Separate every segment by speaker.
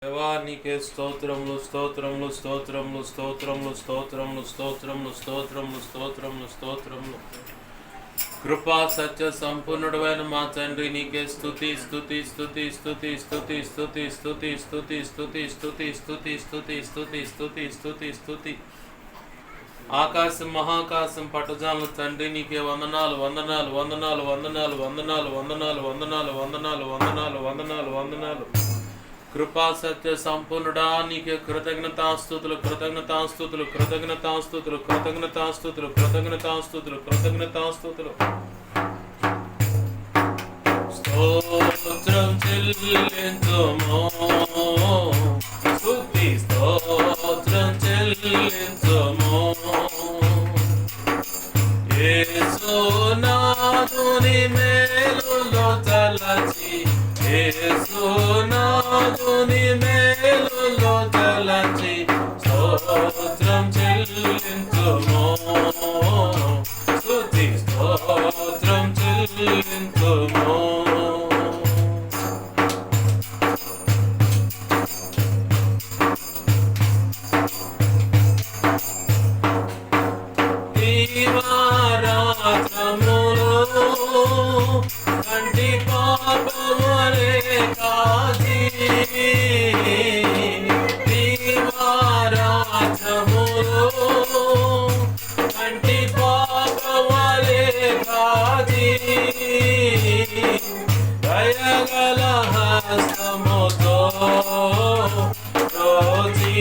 Speaker 1: దేవా నీకే స్తోత్రములు స్తోత్రములు స్తోత్రములు స్తోత్రములు స్తోత్రములు స్తోత్రములు స్తోత్రములు స్తోత్రములు స్తోత్రములు కృపా సత్య సంపూర్ణుడైన మా తండ్రి నీకే స్తుతి స్తుతి స్తుతి స్తుతి స్తుతి స్తుతి స్తుతి స్తుతి స్తుతి స్తుతి స్తుతి స్తుతి స్తుతి స్తుతి స్తుతి స్తుతి ఆకాశం మహాకాశం పట్టజాములు తండ్రి నీకే వందనాలు వందనాలు వందనాలు వందనాలు వందనాలు వందనాలు వందనాలు వందనాలు వందనాలు వందనాలు వందనాలు కృపా సత్య సంపూర్ణుడా నీకే కృతజ్ఞతాస్తుతులు కృతజ్ఞతాస్తుతులు కృతజ్ఞతాస్తుతులు కృతజ్ఞతాస్తుతులు కృతజ్ఞతాస్తుతులు కృతజ్ఞతాస్తుతులు స్తోత్రం చెల్లించుము స్తుతి స్తోత్రం చెల్లించుము యేసునాథుని మేలులో తలచి యేసునాథుని మేలులో తలచి స్తోత్రం చెల్లించుము స్తుతి స్తోత్రం చెల్లించుము దీవారాత్రములో కంటి పాపములే కాచి దీవారాత్రములో కంటి పాపములే కాచి దయగల హస్తముతో రోజీ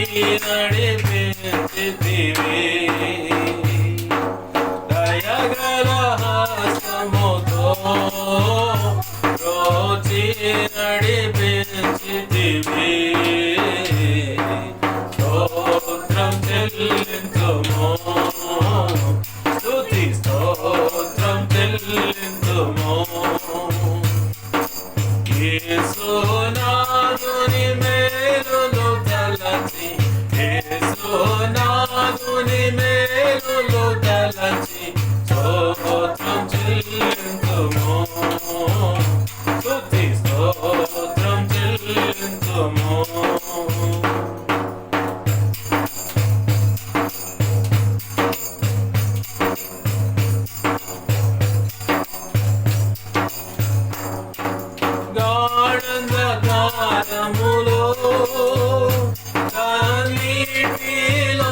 Speaker 1: నడిపించితివి దయగల హస్తముతో రోజీ నడిపించితివి స్తోత్రం చెల్లించుము స్తుతి స్తోత్రం చెల్లించుము యేసునాథుని మేలులో తలచి యేసునాథుని మేలులో తలచి స్తోత్రం చెల్లించుము స్తుతి స్తోత్రం చెల్లించుము గాఢంధకారములో కన్నీటిలో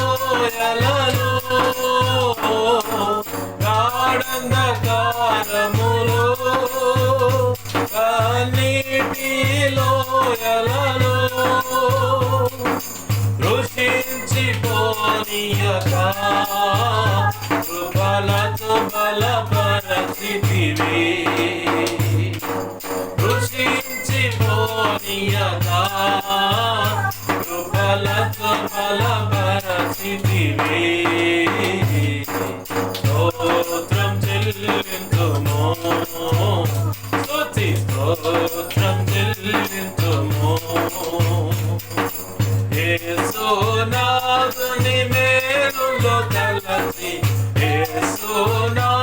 Speaker 1: ఎలలో గాఢంధకారములో కన్నీటిలో ఎలలో కృషించిపోనీయక కృపలతో బలపరచితివి కృషించిపోనీయక కృపలతో బలపరచితివి స్తోత్రం చెల్లించుము స్తుతి స్తోత్రం చెల్లించుము యేసునాథుని మేలులో తలచి యేసునాథుని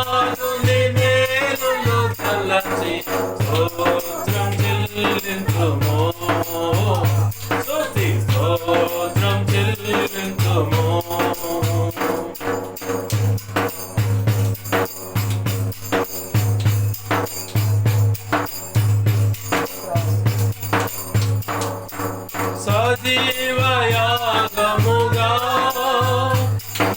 Speaker 1: మేలులో తలచి స్తోత్రం చెల్లించుము స్తుతి స్తోత్రం చెల్లించుము సజీవయాగముగా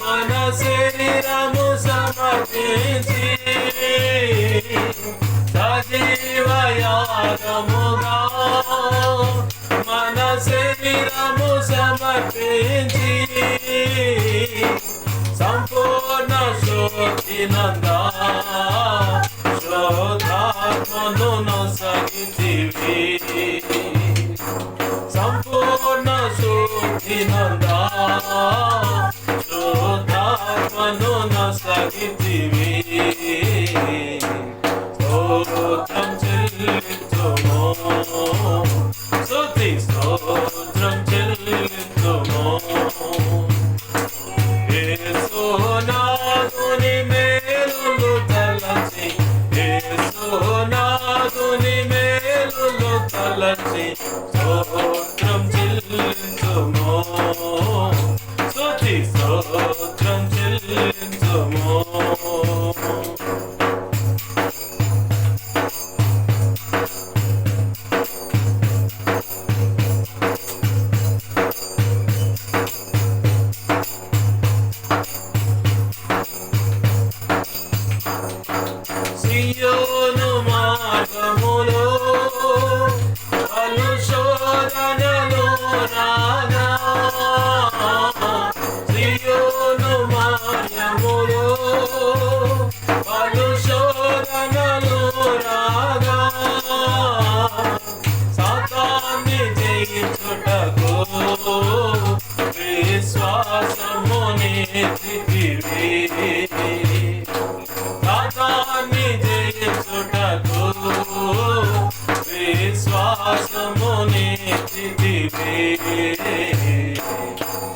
Speaker 1: మన శరీరము సమర్పించి సజీవయాగముగా మన శరీరము సమర్పించి సంపూర్ణ శోధినందా శోధాత్మను నొసగితివి సంపూర్ణ శోధినందా శోధాత్మను నొసగితివి స్తోత్రం చెల్లించుము స్తుతి స్తోత్రం చెల్లించుము యేసునాథుని మేలులో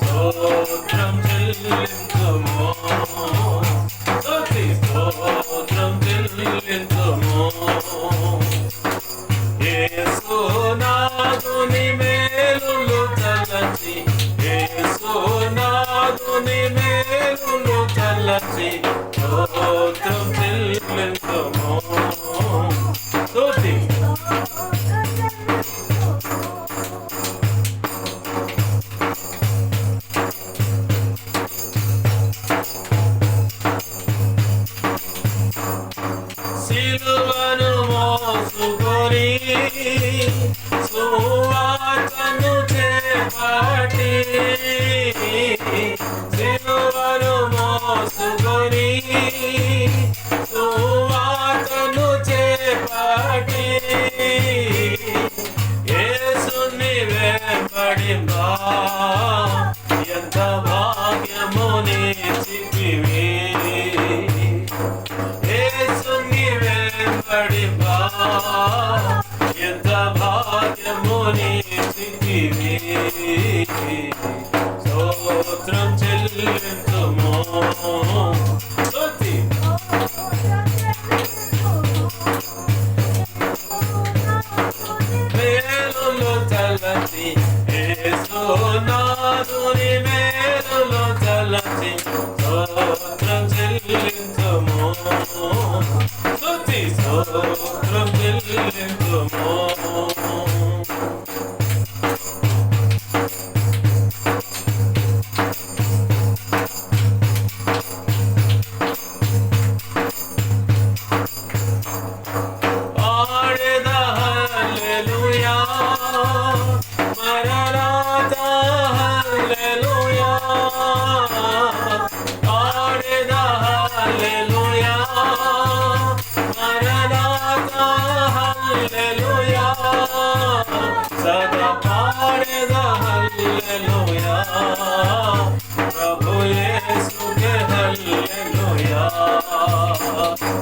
Speaker 1: స్తోత్రం చెల్లించుము, స్తుతి స్తోత్రం చెల్లించుము. యేసునాథుని మేలులు తలచి, యేసునాథుని మేలులు తలచి స్తోత్రం చెల్లించుము, స్తుతి సిలువను మోసుకొని సువార్తను చేపట్టి, సిలువను మోసుకొని సువార్తను చేపట్టి, యేసుని వెంబడింపా ఎంత భాగ్యము నీచితివి. యేసుని వెంబడింపా ఎంత భాగ్యము నీచితివి. స్తోత్రం చెల్లించుము, స్తుతి మేలులు తలచి, యేసునాథుని మేలులు తలచి స్తోత్రం చెల్లించుము, స్తుతి స్తోత్రం చెల్లించుము. పాడెదా హల్లెలూయా, మరణాతా హల్లెలూయా, పాడెదా హల్లెలూయా, మరణాతా హల్లెలూయా, సదా పాడెదా హల్లెలూయా, ప్రభు యేసుకే హల్లెలూయా,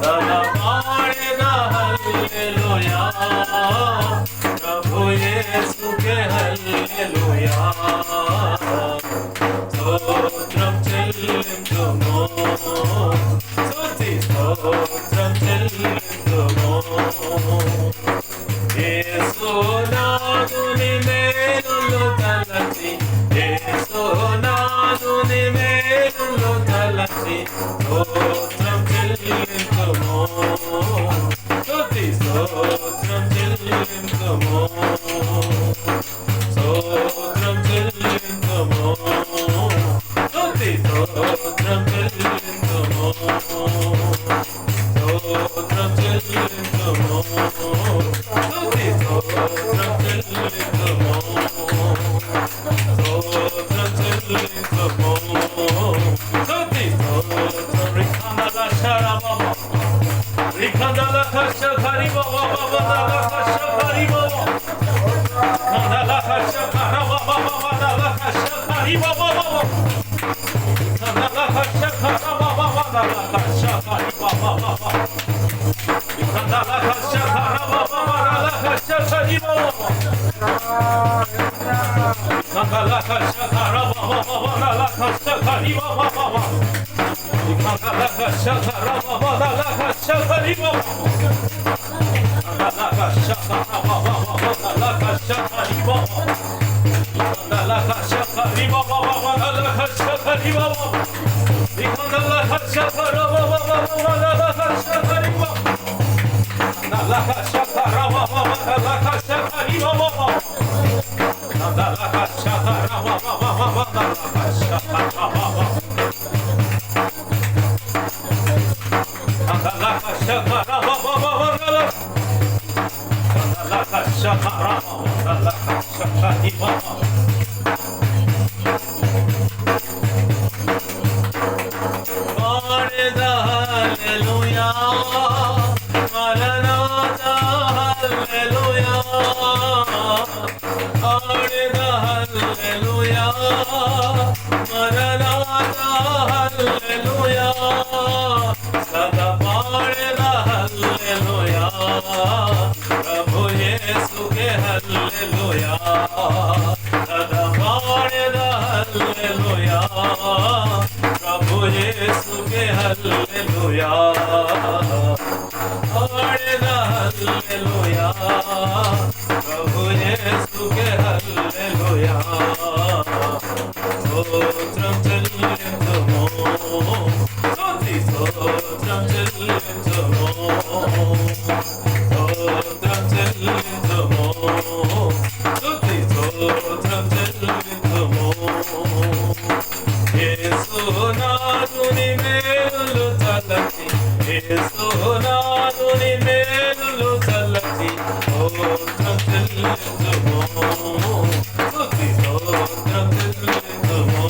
Speaker 1: సదా పాడెదా హల్లెలూయా, ప్రభు యేసుకే హల్లెలూయా. స్తోత్రం చెల్లించుము, స్తుతి స్తోత్రం చెల్లించుము. యేసునాథుని మేలులు తలచి, యేసునాథుని మేలులు తలచి స్తోత్రం చెల్లించుము, స్తుతి స్తోత్రం చెల్లించుము, స్తోత్రం చెల్లించుము, స్తుతి స్తోత్రం చెల్లించుము, స్తోత్రం చెల్లించుము, స్తుతి స్తోత్రం చెల్లించుము, స్తోత్రం చెల్లించుము, స్తుతి స్తోత్రం. రిఖాందల శరబమ, రిఖాందల కష ఖరిబమ, బబదల కష ఖరిబమ, రిఖాందల కష ఖరబమ, బబదల కష ఖరిబమ, రిఖాందల కష ఖరబమ, బబదల కష ఖరిబమ, రిఖాందల కష ఖరబమ, బబదల కష ఖరిబమ, రిఖాందల కష ఖరబమ, బబదల కష ఖరిబమ, రిఖాందల కష ఖరబమ, బబదల కష ఖరిబమ, రిఖాందల కష ఖరబమ, బబదల కష ఖరిబమ, రిఖాందల కష ఖరిబమ, బబదల కష ఖరిబమ, రిఖాందల కష ఖరబమ, బబదల కష ఖరిబమ, రిఖాందల కష ఖరబమ, బబదల కష ఖరిబమ, రిఖాందల కష ఖరబమ, బబదల కష ఖరిబమ, రిఖాందల కష ఖరబమ, బబదల కష ఖరబమ, బబదల కష ఖరిబమ. పాడెదా హల్లెలూయా, మరణాతా హల్లెలూయా, పాడెదా హల్లెలూయా, మరణాతా హల్లెలూయా, సదా పాడెదా హల్లెలూయా, ప్రభు యేసుకే హల్లెలూయా, హల్లెలూయా ఆడేదా హల్లెలూయా ప్రభు యేసుకే హల్లెలూయా స్తోత్రం చెల్లించుము స్తుతి స్తోత్రం చెల్లించుము స్తోత్రం చెల్లించుము స్తుతి స్తోత్రం చెల్లించుము యేసునాథుని మేలులు తలచి యేసునాథుని మేలులు తలచి స్తోత్రం చెల్లించుము స్తుతి స్తోత్రం చెల్లించుము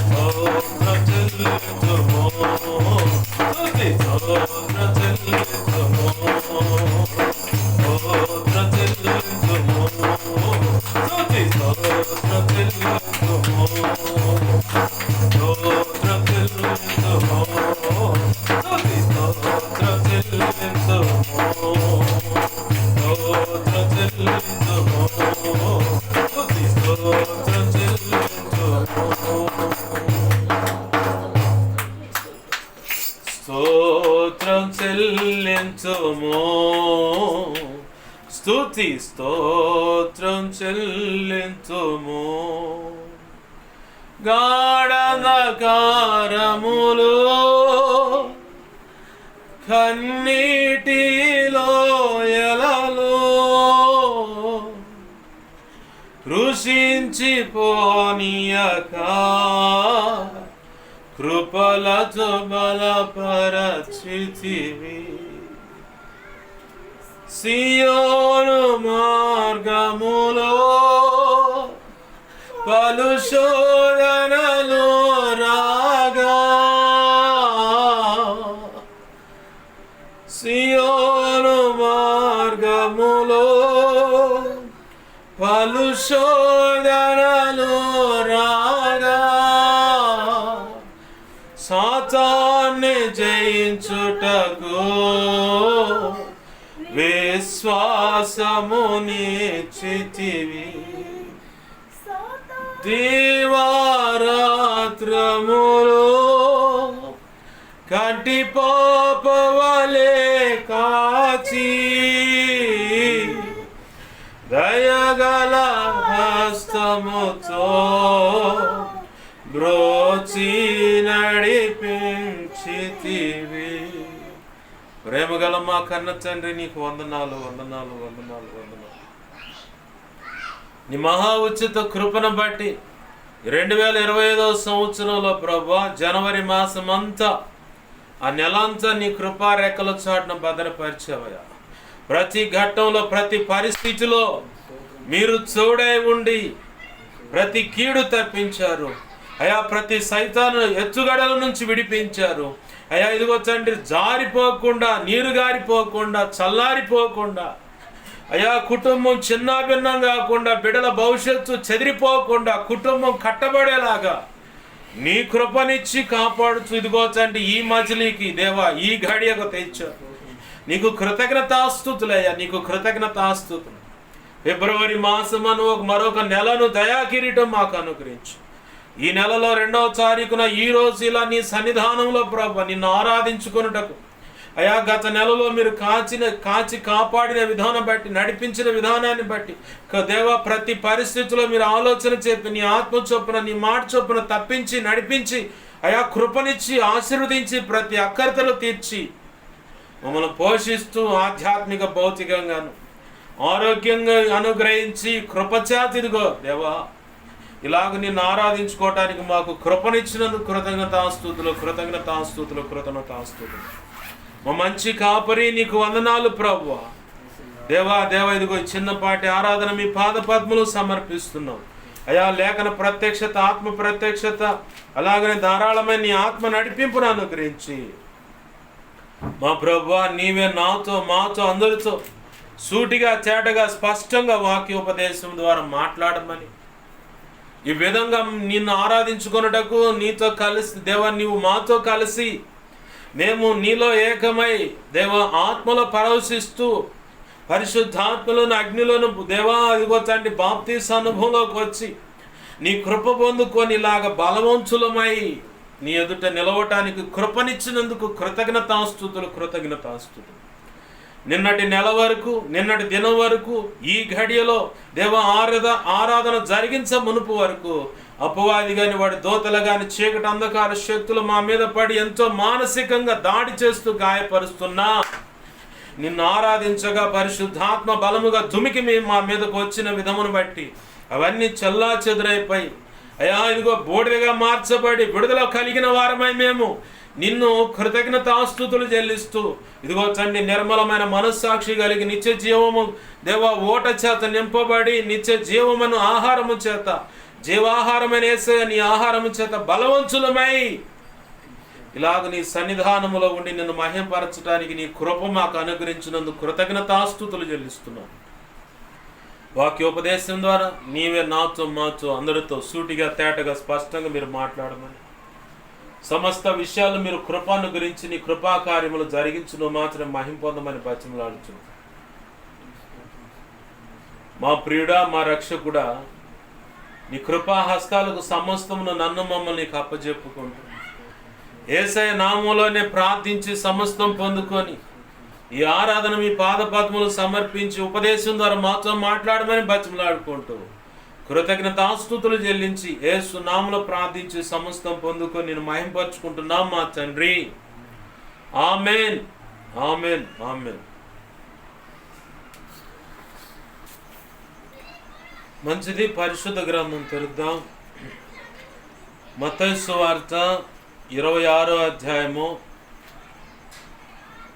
Speaker 1: స్తోత్రం చెల్లించుము స్తుతి స్తోత్రం చెల్లించుము స్తోత్రం చెల్లించుము స్తుతి స్తోత్రం చెల్లించుము స్తోత్రం చెల్లించుము స్తుతి స్తోత్రం చెల్లించుము స్తోత్రం చెల్లించుము స్తుతి స్తోత్రం చెల్లించుము స్తోత్రం చెల్లించుము స్తుతి స్తోత్రం చెల్లించుము గాఢంధకారములో కన్నీటి లోయలలో కృషించిపోనీయక కృపలతో బలపరచితివి సియోను మార్గములో పలు శోధనలు రాగా సియోను మార్గములో పలు శోధనలు రాగా సాతాన్ని జయించుటకు విశ్వాసమునిచ్చితివి దివారాత్రములో కంటి పాపవలే కాచి దయగల హస్తముతో బ్రోచి నడిపించితివి. ప్రేమగల మా కన్న తండ్రి నీకు వందనాలు వందనాలు వందనాలు వందనాలు. నీ మహా ఉచిత కృపను బట్టి 2025 సంవత్సరంలో ప్రభువా జనవరి మాసం అంతా ఆ నెలంతా నీ కృపా రెక్కల చాటున భద్రపరిచావయ్యా. ప్రతి ఘట్టంలో ప్రతి పరిస్థితిలో మీరు తోడై ఉండి ప్రతి కీడు తప్పించారు అయా. ప్రతి సైతాను ఎత్తుగడల నుంచి విడిపించారు అయా. ఇదిగో తండ్రి జారిపోకుండా నీరు గారిపోకుండా చల్లారిపోకుండా అయా కుటుంబం చిన్నాభిన్నం కాకుండా బిడ్డల భవిష్యత్తు చెదిరిపోకుండా కుటుంబం కట్టబడేలాగా నీ కృపనిచ్చి కాపాడుచు ఇదిగో తండ్రి ఈ మజిలీకి దేవా ఈ ఘడియకు తెచ్చారు. నీకు కృతజ్ఞతాస్తుతులయ్యా, నీకు కృతజ్ఞతాస్తుతులు. ఫిబ్రవరి మాసమను మరొక నెలను దయాకిరీటం మాకు అనుగ్రహించు. ఈ నెలలో 2వ తారీఖున ఈ రోజు ఇలా నీ సన్నిధానంలో ప్రభు నిన్ను ఆరాధించుకొనుటకు అయా గత నెలలో మీరు కాచి కాపాడిన విధానం బట్టి నడిపించిన విధానాన్ని బట్టి దేవా ప్రతి పరిస్థితిలో మీరు ఆలోచన చెప్పి నీ ఆత్మ చొప్పున నీ మాట చొప్పున తప్పించి నడిపించి అయా కృపనిచ్చి ఆశీర్వదించి ప్రతి అక్కర్తలు తీర్చి మమ్మల్ని పోషిస్తూ ఆధ్యాత్మిక భౌతికంగాను ఆరోగ్యంగా అనుగ్రహించి కృపచేతిదిగో దేవా ఇలాగ నిన్ను ఆరాధించుకోవటానికి మాకు కృపనిచ్చినందుకు కృతజ్ఞతాస్తుతులు కృతజ్ఞతాస్తుతులు కృతజ్ఞతాస్తుతులు. మా మంచి కాపరి నీకు వందనాలు ప్రభువా. దేవా దేవా ఇదిగో చిన్నపాటి ఆరాధన మీ పాద పద్మలు సమర్పిస్తున్నాం అయా. లేఖన ప్రత్యక్షత ఆత్మ ప్రత్యక్షత అలాగనే ధారాళమైన నీ ఆత్మ నడిపింపును అనుగ్రహించి మా ప్రభువా నీవే నాతో మాతో అందరితో సూటిగా తేటగా స్పష్టంగా వాక్యోపదేశం ద్వారా మాట్లాడమని ఈ విధంగా నిన్ను ఆరాధించుకొనుటకు నీతో కలిసి దేవా నీవు మాతో కలిసి మేము నీలో ఏకమై దేవ ఆత్మలో పరవశిస్తూ పరిశుద్ధాత్మలోను అగ్నిలోను దేవా అదిగో తండ్రి బాప్తీస అనుభవంలోకి వచ్చి నీ కృప పొందుకొని ఇలాగ బలవంతులమై నీ ఎదుట నిలవటానికి కృపనిచ్చినందుకు కృతజ్ఞతాస్తుతులు. నిన్నటి నెల వరకు, నిన్నటి దినం వరకు, ఈ ఘడియలో దేవ ఆరాధన జరిగించ మునుపు వరకు అపవాది గాని వాడి దోతలు గాని చీకటి అంధకార శక్తులు మా మీద పడి ఎంతో మానసికంగా దాడి చేస్తూ గాయపరుస్తున్నా, నిన్ను ఆరాధించగా పరిశుద్ధాత్మ బలముగా దుమికి మా మీదకు వచ్చిన విధమును బట్టి అవన్నీ చల్లా చెదురైపోయి అయ్యా ఇదిగో బూడిదగా మార్చబడి విడుదల కలిగిన వారమై మేము నిన్ను కృతజ్ఞతాస్తుతులు చెల్లిస్తూ ఇదిగో తండ్రి నిర్మలమైన మనస్సాక్షి కలిగి నిత్య జీవము దేవ ఓట చేత నింపబడి నిత్య జీవమును ఆహారము చేత జీవాహారమైన యేసయ్య నీ ఆహారము చేత బలవంతులమై ఇలాగ నీ సన్నిధానములో ఉండి నిన్ను మహిమపరచడానికి నీ కృప మాకు అనుగ్రహించినందుకు కృతజ్ఞతాస్తుతులు చెల్లిస్తున్నాను. వాక్యోపదేశం ద్వారా నీవే నాతో మాతో అందరితో సూటిగా తేటగా స్పష్టంగా మీరు మాట్లాడమని, సమస్త విషయాలు మీరు కృపను గురించి నీ కృపాకార్యములు జరిగించును మాత్రం మహిమ పొందమని బతిమలాడుచును. మా ప్రియుడా, మా రక్షకుడా, నీ కృపా హస్తాలకు సమస్తమును నన్ను మమ్మల్ని నీకు అప్పజెప్పుకుంటూ యేసయ్య నామములోనే ప్రార్థించి సమస్తం పొందుకొని ఈ ఆరాధన మీ పాదపద్మలు సమర్పించి ఉపదేశం ద్వారా మాతో మాట్లాడమని బతిమలాడుకుంటూ కృతజ్ఞతాస్తుతులు చెల్లించి యేసు నామములో ప్రార్థించి సమస్తం పొందుకొని నేను మహింపరుచుకుంటున్నాం మా తండ్రి. ఆమేన్, ఆమేన్, ఆమేన్. మంచిది. పరిశుద్ధ గ్రంథం తెరుద్దాం. మత్తయి సువార్త 26వ అధ్యాయము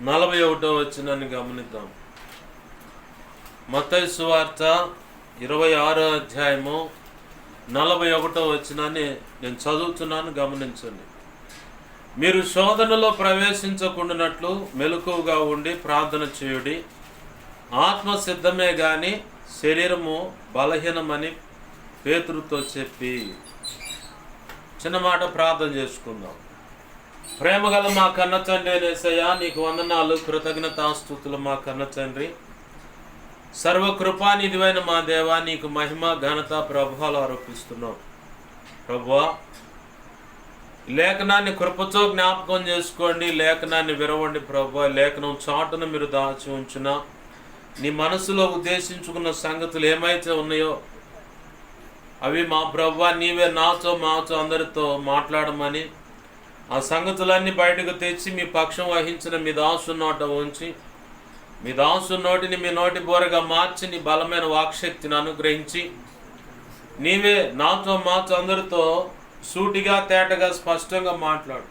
Speaker 1: 41వ వచనాన్ని గమనిద్దాం. మత్తయి సువార్త 26వ అధ్యాయము 41వ వచనాన్ని నేను చదువుతున్నాను, గమనించండి. మీరు శోధనలో ప్రవేశించకుండానట్లు మెలకువగా ఉండి ప్రార్థన చేయుడి. ఆత్మ సిద్ధమే గాని శరీరము బలహీనమని పేతురుతో చెప్పి. చిన్న మాట ప్రార్థన చేసుకుందాం. ప్రేమగల మా కన్న తండ్రి యేసయ్య, నీకు వందనాలు, కృతజ్ఞతాస్తుతులు మా కన్న తండ్రి. సర్వకృపానిధివైన మా దేవా, నీకు మహిమ ఘనత ప్రభావాలు ఆరోపిస్తున్నాం. ప్రభువా, లేఖనాన్ని కృపతో జ్ఞాపకం చేసుకోండి, లేఖనాన్ని విరవండి ప్రభువా. లేఖనం చాటును మీరు దాచి ఉంచిన నీ మనసులో ఉద్దేశించుకున్న సంగతులు ఏమైతే ఉన్నాయో అవి మా ప్రభువా నీవే నాతో మాతో అందరితో మాట్లాడమని, ఆ సంగతులన్నీ బయటకు తెచ్చి మీ పక్షం వహించిన మీ దాసు నోట ఉంచి మీ దాసు నోటిని మీ నోటి బోరగా మార్చి నీ బలమైన వాక్శక్తిని అనుగ్రహించి నీవే నాతో మాతో అందరితో సూటిగా తేటగా స్పష్టంగా మాట్లాడు.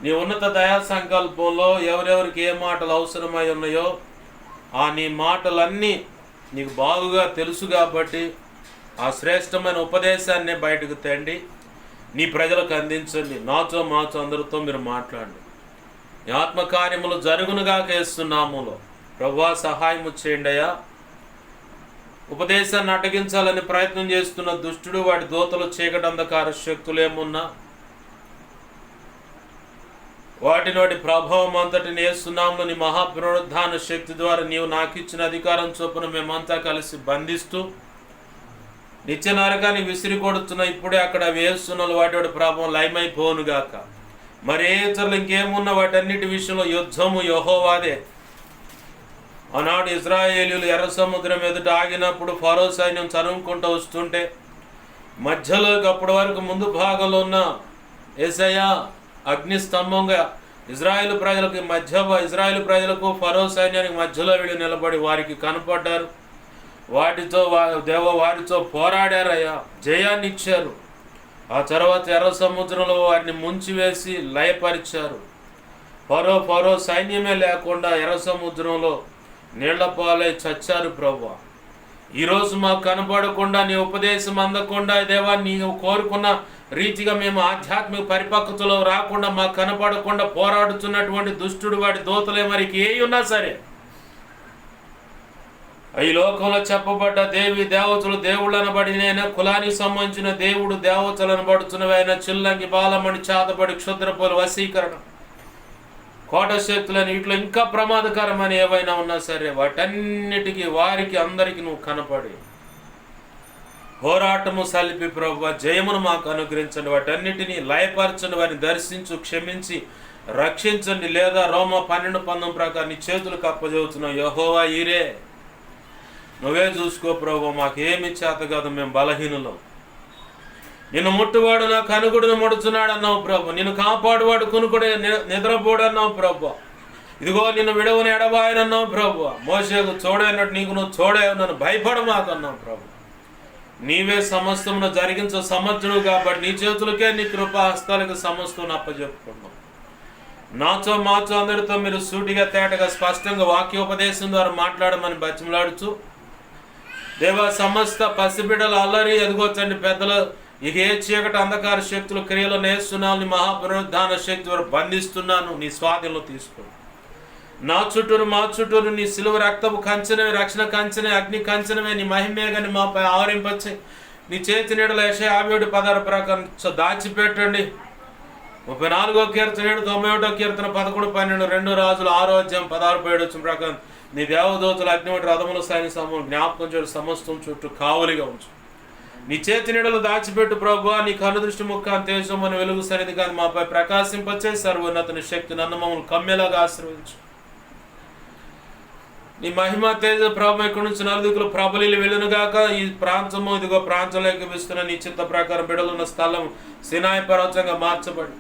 Speaker 1: నీ ఉన్నత దయా సంకల్పంలో ఎవరెవరికి ఏ మాటలు అవసరమై ఉన్నాయో ఆ నీ మాటలన్నీ నీకు బాగుగా తెలుసు కాబట్టి ఆ శ్రేష్టమైన ఉపదేశాన్ని బయటకు తండి నీ ప్రజలకు అందించండి. నాతో మాతో అందరితో మీరు మాట్లాడండి. నీ ఆత్మకార్యములు జరుగునుగాక యేసునామములో ప్రభువా సహాయము చేయండి అయ్యా. ఉపదేశాన్ని అటగించాలని ప్రయత్నం చేస్తున్న దుష్టుడు, వాడి దోతలు, చీకటి అంధకార శక్తులు ఏమున్నా వాటి ప్రభావం అంతటిని యేసునామములో నీ మహాపునరుద్ధాన శక్తి ద్వారా నీవు నాకు ఇచ్చిన అధికారం చొప్పున మేమంతా కలిసి బంధిస్తూ నిత్య నరకాన్ని విసిరి కొడుతున్నా. ఇప్పుడే అక్కడ వేస్తున్న వాటి ప్రభావం లయమైపోనుగాక. మరి ఏ ఇతరులు ఇంకేమున్నా వాటన్నిటి విషయంలో యుద్ధము యెహోవాదే. ఆనాడు ఇశ్రాయేలీయులు ఎర్ర సముద్రం ఎదుట ఆగినప్పుడు ఫరో సైన్యం చరుముకుంటూ వస్తుంటే మధ్యలోకి అప్పటి వరకు ముందు భాగంలో ఉన్న యేసయ్య అగ్నిస్తంభంగా ఇజ్రాయేలు ప్రజలకు ఫరో సైన్యానికి మధ్యలో వీళ్ళు నిలబడి వారికి కనపడ్డారు. వారితో పోరాడారయ్యా, జయాన్ని ఇచ్చారు. ఆ తర్వాత ఎర్ర సముద్రంలో వారిని ముంచివేసి లయపరిచారు. ఫరో సైన్యమే లేకుండా ఎర్ర సముద్రంలో నీళ్ల పాలై చచ్చారు. ప్రభువా, ఈరోజు మాకు కనపడకుండా నీ ఉపదేశం అందకుండా దేవా నీవు కోరుకున్న రీతిగా మేము ఆధ్యాత్మిక పరిపక్వతలో రాకుండా మాకు కనపడకుండా పోరాడుతున్నటువంటి దుష్టుడు, వాడి దోతలే మరికి ఏ ఉన్నా సరే ఈ లోకంలో చెప్పబడ్డ దేవి దేవతలు దేవుళ్ళు అనబడినైనా కులానికి సంబంధించిన దేవుడు దేవతలు అనబడుతున్నవైనా చిల్లంగి బాలమణి చాతబడి క్షుద్రపోలు వశీకరణ కోట శక్తులని వీటిలో ఇంకా ప్రమాదకరమని ఏవైనా ఉన్నా సరే వాటన్నిటికీ వారికి అందరికీ నువ్వు కనపడి పోరాటము సలిపి ప్రభువా జయమును మాకు అనుగ్రహించండి. వాటన్నిటినీ లయపరచండి, వారిని దర్శించు, క్షమించి రక్షించండి. లేదా రోమ 12:19 ప్రకారం నీ చేతులకు అప్పజెబుతున్నాం. యెహోవా ఈరే, నువ్వే చూసుకో ప్రభు, మాకేమి చేత కాదు, మేము బలహీనులం. నిన్ను ముట్టువాడు నా కనుగుడును ముడుచున్నాడు అన్నావు ప్రభు. నిన్ను కాపాడువాడు కొనుకుడే నిద్రపోడు అన్నావు ప్రభు. ఇదిగో నిన్ను విడవని ఎడబాయనన్నావు ప్రభు. మోషేకు చూడైనట్టు నీకు నువ్వు చూడావు, నన్ను భయపడమాకన్నావు ప్రభు. నీవే సమస్తమును జరిగించే సమర్థుడు కాబట్టి నీ చేతులకే, నీ కృపా హస్తాలకు సమస్తం అప్పచెప్పుకున్నాం. నాచో మాచో అందరితో మీరు సూటిగా తేటగా స్పష్టంగా వాక్యోపదేశం ద్వారా మాట్లాడమని బతిమలాడుచు దేవా, సమస్త పసిబిడ్డలు అల్లరి ఎదుగొచ్చండి పెద్దలు, ఇక ఏ చీకటి అంధకార శక్తులు క్రియలు నేస్తున్నాను, నీ మహాపునరుద్ధాన శక్తి ద్వారా బంధిస్తున్నాను, నీ స్వాధీనంలో తీసుకోండి. నా చుట్టూరు మా చుట్టూరు నీ సిలువ రక్తపు కంచనమే, రక్షణ కంచనే, అగ్ని కంచనమే, నీ మహిమే కానీ మాపై ఆవరింపచ్చి నీ చేతి నీడల యెషయా 57:16 ప్రకారం దాచిపెట్టండి. 34వ కీర్తన 7, 91వ కీర్తన 11, 12, 2 రాజులు 6వ అధ్యాయం 16-17 ప్రకారం నీ దేవదూతలు అగ్నివంటి రథముల సైన్య సమూహం జ్ఞాపకం చేయడం సమస్తం చుట్టూ కావలిగా ఉంచు. నీ చేతి నీడలు దాచిపెట్టు ప్రభువా. నీ కను దృష్టి ముఖాన్ని తేజం అని వెలుగు సన్నిధి కాదు మాపై ప్రకాశింపచే సర్వోన్నతుని శక్తి నన్ను మమ్మల్ని కమ్మేలాగా ఆశీర్వదించు. నీ మహిమ తేజ ప్రభు ఇక్కడి నుంచి నలుదిక్కులు ప్రబలిలు వెళ్ళునుగాక. ఈ ప్రాంతము ఇదిగో ప్రాంతంలోకి విస్తున్న నీ చిత్త ప్రకారం బిడలున్న స్థలం సినాయి పర్వతంగా మార్చబడి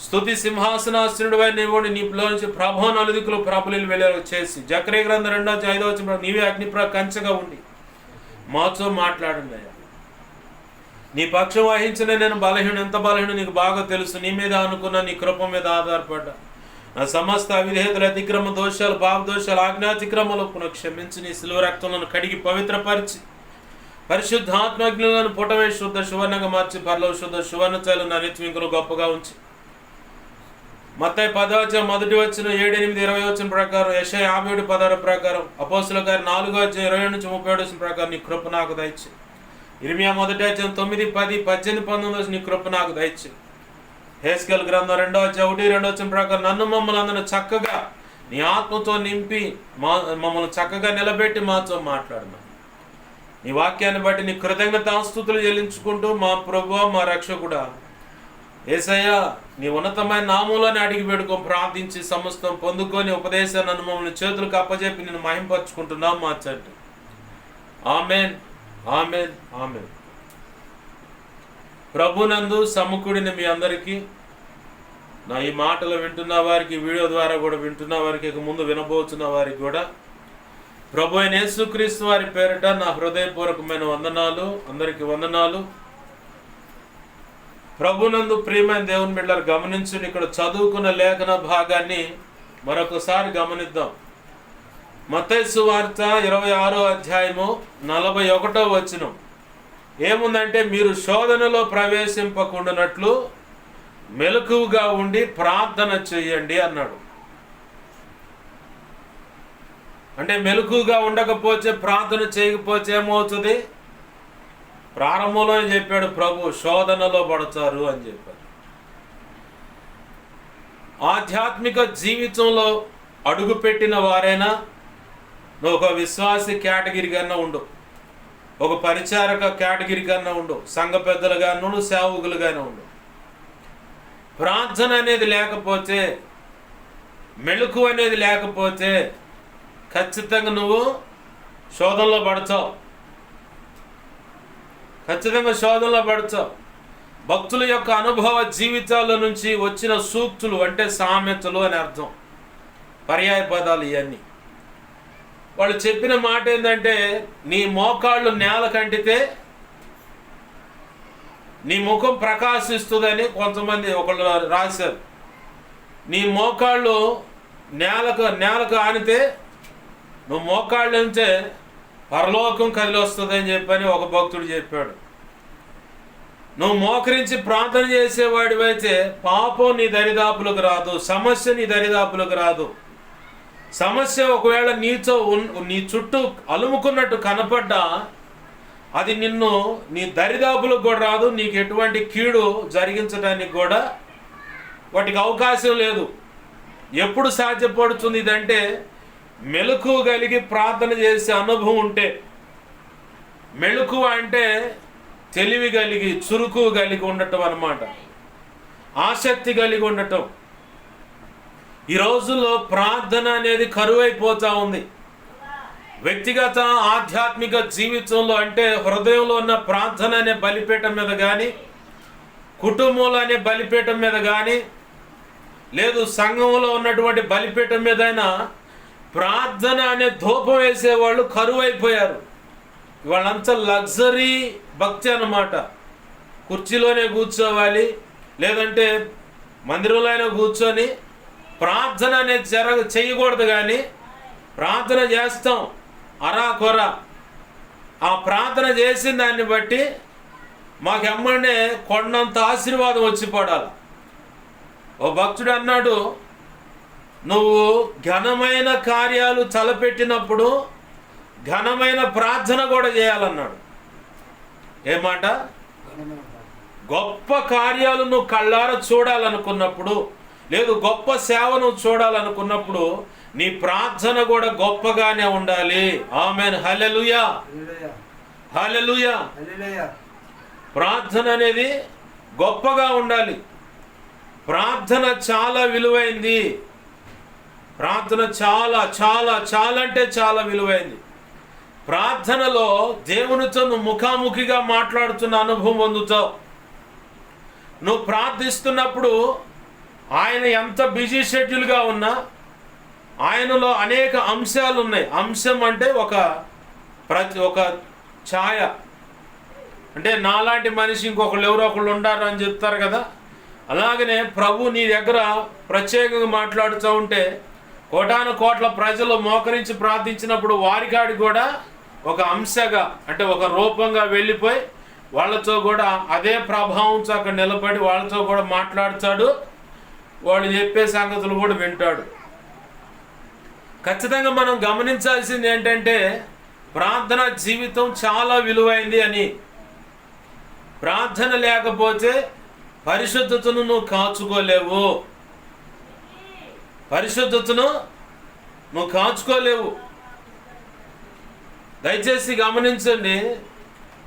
Speaker 1: స్తుతి సింహాసనాసనుడివై నీవు నీలో నుంచి ప్రభు నలుదిక్కులు ప్రబలిలు వెళ్ళేలా చేసి జకరియా గ్రంథం 2:5 నీవే అగ్ని కంచగా ఉండి మాతో మాట్లాడండి అయ్యా. నీ పక్షం వహించిన నేను బలహీన, ఎంత బలహీన నీకు బాగా తెలుసు. నీ మీద అనుకున్న, నీ కృప మీద ఆధారపడ్డా నా సమస్త అవిధేయతలు, అతిక్రమ దోషాలు, పాపదోషాలు, ఆజ్ఞాతిక్రమలను క్షమించి నీ సిలువ రక్తంలో కడిగి పవిత్రపరిచి పరిశుద్ధాత్మజ్ఞులను పుటమే శుద్ధ సువర్ణంగా మార్చి పరలోక శుద్ధ సువర్ణ చైలు నా నిత్యంకులు గొప్పగా ఉంచి మత్తయి 10:1-7-8-20 ప్రకారం యెషయా 57:16 ప్రకారం అపోస్తలుల కార్యం 4:27-37 ప్రకారం నీ కృప నాకు దయచే. ఇర్మియా 1:9-10-18-19 నీ కృప నాకు దయచే. హెస్కేల్ గ్రంథం 2:1-2 ప్రకారం నన్ను మమ్మల్ని అందరూ చక్కగా నీ ఆత్మతో నింపి మమ్మల్ని చక్కగా నిలబెట్టి మాతో మాట్లాడమని నీ వాక్యాన్ని బట్టి నీ కృతజ్ఞతాస్తుతులు చెల్లించుకుంటూ మా ప్రభువా మా రక్షకుడా యేసయ్యా నీ ఉన్నతమైన నామములోనే అడిగి పెట్టుకొని ప్రార్థించి సమస్తం పొందుకొని ఉపదేశాన్ని నన్ను మమ్మల్ని చేతులకు అప్పచెప్పి నేను మహింపరుచుకుంటున్నాం మా తండ్రి. Amen, amen, amen. ప్రభునందు సమకూడిన మీ అందరికీ, నా ఈ మాటలు వింటున్న వారికి, వీడియో ద్వారా కూడా వింటున్న వారికి, ఇక ముందు వినబోతున్న వారికి కూడా ప్రభు అయిన యేసుక్రీస్తు వారి పేరిట నా హృదయపూర్వకమైన వందనాలు. అందరికీ వందనాలు. ప్రభునందు ప్రియమైన దేవుని బిడ్డలు గమనించండి. ఇక్కడ చదువుకున్న లేఖన భాగాన్ని మరొకసారి గమనిద్దాం. మత్తయి సువార్త 26వ అధ్యాయము 41వ వచనం ఏముందంటే, మీరు శోధనలో ప్రవేశింపకుండానట్లు మెలకువగా ఉండి ప్రార్థన చెయ్యండి అన్నాడు. అంటే మెలకువగా ఉండకపోతే, ప్రార్థన చేయకపోతే ఏమవుతుంది? ప్రారంభంలోనే చెప్పాడు ప్రభు, శోధనలో పడతారు అని చెప్పారు. ఆధ్యాత్మిక జీవితంలో అడుగుపెట్టిన వారైనా నువ్వు ఒక విశ్వాసి కేటగిరీ కన్నా ఉండు, ఒక పరిచారక కేటగిరీ కన్నా ఉండు, సంఘ పెద్దలుగాను సేవకులుగానే ఉండు. ప్రార్థన అనేది లేకపోతే, మెళుకు అనేది లేకపోతే ఖచ్చితంగా నువ్వు శోధనలో పడతావు. ఖచ్చితంగా శోధనలో పడతావు. భక్తుల యొక్క అనుభవ జీవితాల నుంచి వచ్చిన సూక్తులు అంటే సామెతలు అని అర్థం, పర్యాయ పదాలు ఇవన్నీ. వాళ్ళు చెప్పిన మాట ఏంటంటే, నీ మోకాళ్ళు నేల కంటితే నీ ముఖం ప్రకాశిస్తుందని కొంతమంది ఒకళ్ళు రాశారు. నీ మోకాళ్ళు నేలకు ఆనితే నువ్వు మోకాళ్ళు ఉంటే పరలోకం కదిలి వస్తుందని చెప్పని ఒక భక్తుడు చెప్పాడు. నువ్వు మోకరించి ప్రార్థన చేసేవాడివైతే పాపం నీ దరిదాపులకు రాదు, సమస్య నీ దరిదాపులకు రాదు. సమస్య ఒకవేళ నీ చుట్టూ అలుముకున్నట్టు కనపడ్డా అది నీ దరిదాపులకు కూడా రాదు. నీకు ఎటువంటి కీడు జరిగించడానికి కూడా వాటికి అవకాశం లేదు. ఎప్పుడు సాధ్యపడుతుంది ఇదంటే, మెలకువ కలిగి ప్రార్థన చేసే అనుభవం ఉంటే. మెళుకువ అంటే తెలివి కలిగి, చురుకు కలిగి ఉండటం అన్నమాట, ఆసక్తి కలిగి ఉండటం. ఈ రోజుల్లో ప్రార్థన అనేది కరువైపోతూ ఉంది. వ్యక్తిగత ఆధ్యాత్మిక జీవితంలో అంటే హృదయంలో ఉన్న ప్రార్థన అనే బలిపీఠం మీద కానీ, కుటుంబంలో అనే బలిపీఠం మీద కానీ, లేదు సంఘంలో ఉన్నటువంటి బలిపీఠం మీదైనా ప్రార్థన అనే ధూపం వేసేవాళ్ళు కరువైపోయారు. వాళ్ళంతా లగ్జరీ భక్తి అన్నమాట. కుర్చీలోనే కూర్చోవాలి, లేదంటే మందిరంలో అయినా కూర్చొని ప్రార్థన అనేది చేయకూడదు. కానీ ప్రార్థన చేస్తాం అరాకొర. ఆ ప్రార్థన చేసిన దాన్ని బట్టి మాకెమ్మడే కొండంత ఆశీర్వాదం వచ్చి పడాలి. ఓ భక్తుడు అన్నాడు, నువ్వు ఘనమైన కార్యాలు తలపెట్టినప్పుడు ఘనమైన ప్రార్థన కూడా చేయాలన్నాడు. ఏమాట? గొప్ప కార్యాలు నువ్వు కళ్ళారా చూడాలనుకున్నప్పుడు, లేదు గొప్ప సేవను చూడాలనుకున్నప్పుడు నీ ప్రార్థన కూడా గొప్పగానే ఉండాలి. ఆమేన్. హల్లెలూయా, హల్లెలూయా. ప్రార్థన అనేది గొప్పగా ఉండాలి. ప్రార్థన చాలా విలువైంది. ప్రార్థన చాలా చాలా చాలా అంటే చాలా విలువైంది. ప్రార్థనలో దేవునితో నువ్వు ముఖాముఖిగా మాట్లాడుతున్న అనుభవం పొందుతావు. నువ్వు ప్రార్థిస్తున్నప్పుడు ఆయన ఎంత బిజీ షెడ్యూల్గా ఉన్నా ఆయనలో అనేక అంశాలు ఉన్నాయి. అంశం అంటే ఒక ఛాయ. అంటే నాలాంటి మనిషి ఇంకొకళ్ళు ఎవరో ఒకళ్ళు ఉండారు అని చెప్తారు కదా. అలాగనే ప్రభు నీ దగ్గర ప్రత్యేకంగా మాట్లాడుతూ ఉంటే కోటాను కోట్ల ప్రజలు మోకరించి ప్రార్థించినప్పుడు వారికాడి కూడా ఒక అంశగా, అంటే ఒక రూపంగా వెళ్ళిపోయి వాళ్ళతో కూడా అదే ప్రభావంతో అక్కడ నిలబడి వాళ్ళతో కూడా మాట్లాడుతాడు. వాళ్ళు చెప్పే సంగతులు కూడా వింటాడు. ఖచ్చితంగా మనం గమనించాల్సింది ఏంటంటే ప్రార్థన జీవితం చాలా విలువైంది అని. ప్రార్థన లేకపోతే పరిశుద్ధతను నువ్వు కాచుకోలేవు. పరిశుద్ధతను నువ్వు కాచుకోలేవు. దయచేసి గమనించండి,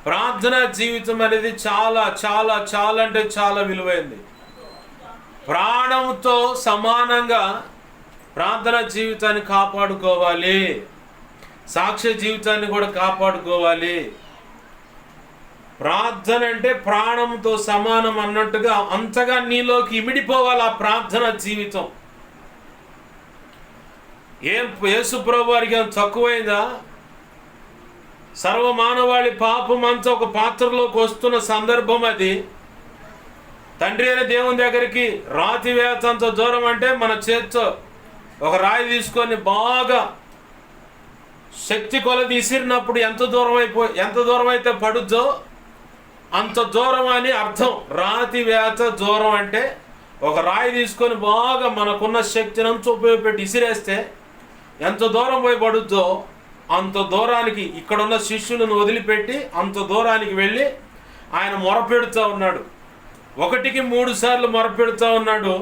Speaker 1: ప్రార్థన జీవితం అనేది చాలా చాలా చాలా అంటే చాలా విలువైంది. ప్రాణంతో సమానంగా ప్రార్థన జీవితాన్ని కాపాడుకోవాలి. సాక్ష్య జీవితాన్ని కూడా కాపాడుకోవాలి. ప్రార్థన అంటే ప్రాణంతో సమానం అన్నట్టుగా అంతగా నీలోకి ఇమిడిపోవాలి ఆ ప్రార్థన జీవితం. యేసు ప్రభు వారికి ఏం తక్కువైందా? సర్వమానవాళి పాపం అంతా ఒక పాత్రలోకి వస్తున్న సందర్భం అది. తండ్రి అయిన దేవుని దగ్గరికి రాతి వేతంత దూరం అంటే మన చేత్తో ఒక రాయి తీసుకొని బాగా శక్తి కొలది విసిరినప్పుడు ఎంత దూరం అయితే పడుద్దో అంత దూరం అని అర్థం. రాతి వేత దూరం అంటే ఒక రాయి తీసుకొని బాగా మనకున్న శక్తిని అంతా ఉపయోగపెట్టి విసిరేస్తే ఎంత దూరం పోయి పడుద్దో అంత దూరానికి ఇక్కడున్న శిష్యులను వదిలిపెట్టి అంత దూరానికి వెళ్ళి ఆయన మొరపెడుతూ ఉన్నాడు. 1కి 3 సార్లు మొరపెడుతూ ఉన్నాడు.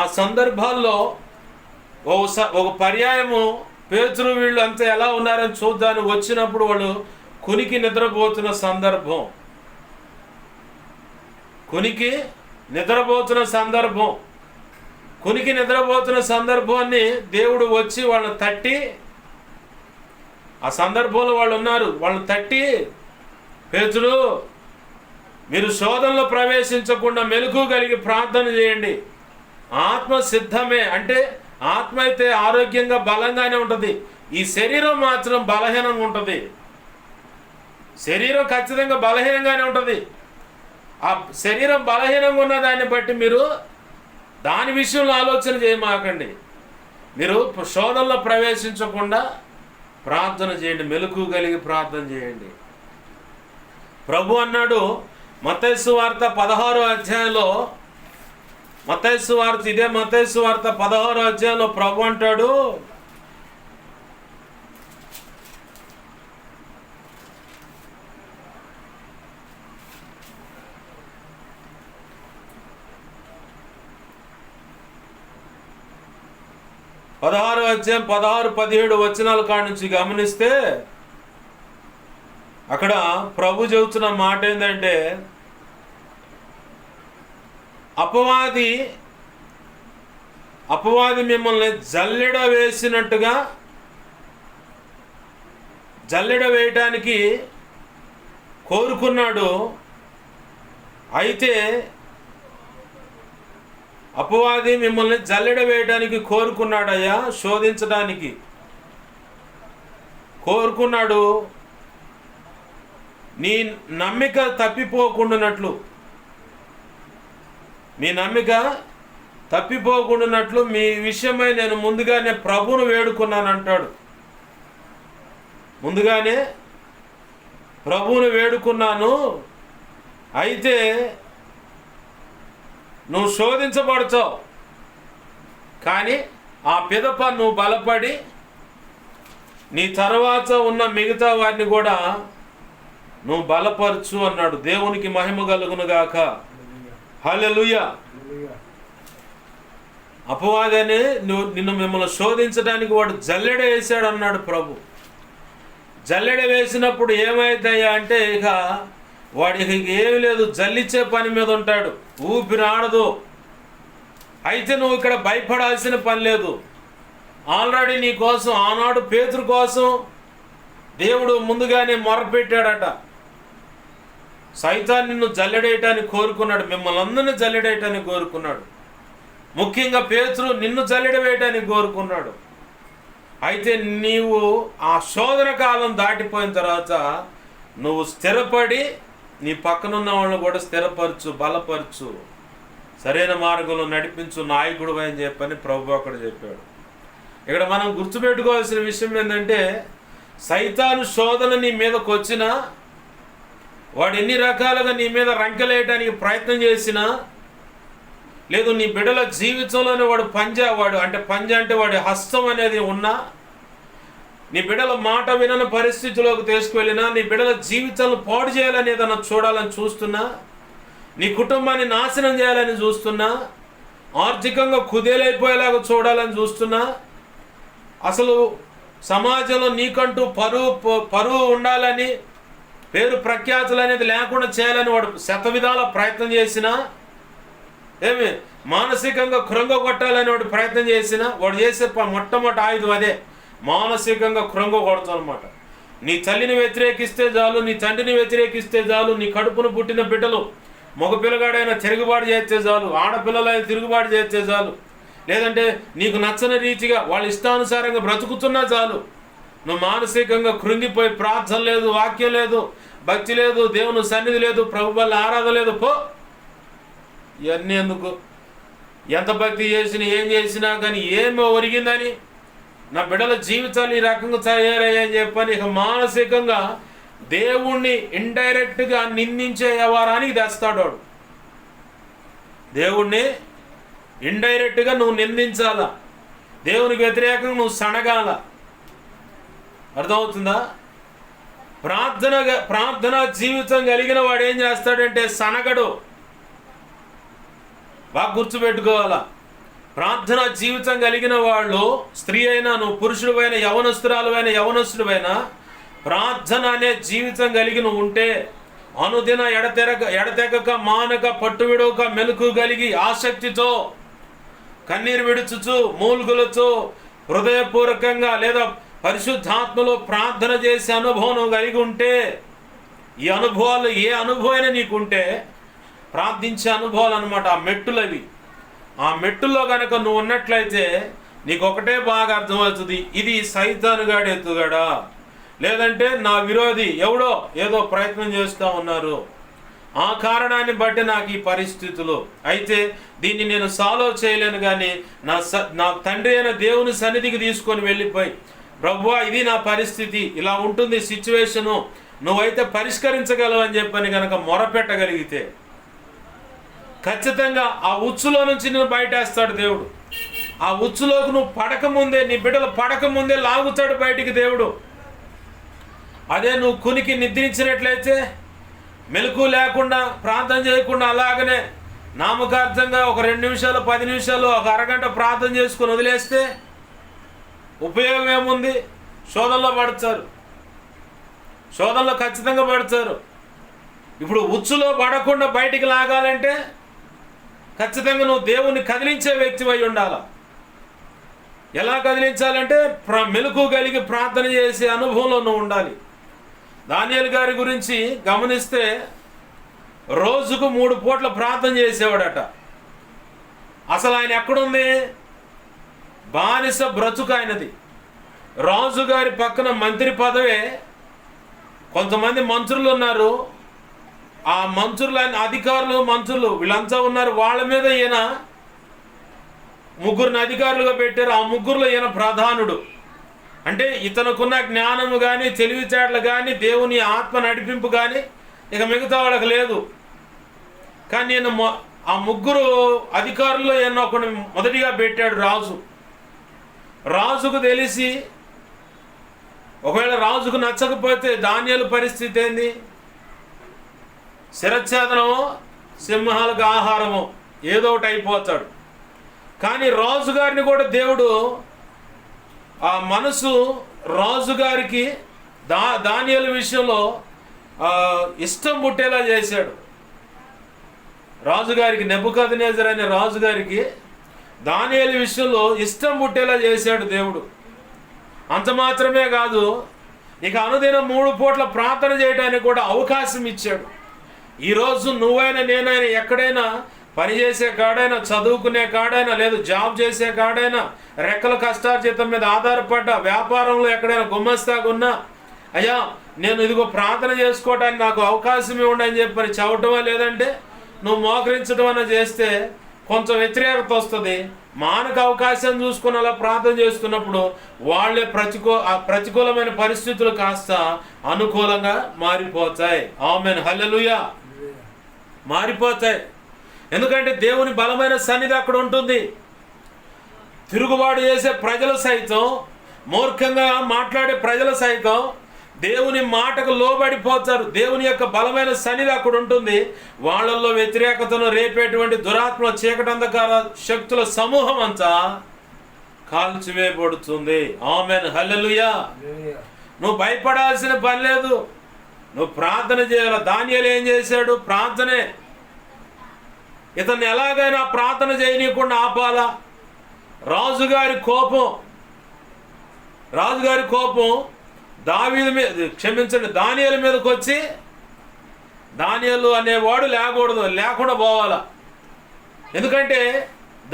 Speaker 1: ఆ సందర్భాల్లో ఒక పర్యాయము పేతురు వీళ్ళు అంతా ఎలా ఉన్నారని చూద్దాన్ని వచ్చినప్పుడు వాళ్ళు కునికి నిద్రపోతున్న సందర్భం. కునికి నిద్రపోతున్న సందర్భాన్ని దేవుడు వచ్చి వాళ్ళని తట్టి, ఆ సందర్భంలో వాళ్ళు ఉన్నారు, వాళ్ళని తట్టి, పేతురు మీరు శోధనలో ప్రవేశించకుండా మెలకువ కలిగి ప్రార్థన చేయండి. ఆత్మ సిద్ధమే అంటే ఆత్మ అయితే ఆరోగ్యంగా బలంగానే ఉంటుంది. ఈ శరీరం మాత్రం బలహీనంగా ఉంటుంది. శరీరం ఖచ్చితంగా బలహీనంగానే ఉంటుంది. ఆ శరీరం బలహీనంగా ఉన్న దాన్ని బట్టి మీరు దాని విషయంలో ఆలోచన చేయమాకండి. మీరు శోధనలో ప్రవేశించకుండా ప్రార్థన చేయండి, మెలకువ కలిగి ప్రార్థన చేయండి. ప్రభు అన్నాడు మత్తయి సువార్త 16వ అధ్యాయంలో, మత్తయి సువార్త 16వ అధ్యాయంలో ప్రభు అంటాడు, అధ్యాయం 16-17 వచనాల కాడ నుంచి గమనిస్తే అక్కడ ప్రభు చెబుతున్న మాట ఏంటంటే, అపవాది మిమ్మల్ని జల్లెడ వేసినట్టుగా జల్లెడ వేయటానికి కోరుకున్నాడు. అయితే అపవాది మిమ్మల్ని జల్లెడ వేయడానికి కోరుకున్నాడయ్యా, శోధించడానికి కోరుకున్నాడు. నీ నమ్మిక తప్పిపోకుండానట్లు, మీ నమ్మిక తప్పిపోకుండానట్లు మీ విషయమై నేను ముందుగానే ప్రభువును వేడుకున్నాను అంటాడు. ముందుగానే ప్రభువును వేడుకున్నాను. అయితే నువ్వు శోధించబడతావు, కానీ ఆ పిదప నువ్వు బలపడి నీ తర్వాత ఉన్న మిగతా వారిని కూడా నువ్వు బలపరచు అన్నాడు. దేవునికి మహిమ కలుగును గాక. హల్లెలూయా. అపవాదనే నిన్ను మిమ్మల్ని శోధించడానికి వాడు జల్లెడ వేసాడు అన్నాడు ప్రభు. జల్లెడ వేసినప్పుడు ఏమైతాయా అంటే ఇక వాడికి ఏమి లేదు, జల్లిచ్చే పని మీద ఉంటాడు, ఊపిరి ఆడదు. అయితే నువ్వు ఇక్కడ భయపడాల్సిన పని లేదు. ఆల్రెడీ నీ కోసం ఆనాడు పేతురు కోసం దేవుడు ముందుగానే మొరపెట్టాడట. సైతాన్ నిన్ను జల్లెడేయటానికి కోరుకున్నాడు, మిమ్మల్ని అందరినీ జల్లెడేయటానికి కోరుకున్నాడు. ముఖ్యంగా పేతురు నిన్ను జల్లెడ వేయటానికి కోరుకున్నాడు. అయితే నీవు ఆ శోధన కాలం దాటిపోయిన తర్వాత నువ్వు స్థిరపడి నీ పక్కనున్న వాళ్ళని కూడా స్థిరపరచు, బలపరచు, సరైన మార్గంలో నడిపించు నాయకుడు అని చెప్పని ప్రభు అక్కడ చెప్పాడు. ఇక్కడ మనం గుర్తుపెట్టుకోవాల్సిన విషయం ఏంటంటే, సైతాను శోధన నీ మీదకి వచ్చినా, వాడు ఎన్ని రకాలుగా నీ మీద రంకెలేయడానికి ప్రయత్నం చేసినా, లేదు నీ బిడ్డల జీవితంలోనే వాడు పంజా అంటే వాడి హస్తం అనేది ఉన్నా, నీ బిడ్డల మాట వినని పరిస్థితిలోకి తీసుకువెళ్ళినా, నీ బిడ్డల జీవితాలను పాడు చేయాలని ఏదైనా చూడాలని చూస్తున్నా, నీ కుటుంబాన్ని నాశనం చేయాలని చూస్తున్నా, ఆర్థికంగా కుదేలైపోయేలాగా చూడాలని చూస్తున్నా, అసలు సమాజంలో నీకంటూ పరువు ఉండాలని, పేరు ప్రఖ్యాతులు అనేది లేకుండా చేయాలని వాడు శతవిధాల ప్రయత్నం చేసినా, మానసికంగా కృంగొట్టాలని వాడు ప్రయత్నం చేసినా, వాడు చేసే మొట్టమొదటి ఆయుధం అదే, మానసికంగా కృంగొడతాం అనమాట. నీ తల్లిని వ్యతిరేకిస్తే చాలు, నీ తండ్రిని వ్యతిరేకిస్తే చాలు, నీ కడుపును పుట్టిన బిడ్డలు మగ పిల్లగాడైనా తిరుగుబాటు చేస్తే చాలు, ఆడపిల్లలైనా తిరుగుబాటు చేస్తే చాలు, లేదంటే నీకు నచ్చని రీతిగా వాళ్ళ ఇష్టానుసారంగా బ్రతుకుతున్నా చాలు, నువ్వు మానసికంగా కృంగిపోయి ప్రార్థన లేదు, వాక్యం లేదు, భక్తి లేదు, దేవుని సన్నిధి లేదు, ప్రభు వల్ల ఆరాధన లేదు, పో. ఇవన్నీ ఎందుకు? ఎంత భక్తి చేసినా ఏం చేసినా కానీ ఏమో ఒరిగిందని, నా బిడ్డల జీవితాలు ఈ రకంగా తయారయ్యాయని చెప్పని ఇక మానసికంగా దేవుణ్ణి ఇండైరెక్ట్గా నిందించే వ్యవహారానికి తెస్తాడు వాడు. దేవుణ్ణి ఇండైరెక్ట్గా నువ్వు నిందించాలా, దేవునికి వ్యతిరేకంగా నువ్వు సనగాల. అర్థమవుతుందా? ప్రార్థన జీవితం కలిగిన వాడు ఏం చేస్తాడంటే సనగడు. బాగా గుర్తుపెట్టుకోవాలా. ప్రార్థన జీవితం కలిగిన వాళ్ళు, స్త్రీ అయినా, నువ్వు పురుషుడువైనా, యవనస్తుడువైనా, ప్రార్థన అనే జీవితం కలిగి నువ్వు ఉంటే, అనుదిన ఎడతెగక మానక పట్టువిడక మెలకు కలిగి ఆసక్తితో కన్నీరు విడుచుచు మూలుగులతో హృదయపూర్వకంగా లేదా పరిశుద్ధాత్మలో ప్రార్థన చేసే అనుభవం నువ్వు కలిగి ఉంటే, ఈ అనుభవాలు ఏ అనుభవమైనా నీకుంటే, ప్రార్థించే అనుభవాలు అనమాట ఆ మెట్టులు అవి. ఆ మెట్టుల్లో కనుక నువ్వు ఉన్నట్లయితే నీకు ఒకటే బాగా అర్థమవుతుంది, ఇది సైతానుగాడి ఎత్తుగాడా, లేదంటే నా విరోధి ఎవడో ఏదో ప్రయత్నం చేస్తూ ఉన్నారు, ఆ కారణాన్ని బట్టి నాకు ఈ పరిస్థితులు. అయితే దీన్ని నేను సాల్వ్ చేయలేను, కానీ నా తండ్రి అయిన దేవుని సన్నిధికి తీసుకొని వెళ్ళిపోయి, ప్రభువా ఇది నా పరిస్థితి, ఇలా ఉంటుంది సిచ్యువేషను, నువ్వైతే పరిష్కరించగలవు అని చెప్పని కనుక మొరపెట్టగలిగితే ఖచ్చితంగా ఆ ఉచ్చులో నుంచి నేను బయటేస్తాడు దేవుడు. ఆ ఉచ్చులోకి నువ్వు పడకముందే, నీ బిడ్డలు పడకముందే లాగుతాడు బయటికి దేవుడు. అదే నువ్వు కునికి నిద్రించినట్లయితే, మెలకు లేకుండా ప్రార్థన చేయకుండా అలాగనే నామకార్థంగా ఒక 2 నిమిషాలు 10 నిమిషాలు ఒక అరగంట ప్రార్థన చేసుకుని వదిలేస్తే ఉపయోగం ఏముంది? శోధనలో పడతారు. శోధనలో ఖచ్చితంగా పడతారు. ఇప్పుడు ఉచ్చులో పడకుండా బయటికి లాగాలంటే ఖచ్చితంగా నువ్వు దేవుణ్ణి కదిలించే వ్యక్తివై ఉండాలి. ఎలా కదిలించాలంటే మెలకు కలిగి ప్రార్థన చేసే అనుభవంలో నువ్వు ఉండాలి. దానియేలు గారి గురించి గమనిస్తే రోజుకు 3 పూట్ల ప్రార్థన చేసేవాడట. అసలు ఆయన ఎక్కడుంది? బానిస బ్రతుకు ఆయనది. రాజుగారి పక్కన మంత్రి పదవే. కొంతమంది మంత్రులు ఉన్నారు, ఆ మంత్రులు ఆయన అధికారులు మంత్రులు వీళ్ళంతా ఉన్నారు. వాళ్ళ మీద ఈయన 3 అధికారులుగా పెట్టారు. ఆ 3లో ఈయన ప్రధానుడు. అంటే ఇతనుకున్న జ్ఞానము కానీ తెలివితేటలు కానీ దేవుని ఆత్మ నడిపింపు కానీ ఇక మిగతా వాళ్ళకి లేదు. కానీ నేను ఆ 3 అధికారుల్లో ఈయన ఒకటి మొదటిగా పెట్టాడు రాజు. రాజుకు తెలిసి ఒకవేళ రాజుకు నచ్చకపోతే దానియేలు పరిస్థితి ఏంది? శిరచ్ఛేదనమో సింహాలకు ఆహారమో ఏదో ఒకటి అయిపోతాడు. కానీ రాజుగారిని కూడా దేవుడు ఆ మనసు రాజుగారికి దానియేలు విషయంలో ఇష్టం పుట్టేలా చేశాడు. రాజుగారికి నెబుకద్నెజర్ అనే రాజుగారికి దానియేలు విషయంలో ఇష్టం పుట్టేలా చేశాడు దేవుడు. అంత మాత్రమే కాదు, ఇక అనుదినం 3 పూట్ల ప్రార్థన చేయడానికి కూడా అవకాశం ఇచ్చాడు. ఈరోజు నువ్వైనా నేనైనా ఎక్కడైనా పనిచేసే కాడైనా చదువుకునే కాడైనా లేదు జాబ్ చేసే కాడైనా రెక్కల కష్టార్జితం మీద ఆధారపడ్డ వ్యాపారంలో ఎక్కడైనా గుమ్మస్తాగా ఉన్నా, అయ్యా నేను ఇదిగో ప్రార్థన చేసుకోవడానికి నాకు అవకాశం ఇవ్వండి అని చెప్పని చెప్పటమా, లేదంటే నువ్వు మోకరించడం అన్న చేస్తే కొంచెం వ్యతిరేకత వస్తుంది. మానకు అవకాశం చూసుకుని అలా ప్రార్థన చేస్తున్నప్పుడు వాళ్ళే ప్రతికూలమైన పరిస్థితులు కాస్త అనుకూలంగా మారిపోతాయి. ఆమేన్, హల్లెలూయా. మారిపోతాయి. ఎందుకంటే దేవుని బలమైన సన్నిధి అక్కడ ఉంటుంది. తిరుగుబాటు చేసే ప్రజలు సైతం, మూర్ఖంగా మాట్లాడే ప్రజలు సైతం దేవుని మాటకు లోబడిపోతారు. దేవుని యొక్క బలమైన సన్నిధి అక్కడ ఉంటుంది. వాళ్ళల్లో వ్యతిరేకతను రేపేటువంటి దురాత్మ చీకటంధకార శక్తుల సమూహం అంతా కాల్చివేయబడుతుంది. ఆమేన్, హల్లెలూయా. నువ్వు భయపడాల్సిన పని లేదు, నువ్వు ప్రార్థన చేయాలి. దానియేలు ఏం చేశాడు? ప్రార్థనే. ఇతన్ని ఎలాగైనా ప్రార్థన చేయనీయకుండా ఆపాలా. రాజుగారి కోపం దావీదు మీద, క్షమించండి, దానియేలు మీదకి వచ్చి దానియేలు అనేవాడు లేకుండా పోవాలా. ఎందుకంటే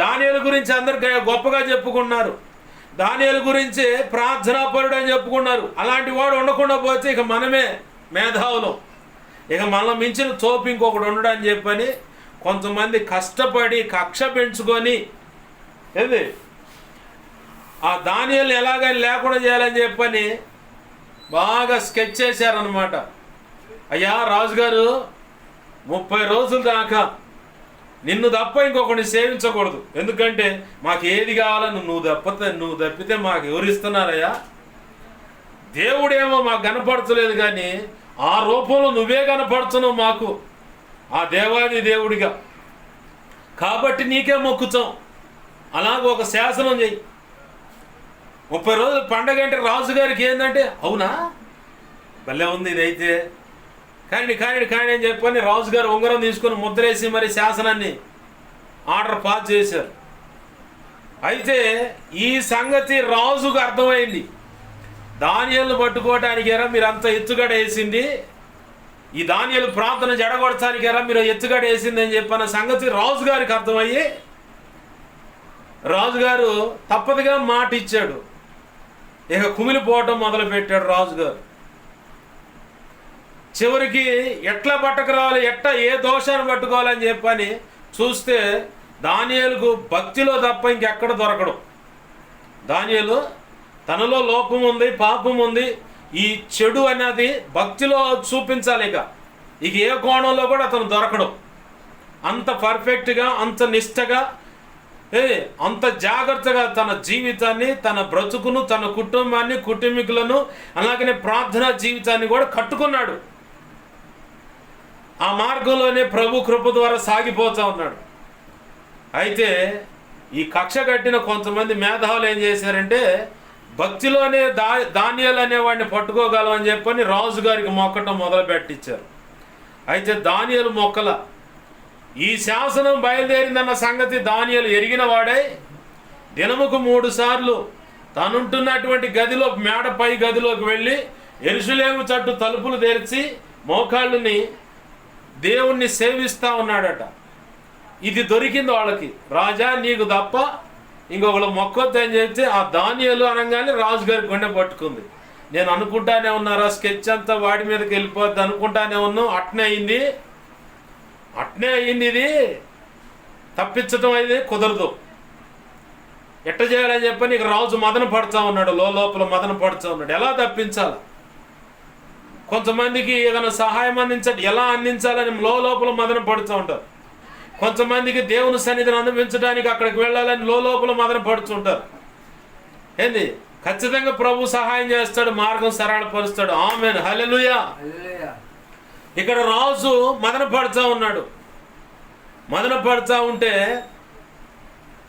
Speaker 1: దానియేలు గురించి అందరు గొప్పగా చెప్పుకున్నారు, దానియేలు గురించి ప్రార్థనాపరుడు అని చెప్పుకున్నారు. అలాంటి వాడు ఉండకుండా పోతే ఇక మనమే మేధావులు, ఇక మనం మించిన తోపు ఇంకొకటి ఉండడు అని చెప్పని కొంతమంది కష్టపడి కక్ష పెంచుకొని ఏది ఆ దానియేలుని ఎలాగైనా లేకుండా చేయాలని చెప్పని బాగా స్కెచ్ చేశారనమాట. అయ్యా రాజుగారు 30 రోజుల దాకా నిన్ను తప్ప ఇంకొకరిని సేవించకూడదు. ఎందుకంటే మాకు ఏది కావాలని నువ్వు తప్పితే మాకు ఎవరిస్తున్నారయ్యా? దేవుడేమో మాకు కనపడతలేదు, కానీ ఆ రూపంలో నువ్వే కనపడుతున్నావు మాకు, ఆ దేవాది దేవుడిగా. కాబట్టి నీకే మొక్కుతాం. అలాగ ఒక శాసనం చెయ్యి. 30 రోజులు పండగ అంటే రాజుగారికి ఏంటంటే, అవునా భలే ఉంది ఇదైతే, కానీ అని చెప్పని రాజుగారు ఉంగరం తీసుకొని ముద్రేసి మరి శాసనాన్ని ఆర్డర్ పాస్ చేశారు. అయితే ఈ సంగతి రాజుకు అర్థమైంది. దానియేలును పట్టుకోవటానికి ఎరా మీరు అంత ఎత్తుగడ వేసింది, ఈ దానియేలు ప్రార్థన జడగొడటానికి ఎరా మీరు ఎత్తుగడ వేసింది అని చెప్పిన సంగతి రాజుగారికి అర్థమయ్యి రాజుగారు తప్పదుగా మాట ఇచ్చాడు. ఇక కుమిలిపోవటం మొదలుపెట్టాడు రాజుగారు. చివరికి ఎట్లా పట్టుకురావాలి, ఏ దోషాన్ని పట్టుకోవాలని చెప్పని చూస్తే దానియేలుకు భక్తిలో తప్ప ఇంకెక్కడ దొరకడు. దానియేలు తనలో లోపం ఉంది, పాపం ఉంది, ఈ చెడు అనేది భక్తిలో చూపించాలి. ఇక ఏ కోణంలో కూడా అతను దొరకడు. అంత పర్ఫెక్ట్గా, అంత నిష్టగా, అంత జాగ్రత్తగా తన జీవితాన్ని, తన బ్రతుకును, తన కుటుంబాన్ని, కుటుంబీకులను, అలాగనే ప్రార్థనా జీవితాన్ని కూడా కట్టుకున్నాడు. ఆ మార్గంలోనే ప్రభు కృప ద్వారా సాగిపోతూ ఉన్నాడు. అయితే ఈ కక్ష కట్టిన కొంతమంది మేధావులు ఏం చేశారంటే భక్తిలోనే దానియేలు అనేవాడిని పట్టుకోగలమని చెప్పని రాజుగారికి మొక్కటం మొదలు పెట్టించారు. అయితే దానియేలు మొక్కల. ఈ శాసనం బయలుదేరిందన్న సంగతి దానియేలు ఎరిగిన వాడై దినముకు 3 సార్లు తనుంటున్నటువంటి గదిలో, మేడపై గదిలోకి వెళ్ళి యెరూషలేము చుట్టూ తలుపులు తెరిచి మోకాళ్ళని దేవుణ్ణి సేవిస్తూ ఉన్నాడట. ఇది దొరికింది వాళ్ళకి. రాజా, నీకు తప్ప ఇంకొకళ్ళు మొక్కొద్దు అని చెప్తే ఆ దానియేలు అనగానే రాజుగారి గుండె పట్టుకుంది. నేను అనుకుంటానే ఉన్నారా, స్కెచ్ అంతా వాడి మీదకి వెళ్ళిపోద్ది అనుకుంటానే ఉన్నాం. అట్నే అయింది. ఇది తప్పించడం అయితే కుదరదు. ఎట్ట చేయాలని చెప్పి నీకు రాజు మదన పడుతూ ఉన్నాడు, లోపల మదన పడుతూ ఉన్నాడు. ఎలా తప్పించాలి, కొంతమందికి ఏదైనా సహాయం అందించాలి, ఎలా అందించాలని లోపల మదన పడుతూ ఉంటారు. కొంతమందికి దేవుని సన్నిధిని అనుభవించడానికి అక్కడికి వెళ్ళాలని లోపల మదన పడుతుంటారు. ఏంది, ఖచ్చితంగా ప్రభు సహాయం చేస్తాడు, మార్గం సరళపరుస్తాడు. ఆమేన్, హల్లెలూయా. ఇక్కడ రాజు మదన పడుతూ ఉన్నాడు. మదన పడుతూ ఉంటే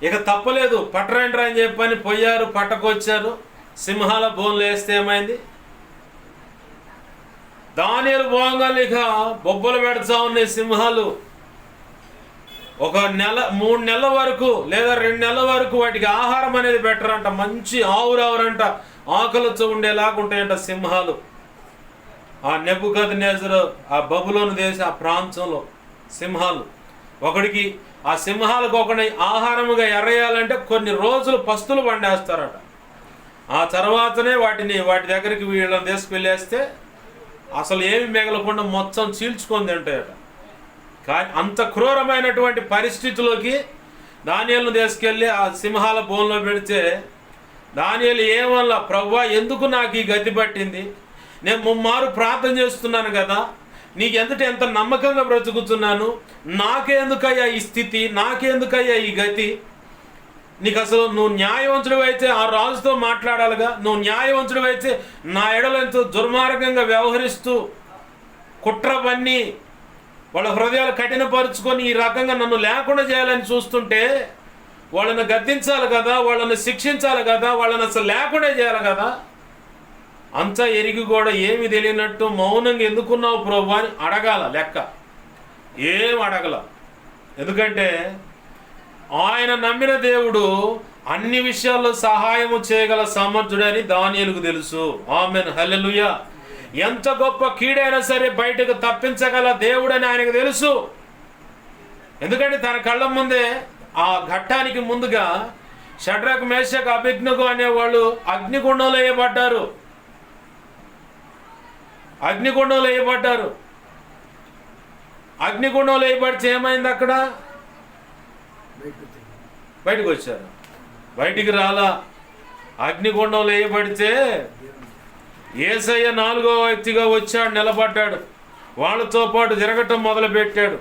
Speaker 1: ఇక తప్పలేదు, పట్టరండి అని చెప్పని పోయారు, పట్టకొచ్చారు. సింహాల బోన్లు వేస్తే ఏమైంది, దానియేలు పోగానే ఇక బొబ్బలు పెడతా ఉన్నాయి సింహాలు. ఒక నెల, 3 నెలల వరకు లేదా 2 నెలల వరకు వాటికి ఆహారం అనేది పెట్టరంట. మంచి ఆవురావురంట, ఆకలితో ఉండేలాగా ఉంటాయంట సింహాలు. ఆ నెబుకద్నెజరు ఆ బబులోను దేశ ఆ ప్రాంతంలో సింహాలు, ఒకడికి ఆ సింహాలకు ఒకటి ఆహారముగా ఎర్రేయాలంటే కొన్ని రోజులు పస్తులు పండేస్తారట. ఆ తర్వాతనే వాటి దగ్గరికి వీళ్ళని తీసుకెళ్ళేస్తే అసలు ఏమి మిగలకుండా మొత్తం చీల్చుకొని తింటాయట. కానీ అంత క్రూరమైనటువంటి పరిస్థితిలోకి దానియేలును తీసుకెళ్ళి ఆ సింహాల బోన్లో పెడితే దానియేలు ఏమల్లా, ప్రభువా ఎందుకు నాకు ఈ గతి పట్టింది, నేను ముమ్మారు ప్రార్థన చేస్తున్నాను కదా, నీకు ఎంత నమ్మకంగా బ్రతుకుతున్నాను, నాకెందుకయ్యా ఈ స్థితి, నాకెందుకయ్యా ఈ గతి, నీకు అసలు నువ్వు న్యాయవంతుడు అయితే ఆ రాజుతో మాట్లాడాలిగా, నువ్వు న్యాయవంతుడు అయితే నా ఎడలో ఎంతో దుర్మార్గంగా వ్యవహరిస్తూ కుట్రవన్నీ వాళ్ళ హృదయాలు కఠినపరుచుకొని ఈ రకంగా నన్ను లేకుండా చేయాలని చూస్తుంటే వాళ్ళని గద్దించాలి కదా, వాళ్ళని శిక్షించాలి కదా, వాళ్ళని అసలు లేకుండా చేయాలి కదా. అంతా ఎరిగి కూడా ఏమి తెలియనట్టు మౌనంగా ఎందుకున్నావు ప్రభు అని అడగాల లెక్క. ఏం అడగల. ఎందుకంటే ఆయన నమ్మిన దేవుడు అన్ని విషయాల్లో సహాయము చేయగల సమర్థుడని దానియేలుకు తెలుసు. ఆమేన్, హల్లెలూయా. ఎంత గొప్ప కీడైనా సరే బయటకు తప్పించగల దేవుడని ఆయనకు తెలుసు. ఎందుకంటే తన కళ్ళ ముందే ఆ ఘట్టానికి ముందుగా షడ్రక్, మేషక్, అబేద్నెగో అనేవాళ్ళు అగ్నిగుండంలో వేయబడ్డారు. అగ్నిగుండంలో వేయబడితే ఏమైంది, అక్కడ బయటకు వచ్చారు. బయటికి రాలా. అగ్నిగుండంలో వేయబడితే యేసయ్య 4వ వ్యక్తిగా వచ్చాడు, నిలబడ్డాడు. వాళ్ళతో పాటు తిరగటం మొదలుపెట్టాడు.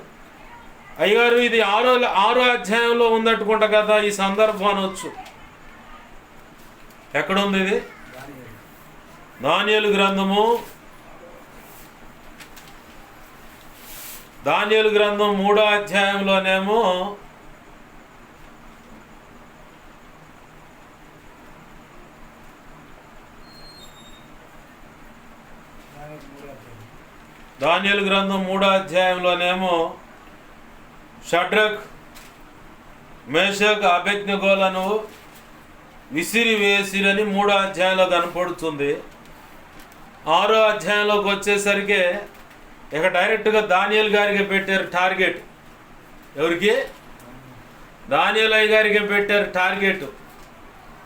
Speaker 1: అయ్యగారు ఇది 6వ అధ్యాయంలో ఉందట్టుకుంటా కదా ఈ సందర్భం అనొచ్చు. ఎక్కడుంది ఇది? దానియేలు గ్రంథం 3వ అధ్యాయంలోనేమో దానియేలు గ్రంథం 3వ అధ్యాయంలోనేమో షడ్రక్, మేషక్, అబేద్నెగోలను విసిరివేసిరని 3వ అధ్యాయంలో కనపడుతుంది. 6వ అధ్యాయంలోకి వచ్చేసరికి ఇక డైరెక్ట్గా దానియేలు గారికి పెట్టారు టార్గెట్. ఎవరికి? దానియేలు అయ్య గారికి పెట్టారు టార్గెట్.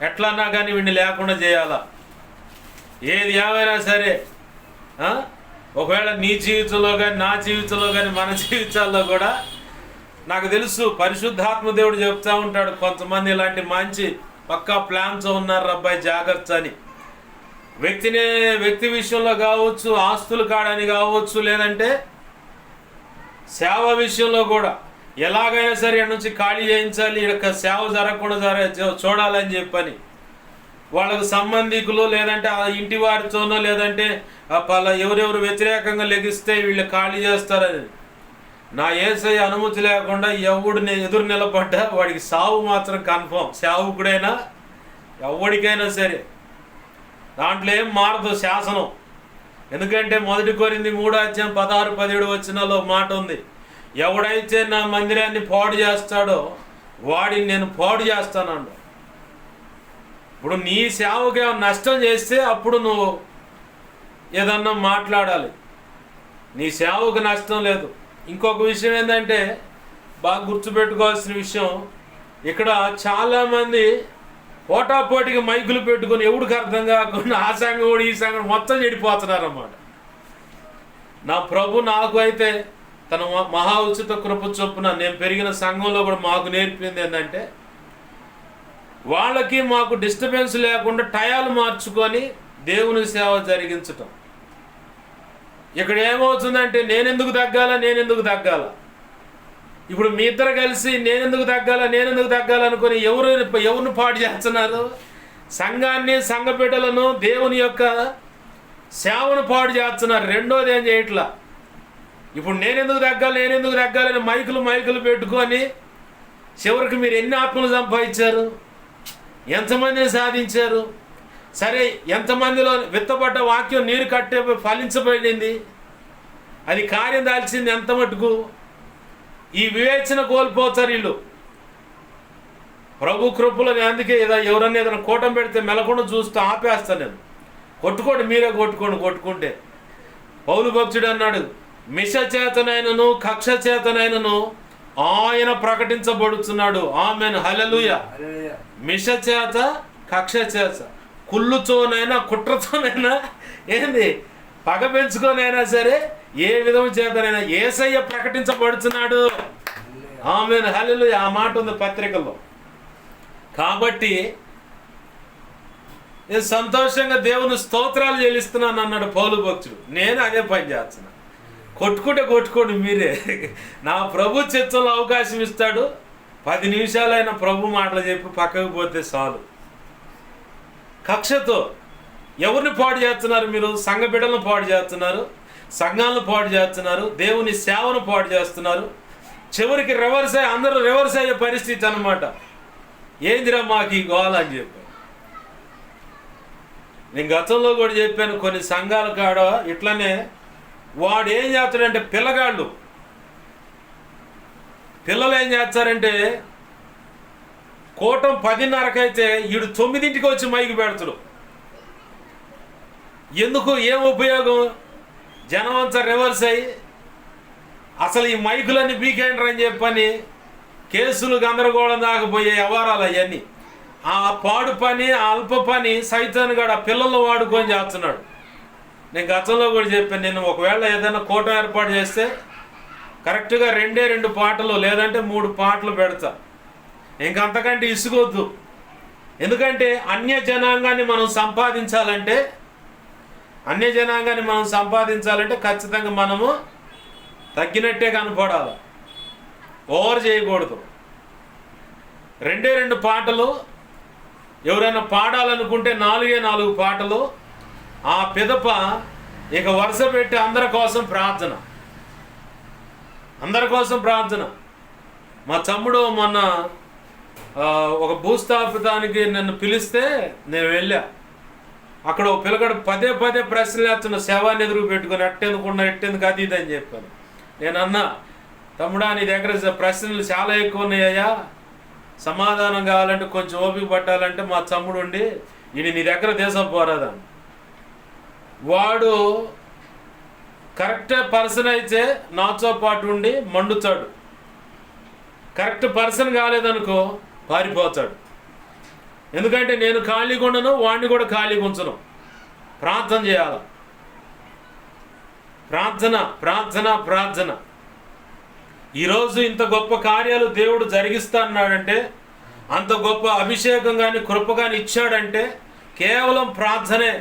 Speaker 1: ఎట్లన్నా కానీ వీడిని లేకుండా చేయాలా. ఏది ఏమైనా సరే ఒకవేళ నీ జీవితంలో కానీ నా జీవితంలో కానీ మన జీవితాల్లో కూడా నాకు తెలుసు పరిశుద్ధాత్మ దేవుడు చెప్తా ఉంటాడు, కొంతమంది ఇలాంటి మంచి పక్కా ప్లాన్స్ ఉన్నారు అబ్బాయి జాగ్రత్త అని. వ్యక్తి విషయంలో కావచ్చు, ఆస్తులు కాడని కావచ్చు, లేదంటే సేవ విషయంలో కూడా ఎలాగైనా సరే ఇక్కడ నుంచి ఖాళీ చేయించాలి, ఇక్కడ సేవ జరగకుండా చూడాలని చెప్పని వాళ్ళకు సంబంధికులు లేదంటే ఆ ఇంటి వారితోనో లేదంటే ఎవరెవరు వ్యతిరేకంగా లెగిస్తే వీళ్ళు ఖాళీ చేస్తారని. నా యేసయ్య అనుమతి లేకుండా ఎవడు ఎదురు నిలబడ్డా వాడికి సావు మాత్రం కన్ఫర్మ్. సేవకుడైనా ఎవరికైనా సరే దాంట్లో ఏం మారదు శాసనం. ఎందుకంటే 1 కొరింథీ 3:16-17 మాట ఉంది, ఎవడైతే నా మందిరాన్ని పాడు చేస్తాడో వాడిని నేను పాడు చేస్తానండు. ఇప్పుడు నీ సేవకి నష్టం చేస్తే అప్పుడు నువ్వు ఏదన్నా మాట్లాడాలి, నీ సేవకు నష్టం లేదు. ఇంకొక విషయం ఏంటంటే బాగా గుర్తుపెట్టుకోవాల్సిన విషయం, ఇక్కడ చాలామంది పోటాపోటీకి మైకులు పెట్టుకొని ఎవడికి అర్థం కాకుండా ఆ సంఘం కూడా ఈ సంఘం మొత్తం చెడిపోతున్నారన్నమాట. నా ప్రభు నాకు అయితే తన మహా ఉచిత కృప చొప్పున నేను పెరిగిన సంఘంలో కూడా మాకు నేర్పింది ఏంటంటే, వాళ్ళకి మాకు డిస్టర్బెన్స్ లేకుండా టయాలు మార్చుకొని దేవుని సేవ జరిగించటం. ఇక్కడ ఏమవుతుందంటే నేనెందుకు తగ్గాల, ఇప్పుడు మీ ఇద్దరు కలిసి నేనెందుకు తగ్గాలనుకొని ఎవరిని పాడు చేస్తున్నారు? సంఘాన్ని, సంఘ బిడ్డలను, దేవుని యొక్క సేవను పాడు చేస్తున్నారు. రెండోది ఏం చేయట్లా, ఇప్పుడు నేనెందుకు తగ్గాలని మైకులు పెట్టుకొని చివరికి మీరు ఎన్ని ఆత్మలు సంపాదించారు, ఎంతమందిని సాధించారు? సరే, ఎంతమందిలో విత్తబడ్డ వాక్యం నీరు కట్టే ఫలించబడింది, అది కార్యం దాల్చింది ఎంత మటుకు? ఈ వివేచన కోల్పోతారు వీళ్ళు. ప్రభు కృపలో అందుకే ఎవరన్నా ఏదైనా కూటం పెడితే మెలకుండా చూస్తూ ఆపేస్తాను నేను. కొట్టుకోండి, మీరే కొట్టుకుంటే. పౌలు భక్తుడు అన్నాడు, మిష చేతనైనను కక్ష చేతనైనను ఆయన ప్రకటించబడుతున్నాడు. ఆమెన్, హల్లెలూయా. మిష చేత, కక్ష చేత, కుళ్ళుతోనైనా కుట్రతోనైనా ఏంది పగ పెంచుకొనైనా సరే ఏ విధం చేతనైనా యేసయ్య ప్రకటించబడుతున్నాడు. ఆమేన్, హల్లెలూయా. ఆ మాట ఉంది పత్రికల్లో. కాబట్టి నేను సంతోషంగా దేవుని స్తోత్రాలు చెల్లిస్తున్నాను అన్నాడు పౌలు భక్తుడు. నేను అదే పని చేస్తున్నా. కొట్టుకోండి మీరే. నా ప్రభు చిత్తంలో అవకాశం ఇస్తాడు. 10 నిమిషాలైనా ప్రభు మాటలు చెప్పి పక్కకు పోతే చాలు. కక్షతో ఎవరిని పాడు చేస్తున్నారు మీరు? సంఘ బిడ్డలను పాడు చేస్తున్నారు, సంఘాలను పాడు చేస్తున్నారు, దేవుని సేవను పాడు చేస్తున్నారు. చివరికి అందరూ రివర్స్ అయ్యే పరిస్థితి అన్నమాట. ఏందిరా మాకు ఈ గోల అని చెప్పాను. నేను గతంలో కూడా చెప్పాను, కొన్ని సంఘాల కాడ ఇట్లనే వాడు ఏం చేస్తాడంటే, పిల్లలు ఏం చేస్తారంటే కూటం 10:30కి అయితే వీడు 9ంటికి వచ్చి మైకి పెడతాడు. ఎందుకు? ఏం ఉపయోగం? జనం అంతా రివర్స్ అయ్యి అసలు ఈ మైకులన్నీ బీకేండ్రు అని చెప్పని కేసులు గందరగోళం దాకపోయే వ్యవహారాలు అవన్నీ. ఆ పాడు పని, ఆ అల్ప పని సైతాన్ గడ పిల్లలు వాడుకొని చేస్తున్నాడు. నేను గతంలో కూడా చెప్పాను, నేను ఒకవేళ ఏదైనా కూటం ఏర్పాటు చేస్తే కరెక్ట్గా 2 పాటలు లేదంటే 3 పాటలు పెడతా. ఇంకంతకంటే ఇసుగొద్దు. ఎందుకంటే అన్య జనాంగాన్ని మనం సంపాదించాలంటే ఖచ్చితంగా మనము తగ్గినట్టే కనపడాలి, ఓవర్ చేయకూడదు. 2 పాటలు ఎవరైనా పాడాలనుకుంటే 4 పాటలు. ఆ పిదప ఇక వరుస పెట్టి అందరి కోసం ప్రార్థన. మా తమ్ముడు మొన్న ఒక భూస్థాపితానికి నన్ను పిలిస్తే నేను వెళ్ళా. అక్కడ ఒక పిల్లగాడు పదే ప్రశ్నలు వేస్తున్న శవాన్ని ఎదురు పెట్టుకొని ఎట్టెందుకు అది ఇది అని చెప్పాను. నేను అన్నా, తమ్ముడా నీ దగ్గర ప్రశ్నలు చాలా ఎక్కువ ఉన్నాయ్యా, సమాధానం కావాలంటే కొంచెం ఓపిక పట్టాలంటే మా తమ్ముడు ఉండి ఈయన నీ దగ్గర దేశం పోరాదని. వాడు కరెక్ట్ పర్సన్ అయితే నాతో పాటు ఉండి మండుతాడు, కరెక్ట్ పర్సన్ కాలేదనుకో పారిపోతాడు. ఎందుకంటే నేను ఖాళీగా ఉండను, వాడిని కూడా ఖాళీగా ఉంచను. ప్రార్థన చేయాలి. ప్రార్థన. ఈరోజు ఇంత గొప్ప కార్యాలు దేవుడు జరిగిస్తా అన్నాడంటే, అంత గొప్ప అభిషేకం కానీ కృప కానీ ఇచ్చాడంటే కేవలం ప్రార్థనే.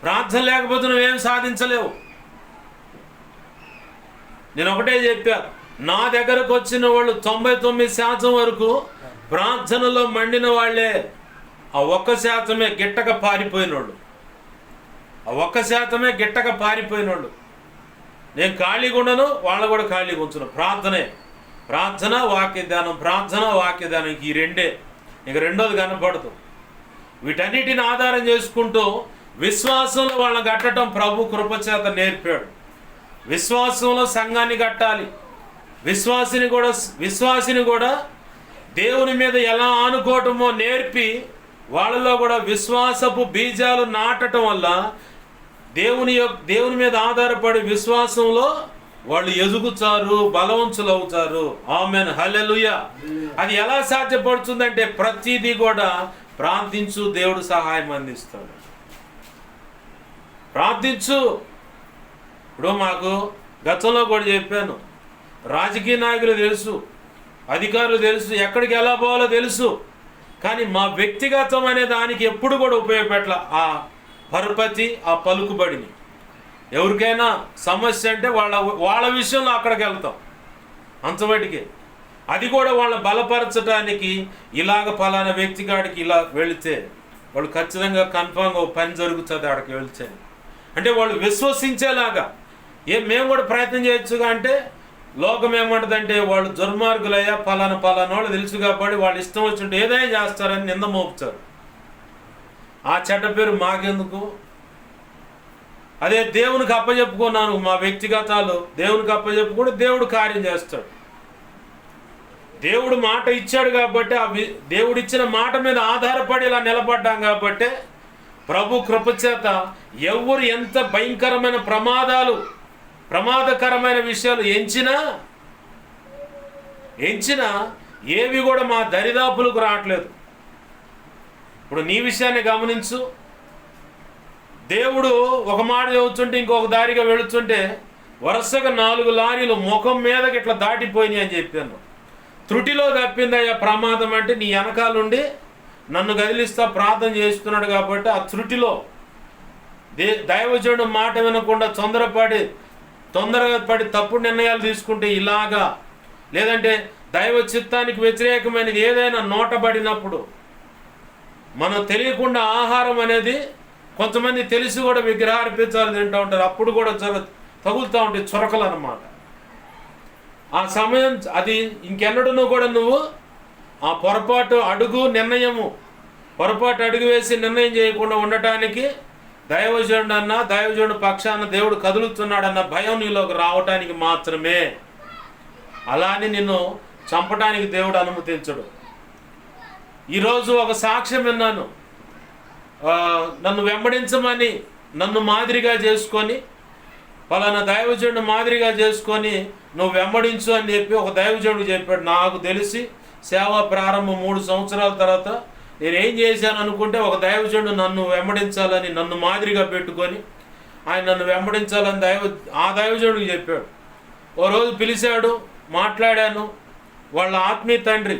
Speaker 1: ప్రార్థన లేకపోతే నువ్వేం సాధించలేవు. నేను ఒకటే చెప్పా, నా దగ్గరకు వచ్చిన వాళ్ళు 99% వరకు ప్రార్థనలో మండిన వాళ్ళే. ఆ 1% గిట్టక పారిపోయినోళ్ళు. నేను ఖాళీగా ఉండను, వాళ్ళు కూడా ఖాళీగా ఉంచను. ప్రార్థన వాక్య ధ్యానం ఈ 2 ఇక రెండోది కనపడదు. వీటన్నిటిని ఆధారం చేసుకుంటూ విశ్వాసంలో వాళ్ళని కట్టడం ప్రభు కృపచేత నేర్పాడు. విశ్వాసంలో సంఘాన్ని కట్టాలి. విశ్వాసిని కూడా దేవుని మీద ఎలా ఆనుకోవటమో నేర్పి వాళ్ళలో కూడా విశ్వాసపు బీజాలు నాటడం వల్ల దేవుని మీద ఆధారపడి విశ్వాసంలో వాళ్ళు ఎదుగుతారు, బలవంతులు అవుతారు. ఆమెన్, హల్లెలూయా. అది ఎలా సాధ్యపడుతుందంటే ప్రతిదీ కూడా ప్రార్థించు, దేవుడు సహాయం అందిస్తాడు. ప్రార్థించు. ఇప్పుడు మాకు గతంలో కూడా చెప్పాను, రాజకీయ నాయకులు తెలుసు, అధికారులు తెలుసు, ఎక్కడికి ఎలా పోవాలో తెలుసు, కానీ మా వ్యక్తిగతం అనే దానికి ఎప్పుడు కూడా ఉపయోగపెట్టాల. ఆ పరపతి, ఆ పలుకుబడిని ఎవరికైనా సమస్య అంటే వాళ్ళ విషయంలో అక్కడికి వెళ్తాం అంతవటికే. అది కూడా వాళ్ళని బలపరచడానికి ఇలాగ ఫలానా వ్యక్తి కాడికి ఇలా వెళితే వాళ్ళు ఖచ్చితంగా కన్ఫామ్గా పని జరుగుతుంది అక్కడికి వెళితే. అంటే వాళ్ళు విశ్వసించేలాగా మేము కూడా ప్రయత్నం చేయొచ్చుగా. అంటే లోకం ఏమంటుందంటే వాళ్ళు దుర్మార్గులయ్యా, ఫలానా వాళ్ళు తెలుసు కాబట్టి వాళ్ళు ఇష్టం వచ్చినట్టు ఏదైనా చేస్తారని నింద మోపుతారు. ఆ చెడ్డ పేరు మాకెందుకు? అదే దేవునికి అప్పచెప్పుకున్నాను, మా వ్యక్తిగతాలు దేవునికి అప్పచెప్పుకుంటే దేవుడు కార్యం చేస్తాడు. దేవుడు మాట ఇచ్చాడు కాబట్టి దేవుడు ఇచ్చిన మాట మీద ఆధారపడి ఇలా నిలబడ్డాం కాబట్టి ప్రభు కృపచేత ఎవరు ఎంత భయంకరమైన ప్రమాదకరమైన విషయాలు ఎంచినా ఏవి కూడా మా దరిదాపులకు రావట్లేదు. ఇప్పుడు నీ విషయాన్ని గమనించు. దేవుడు ఒక మాట చదువుతుంటే ఇంకొక దారిగా వెళుతుంటే వరుసగా 4 లారీలు ముఖం మీదకి ఇట్లా దాటిపోయినాయి అని చెప్పాను. త్రుటిలో తప్పిందయ్యా ప్రమాదం అంటే నీ వెనకాలండి నన్ను కదిలిస్తా ప్రార్థన చేస్తున్నాడు కాబట్టి ఆ త్రుటిలో దైవజనుడు మాట వినకుండా తొందరగా పడి తప్పుడు నిర్ణయాలు తీసుకుంటే ఇలాగా, లేదంటే దైవ చిత్తానికి వ్యతిరేకమైనది ఏదైనా నోటబడినప్పుడు మనం తెలియకుండా ఆహారం అనేది కొంతమంది తెలిసి కూడా విగ్రహార్పించాలు తింటూ ఉంటారు. అప్పుడు కూడా తగులుతూ ఉంటాయి చురకలు అన్నమాట. ఆ సమయం అది ఇంకెన్నడూ కూడా నువ్వు ఆ పొరపాటు అడుగు వేసి నిర్ణయం చేయకుండా ఉండటానికి దైవజనుడు పక్షాన దేవుడు కదులుతున్నాడన్న భయం నీలోకి రావటానికి మాత్రమే. అలాని నిన్ను చంపటానికి దేవుడు అనుమతించడు. ఈరోజు ఒక సాక్ష్యం విన్నాను. నన్ను వెంబడించమని నన్ను మాదిరిగా చేసుకొని పలానా దైవజనుడు మాదిరిగా చేసుకొని నువ్వు వెంబడించు అని చెప్పి ఒక దైవజనుడు చెప్పాడు. నాకు తెలిసి సేవా ప్రారంభం 3 సంవత్సరాల తర్వాత నేనేం చేశాను అనుకుంటే ఒక దైవజనుడు నన్ను వెంబడించాలని నన్ను మాదిరిగా పెట్టుకొని ఆయన నన్ను వెంబడించాలని ఆ దైవజనుడికి చెప్పాడు. ఓ రోజు పిలిచాడు, మాట్లాడాను. వాళ్ళ ఆత్మీయ తండ్రి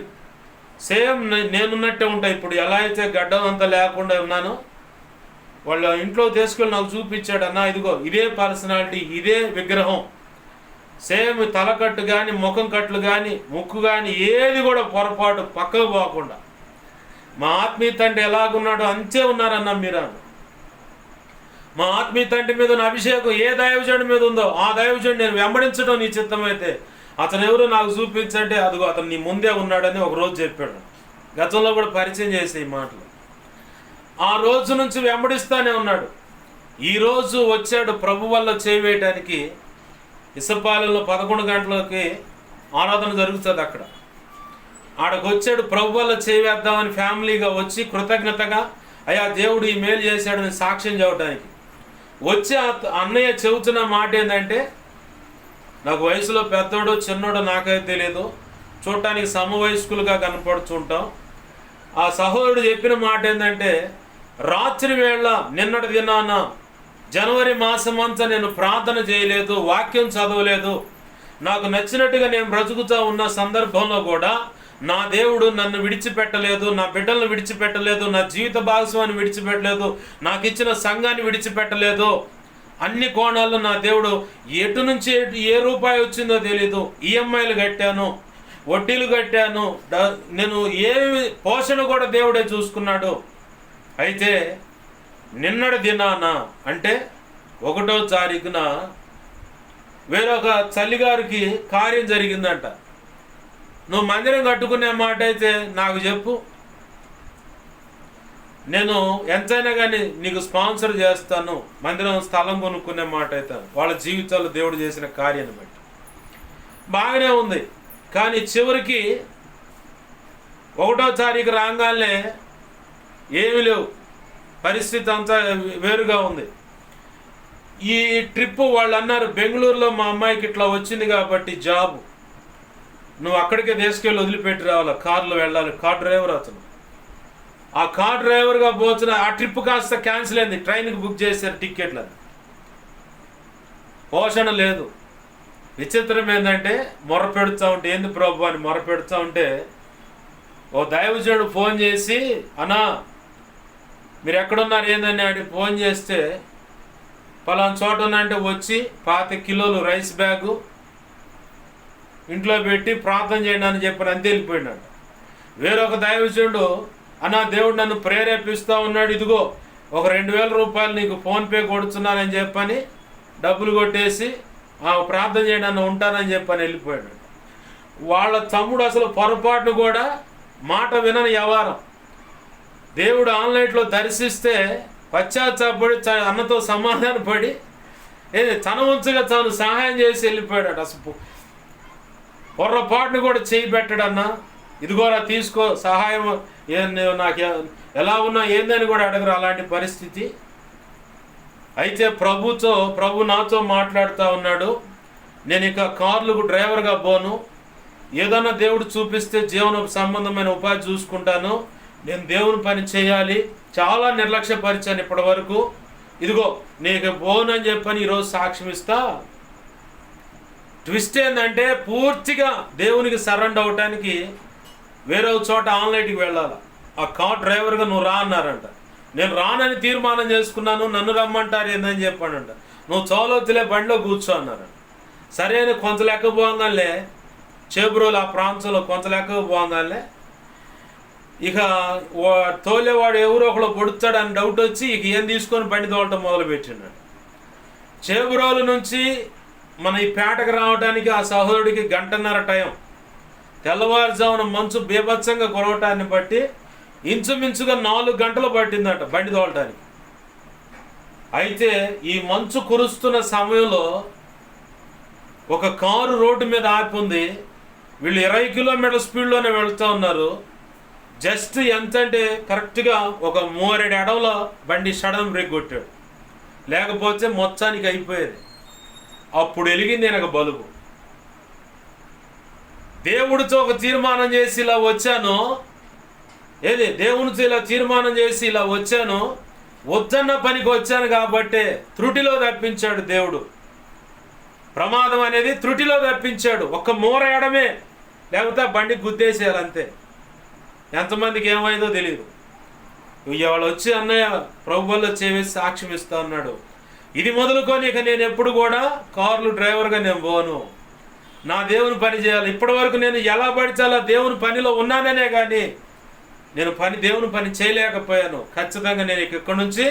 Speaker 1: సేమ్ నేనున్నట్టే ఉంటాయి. ఇప్పుడు ఎలా అయితే గడ్డం అంతా లేకుండా ఉన్నానో వాళ్ళ ఇంట్లో తీసుకెళ్ళి నాకు చూపించాడు. అన్న ఇదిగో ఇదే పర్సనాలిటీ, ఇదే విగ్రహం, సేమ్ తలకట్టు కానీ ముఖం కట్లు కానీ ముక్కు కానీ ఏది కూడా పొరపాటు పక్కకు పోకుండా మా ఆత్మీయ తండ్రి ఎలాగున్నాడో అంతే ఉన్నారన్న మీరు. మా ఆత్మీయ తండ్రి మీద ఉన్న అభిషేకం ఏ దైవజనుడి మీద ఉందో ఆ దైవజనుడు నేను వెంబడించడం నీ చిత్తమైతే అతను ఎవరు నాకు చూపించంటే అదిగో అతను నీ ముందే ఉన్నాడని ఒకరోజు చెప్పాడు. గతంలో కూడా పరిచయం చేసే ఈ మాటలు. ఆ రోజు నుంచి వెంబడిస్తానే ఉన్నాడు. ఈరోజు వచ్చాడు ప్రభు వల్ల చేయవేయటానికి. ఇసపాలెంలో 11 గంటలకి ఆరాధన జరుగుతుంది. ఆడకు వచ్చాడు ప్రభు వల్ల చేయవేద్దామని ఫ్యామిలీగా వచ్చి కృతజ్ఞతగా అయ్యా దేవుడు ఈ మేలు చేశాడని సాక్ష్యం చెప్పడానికి వచ్చి అన్నయ్య చెబుతున్న మాట ఏంటంటే, నాకు వయసులో పెద్దోడు చిన్నోడు నాకైతే తెలియదు, చూడటానికి సమవయస్కులుగా కనపడుతుంటాం. ఆ సహోదరుడు చెప్పిన మాట ఏంటంటే, రాత్రి వేళ నిన్నటి దినాన జనవరి మాసం అంతా నేను ప్రార్థన చేయలేదు, వాక్యం చదవలేదు. నాకు నచ్చినట్టుగా నేను బ్రతుకుతూ ఉన్న సందర్భంలో కూడా నా దేవుడు నన్ను విడిచిపెట్టలేదు, నా బిడ్డలను విడిచిపెట్టలేదు, నా జీవిత భాగస్వామిని విడిచిపెట్టలేదు, నాకు ఇచ్చిన సంఘాన్ని విడిచిపెట్టలేదు. అన్ని కోణాల్లో నా దేవుడు ఎటు నుంచి ఏ రూపాయి వచ్చిందో తెలీదు. ఈఎంఐలు కట్టాను, వడ్డీలు కట్టాను, నేను ఏమి పోషణ కూడా దేవుడే చూసుకున్నాడు. అయితే నిన్నటి దినాన అంటే 1వ తారీఖున వేరొక తల్లిగారికి కార్యం జరిగిందంట. నువ్వు మందిరం కట్టుకునే మాట అయితే నాకు చెప్పు, నేను ఎంతైనా కానీ నీకు స్పాన్సర్ చేస్తాను, మందిరం స్థలం కొనుక్కునే మాట అయితే వాళ్ళ జీవితాల్లో దేవుడు చేసిన కార్యాన్ని బట్టి బాగానే ఉంది. కానీ చివరికి 1వ తారీఖు రాగానే ఏమీ లేవు, పరిస్థితి అంతా వేరుగా ఉంది. ఈ ట్రిప్ వాళ్ళు అన్నారు, బెంగళూరులో మా అమ్మాయికి ఇట్లా వచ్చింది కాబట్టి జాబ్, నువ్వు అక్కడికే తీసుకెళ్ళి వదిలిపెట్టి రావాలి, కార్లో వెళ్ళాలి. కార్ డ్రైవర్ అతను. ఆ కార్ డ్రైవర్గా పోతున్న ఆ ట్రిప్ కాస్త క్యాన్సిల్ అయింది, ట్రైన్కి బుక్ చేశారు టిక్కెట్లని. పోషణ లేదు. విచిత్రం ఏంటంటే మొరపెడుతూ ఉంటే, ఏంది ప్రభు అని మొరపెడుతూ ఉంటే ఓ దైవజనుడు ఫోన్ చేసి, అన్నా మీరు ఎక్కడున్నారు ఏందని ఆడికి ఫోన్ చేస్తే, పలానా చోట ఉన్నాయంటే వచ్చి 25 కిలోలు రైస్ బ్యాగు ఇంట్లో పెట్టి ప్రార్థన చేయండి అని చెప్పని అంతే వెళ్ళిపోయినాడు. వేరొక దైవజనుడు, అన్నా దేవుడు నన్ను ప్రేరేపిస్తూ ఉన్నాడు, ఇదిగో ఒక 2000 రూపాయలు నీకు ఫోన్పే కొడుతున్నానని చెప్పని డబ్బులు కొట్టేసి ప్రార్థన చేయండి అన్న ఉంటానని చెప్పని వెళ్ళిపోయాడు. వాళ్ళ తమ్ముడు అసలు పొరపాటును కూడా మాట వినని వ్యవహారం. దేవుడు ఆన్లైన్లో దర్శిస్తే పశ్చాత్తాపడి అన్నతో సమాధాన పడి తన వంతుగా తాను సహాయం చేసి వెళ్ళిపోయాడు. అసలు పొరపాటును కూడా చేయి పెట్టడన్నా, ఇదిగోరా తీసుకో సహాయం, నాకు ఎలా ఉన్నా ఏందని కూడా అడగరు, అలాంటి పరిస్థితి. అయితే ప్రభు నాతో మాట్లాడుతూ ఉన్నాడు, నేను ఇక కార్లకు డ్రైవర్గా పోను, ఏదన్నా దేవుడు చూపిస్తే జీవన సంబంధమైన ఉపాధి చూసుకుంటాను, నేను దేవుని పని చేయాలి. చాలా నిర్లక్ష్యపరిచాను ఇప్పటి వరకు, ఇదిగో నీకు పోనని చెప్పని ఈరోజు సాక్ష్యం ఇస్తా. ట్విస్ట్ ఏంటంటే పూర్తిగా దేవునికి సరెండర్ అవటానికి వేరే చోట ఆన్లైన్కి వెళ్ళాలి. ఆ కార్ డ్రైవర్గా నువ్వు రా అన్నారంట. నేను రానని తీర్మానం చేసుకున్నాను, నన్ను రమ్మంటారు ఏందని చెప్పానంట. నువ్వు చోలోతులే బండిలో కూర్చో అన్నారు. సరే అని కొంత లెక్క పోగానే చేబ్రోలు ఆ ప్రాంతంలో కొంత లెక్క పోగానే ఇక తోలేవాడు ఎవరో ఒకడు పొడుస్తాడని డౌట్ వచ్చి ఇక ఏం తీసుకొని బండి తోలటం మొదలుపెట్టినాడు. చేబ్రోలు నుంచి మన ఈ పేటకు రావడానికి ఆ సహోదరుడికి 1.5 గంట టైం. తెల్లవారుజామున మంచు బీభత్సంగా కురవటాన్ని బట్టి ఇంచుమించుగా 4 గంటలు పట్టిందట బండి తోలటానికి. అయితే ఈ మంచు కురుస్తున్న సమయంలో ఒక కారు రోడ్డు మీద ఆపి ఉంది. వీళ్ళు 20 కిలోమీటర్ల స్పీడ్లోనే వెళ్తూ ఉన్నారు. జస్ట్ ఎంత అంటే కరెక్ట్గా ఒక 3 అడవుల బండి సడన్ బ్రేక్ కొట్టాడు, లేకపోతే మొత్తానికి అయిపోయేది. అప్పుడు వెలిగింది నాకు బలుబు. దేవుడితో ఒక తీర్మానం చేసి ఇలా వచ్చాను, దేవునితో ఇలా తీర్మానం చేసి ఇలా వచ్చాను, వద్దన్న పనికి వచ్చాను కాబట్టే త్రుటిలో తప్పించాడు దేవుడు. ప్రమాదం అనేది త్రుటిలో తప్పించాడు. ఒక్క మూర ఎడమే, లేకపోతే బండి గుద్దేసేయాలంతే. ఎంతమందికి ఏమైందో తెలియదు. ఇవాళ వచ్చి అన్నయ్య ప్రభువుల్లో చేసి సాక్ష్యం ఇస్తా ఉన్నాడు, ఇది మొదలుకొని ఇక నేను ఎప్పుడు కూడా కార్లు డ్రైవర్గా నేను పోను, నా దేవుని పని చేయాలి. ఇప్పటి వరకు నేను ఎలా పడితే అలా దేవుని పనిలో ఉన్నాననే కానీ నేను దేవుని పని చేయలేకపోయాను. ఖచ్చితంగా నేను ఇక్కడి నుంచి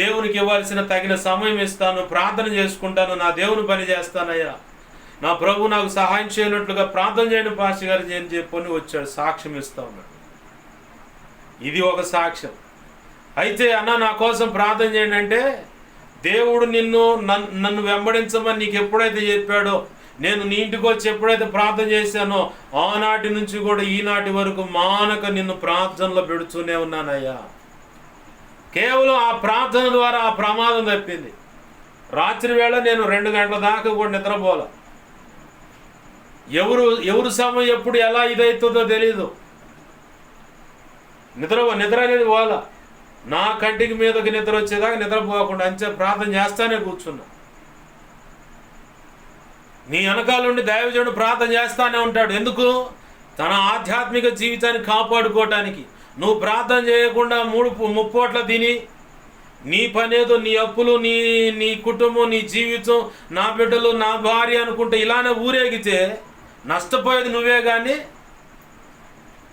Speaker 1: దేవునికి ఇవ్వాల్సిన తగిన సమయం ఇస్తాను, ప్రార్థన చేసుకుంటాను, నా దేవుని పని చేస్తానయ్యా, నా ప్రభు నాకు సహాయం చేయనట్లుగా ప్రార్థన చేయను పాస్టర్ గారు అని చెప్పని వచ్చాడు, సాక్ష్యం ఇస్తా ఉన్నాడు. ఇది ఒక సాక్ష్యం. అయితే అన్న నా కోసం ప్రార్థన చేయండి అంటే, దేవుడు నన్ను వెంబడించమని నీకు ఎప్పుడైతే చెప్పాడో, నేను నీ ఇంటికి వచ్చి ఎప్పుడైతే ప్రార్థన చేశానో ఆనాటి నుంచి కూడా ఈనాటి వరకు మానక నిన్ను ప్రార్థనలో పెడుతూనే ఉన్నానయ్యా. కేవలం ఆ ప్రార్థన ద్వారా ఆ ప్రమాదం తప్పింది. రాత్రి వేళ నేను 2 గంటల దాకా కూడా నిద్రపోలే. ఎవరు సమయం ఎప్పుడు ఎలా ఇదవుతుందో తెలీదు. నిద్ర అనేది పోల. నా కంటికి మీదకి నిద్ర వచ్చేదాకా నిద్రపోకుండా అంతే ప్రార్థన చేస్తానే కూర్చున్నా. నీ వెనకాలండి దైవజనుడు ప్రార్థన చేస్తానే ఉంటాడు. ఎందుకు? తన ఆధ్యాత్మిక జీవితాన్ని కాపాడుకోవటానికి. నువ్వు ప్రార్థన చేయకుండా 3 ముప్పోట్ల తిని నీ పనేదో, నీ అప్పులు, నీ కుటుంబం, నీ జీవితం, నా బిడ్డలు, నా భార్య అనుకుంటే ఇలానే ఊరేగితే నష్టపోయేది నువ్వే కానీ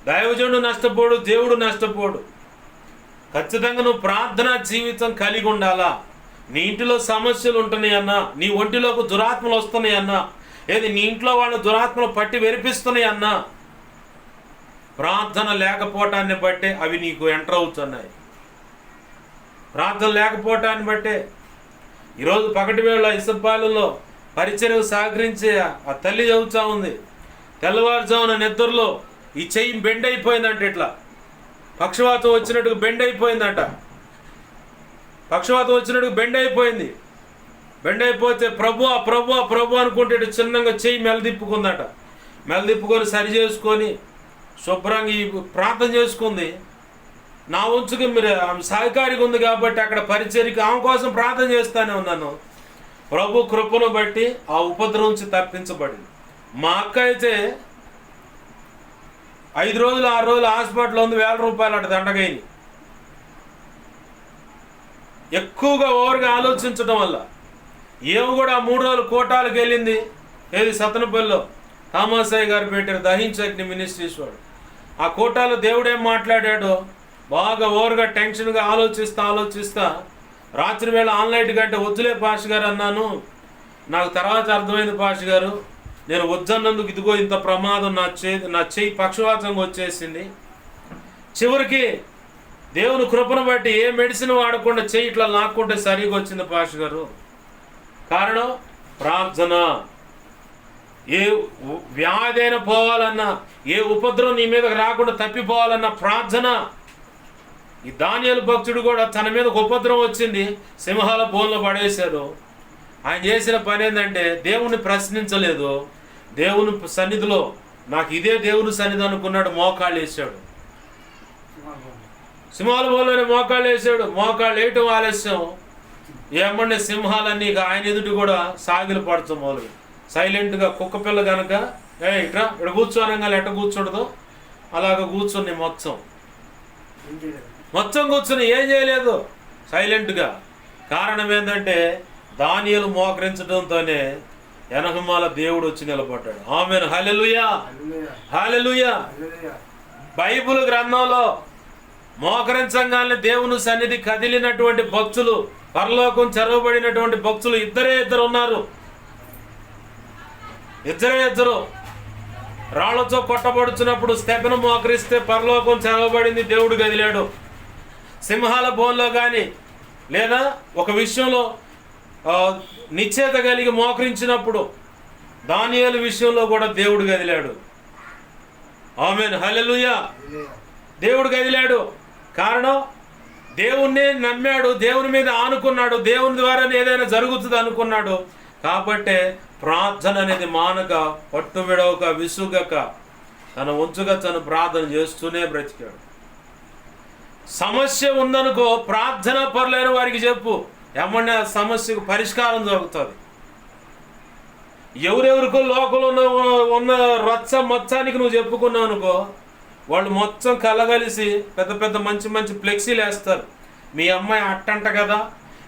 Speaker 1: దైవజనుడు నష్టపోడు, దేవుడు నష్టపోడు. ఖచ్చితంగా నువ్వు ప్రార్థనా జీవితం కలిగి ఉండాలా. నీ ఇంటిలో సమస్యలు ఉంటున్నాయి అన్నా, నీ ఒంటిలోకి దురాత్మలు వస్తున్నాయి అన్నా, నీ ఇంట్లో వాళ్ళు దురాత్మలు పట్టి వెరిపిస్తున్నాయి అన్నా, ప్రార్థన లేకపోవటాన్ని బట్టే అవి నీకు ఎంటర్ అవుతున్నాయి. ప్రార్థన లేకపోవటాన్ని బట్టే ఈరోజు పగటి వేళ ఇసుపాలెంలో పరిచర్యకు సహకరించే ఆ తల్లి చెబుతా ఉంది, తెల్లవారుజామున నిద్రలో ఈ చెయ్యి బెండ్ అయిపోయిందంట, ఇట్లా పక్షవాతం వచ్చినట్టుగా బెండ్ అయిపోయిందంట. పక్షవాతం వచ్చినట్టుగా బెండ్ అయిపోయింది. బెండ్ అయిపోతే ప్రభు ప్రభు ప్రభు అనుకుంటే చిన్నగా చెయ్యి మెలదిప్పుకుందట. మెలదిప్పుకొని సరి చేసుకొని శుభ్రంగా ఈ ప్రార్థన చేసుకుంది. నా వంచుకి మీరు ఆమె సహకారిగా ఉంది కాబట్టి అక్కడ పరిచర్యకి ఆమె కోసం ప్రార్థన చేస్తానే ఉన్నాను. ప్రభు కృపను బట్టి ఆ ఉపద్రవం నుంచి తప్పించబడింది. మా అక్క అయితే 5 రోజులు 6 రోజులు హాస్పిటల్లో ఉంది. 1000 రూపాయలు అటు దండగైంది. ఎక్కువగా ఓవర్గా ఆలోచించడం వల్ల ఏమో కూడా 3 రోజులు కోటాలకు వెళ్ళింది. ఏది సతనపల్లిలో థామసయ్య గారు పెట్టారు దహించగ్ని మినిస్ట్రీస్ వాడు. ఆ కోటాలో దేవుడేం మాట్లాడాడో బాగా ఓవర్గా టెన్షన్గా ఆలోచిస్తా రాత్రి వేళ ఆన్లైన్ కంటే వద్దులే పాష్ గారు అన్నాను. నాకు తర్వాత అర్థమైంది పాష్ గారు, నేను వద్దన్నందుకు ఇదిగో ఇంత ప్రమాదం నా చెయ్యి పక్షవాతంగా వచ్చేసింది. చివరికి దేవుని కృపను బట్టి ఏ మెడిసిన్ వాడకుండా చెయ్యి ఇట్లా లాక్కుంటే సరిగా వచ్చింది పాష్ గారు. కారణం ప్రార్థన. ఏ వ్యాధి అయినా పోవాలన్నా, ఏ ఉపద్రవం నీ మీదకి రాకుండా తప్పిపోవాలన్నా ప్రార్థన. ఈ దానియేలు భక్తుడు కూడా తన మీద ఉపద్రవం వచ్చింది, సింహాల బోన్లో పడేశారు. ఆయన చేసిన పని ఏంటంటే దేవుణ్ణి ప్రశ్నించలేదు. దేవుని సన్నిధిలో నాకు ఇదే దేవుని సన్నిధి అనుకున్నాడు, మోకాళ్ళు వేసాడు. సింహాల బోన్లోనే మోకాళ్ళు వేసాడు. మోకాళ్ళు వేయటం ఆలస్యం. ఏమన్నా సింహాలన్నీ ఇక ఆయన ఎదుటి కూడా సాగిలు పడతాం మొదలు. సైలెంట్గా కుక్క పిల్ల కనుక ఇట్రా ఇక్కడ కూర్చోనగా ఎట్ట కూర్చోడదు అలాగ కూర్చొని మొత్తం కూర్చొని ఏం చేయలేదు, సైలెంట్గా. కారణం ఏంటంటే దానియేలు మోకరించడంతోనే ఎనహమాల దేవుడు వచ్చి నిలబడ్డాడు. ఆమేన్, హల్లెలూయా, హల్లెలూయా. బైబిల్ గ్రంథంలో మోకరించంగానే దేవుని సన్నిధి కదిలినటువంటి భక్తులు, పరలోకం చెరవబడినటువంటి భక్తులు ఇద్దరు ఉన్నారు. ఇద్దరు రాళ్లతో కొట్టబడుచున్నప్పుడు స్తెఫను మోకరిస్తే పరలోకం చెరవబడింది, దేవుడు కదిలాడు. సింహాల బోన్లో కానీ లేదా ఒక విషయంలో నిశ్చేత కలిగి మోకరించినప్పుడు దానియేలు విషయంలో కూడా దేవుడు కదిలాడు. ఆమేన్, హల్లెలూయా. దేవుడు కదిలాడు. కారణం దేవుణ్ణి నమ్మాడు, దేవుని మీద ఆనుకున్నాడు, దేవుని ద్వారా ఏదైనా జరుగుతుంది అనుకున్నాడు. కాబట్టే ప్రార్థన అనేది మానక, పట్టు విడవక, విసుగక, తన వంచుగా తను ప్రార్థన చేస్తూనే బ్రతికాడు. సమస్య ఉందనుకో ప్రార్థన పరులైన వారికి చెప్పు, ఏమన్నా సమస్యకు పరిష్కారం దొరుకుతుంది. ఎవరెవరికో లోకంలో ఉన్న రచ్చ మొత్తానికి నువ్వు చెప్పుకున్నావు అనుకో, వాళ్ళు మొత్తం కలగలిసి పెద్ద పెద్ద మంచి మంచి ఫ్లెక్సీలు వేస్తారు. మీ అమ్మాయి అట్టంట కదా,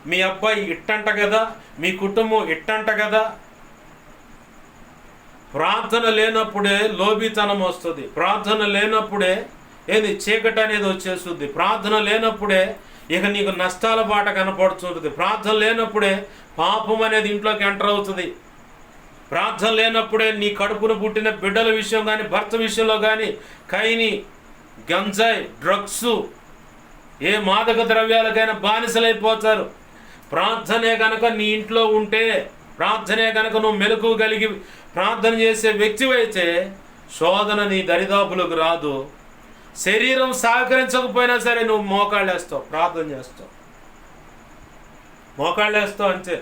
Speaker 1: మీ అబ్బాయి ఇట్టంట కదా, మీ కుటుంబం ఇట్టంట కదా. ప్రార్థన లేనప్పుడే లోబితనం వస్తుంది. ప్రార్థన లేనప్పుడే చీకటి అనేది వచ్చేస్తుంది. ప్రార్థన లేనప్పుడే ఇక నీకు నష్టాల బాట కనపడుతుంటుంది. ప్రార్థన లేనప్పుడే పాపం అనేది ఇంట్లోకి ఎంటర్ అవుతుంది. ప్రార్థన లేనప్పుడే నీ కడుపును పుట్టిన బిడ్డల విషయం కానీ, భర్త విషయంలో కానీ, కైని, గంజాయి, డ్రగ్స్, ఏ మాదక ద్రవ్యాలకైనా బానిసలైపోతారు. ప్రార్థనే కనుక నీ ఇంట్లో ఉంటే, ప్రార్థనే కనుక నువ్వు మెలకువ కలిగి ప్రార్థన చేసే వ్యక్తివైతే శోధన నీ దరిదాపులకు రాదు. శరీరం సహకరించకపోయినా సరే నువ్వు మోకాళ్ళు వేస్తావు, ప్రార్థన చేస్తావు, మోకాళ్ళు వేస్తావు అంతే.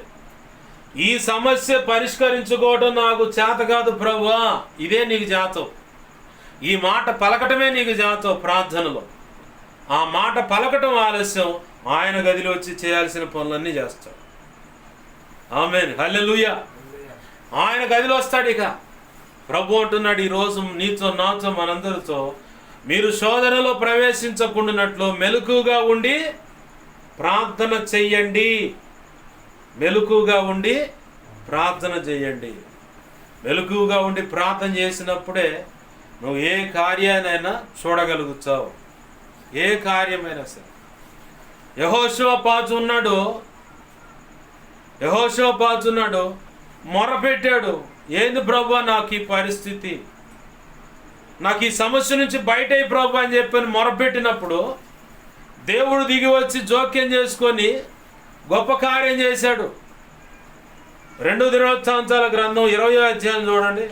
Speaker 1: ఈ సమస్య పరిష్కరించుకోవడం నాకు చేత కాదు ప్రభువా, ఇదే నీకు జాతం. ఈ మాట పలకటమే నీకు జాతం ప్రార్థనలో. ఆ మాట పలకటం ఆలస్యం, ఆయన గదిలో వచ్చి చేయాల్సిన పనులన్నీ చేస్తాడు. ఆమేన్, హల్లెలూయా. ఆయన గదిలో వస్తాడు. ఇక ప్రభు అంటున్నాడు ఈరోజు నీతో నాతో మనందరితో, మీరు శోధనలో ప్రవేశించకుండానట్లు మెలకుగా ఉండి ప్రార్థన చెయ్యండి. మెలకుగా ఉండి ప్రార్థన చేయండి. మెలకుగా ఉండి ప్రార్థన చేసినప్పుడే నువ్వు ఏ కార్యాన్నైనా చూడగలుగుతావు, ఏ కార్యమైనా సరే. యెహోషువపాతు ఉన్నాడు, మొరపెట్టాడు, ఏంది ప్రభువా నాకు ఈ పరిస్థితి, నాకు ఈ సమస్య నుంచి బయట ప్రభు అని చెప్పని మొరపెట్టినప్పుడు దేవుడు దిగి వచ్చి జోక్యం చేసుకొని గొప్ప కార్యం చేశాడు. 2 దినవృత్తాంతాల గ్రంథం 20వ అధ్యాయం చూడండి.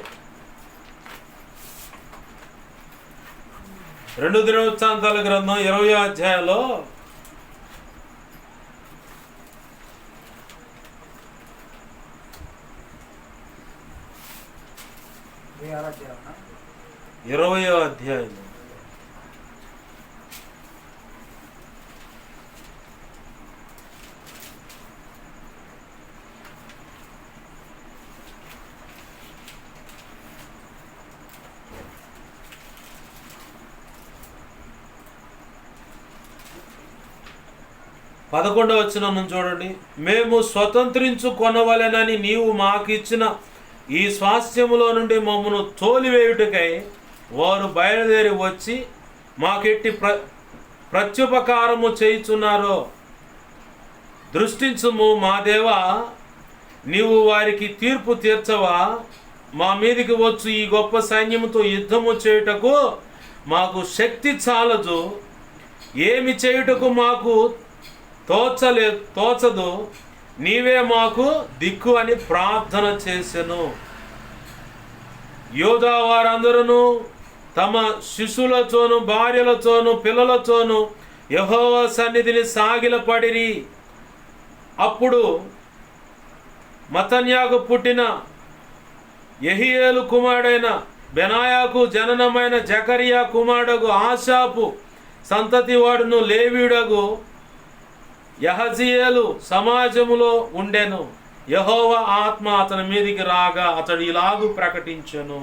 Speaker 1: 2 దినవృత్తాంతాల గ్రంథం 20వ అధ్యాయంలో ఇరవయో అధ్యాయం 11వ వచనం చూడండి. మేము స్వతంత్రించుకొనవలెనని నీవు మాకిచ్చిన ఈ స్వాస్థ్యములో నుండి మమ్మను తోలివేయుటకై వారు బయలుదేరి వచ్చి మాకెట్టి ప్రత్యుపకారము చేయుచున్నారో దృష్టించుము మా దేవా, నీవు వారికి తీర్పు తీర్చవా? మా మీదికి వచ్చు ఈ గొప్ప సైన్యముతో యుద్ధము చేయుటకు మాకు శక్తి చాలదు. ఏమి చేయుటకు మాకు తోచదు. నీవే మాకు దిక్కు అని ప్రార్థన చేసెను. యోధా వారందరూ తమ శిశువులతోనూ భార్యలతోనూ పిల్లలతోనూ యెహోవా సన్నిధిని సాగిలపడిరి. అప్పుడు మతన్యాకు పుట్టిన యెహీయేలు కుమారుడైన బెనాయాకు జననమైన జకరియా కుమారుడగు ఆశాపు సంతతి వాడును లేవీయుడగు యహజీయేలు సమాజములో ఉండెను. యెహోవా ఆత్మ అతని మీదికి రాగా అతడు ఇలాగు ప్రకటించెను.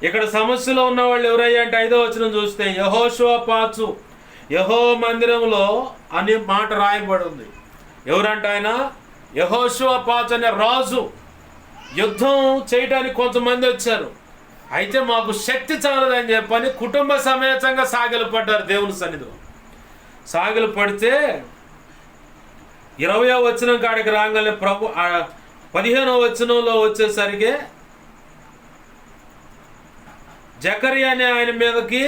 Speaker 1: ఇక్కడ సమస్యలో ఉన్న వాళ్ళు ఎవరయ్యా అంటే 5వ వచనం చూస్తే యెహోషువపాతు యెహోవా మందిరంలో అనే మాట రాయబడి ఉంది. ఎవరంటే ఆయన యెహోషువపాతు అనే రాజు. యుద్ధం చేయడానికి కొంతమంది వచ్చారు. అయితే మాకు శక్తి చాలదని చెప్పని కుటుంబ సమేతంగా సాగిలు పడ్డారు దేవుని సన్నిధిలో. సాగిలు పడితే 20వ వచనం కాడికి రాగానే ప్రభు 15వ వచనంలో వచ్చేసరికి జకరియా అనే ఆయన మీదకి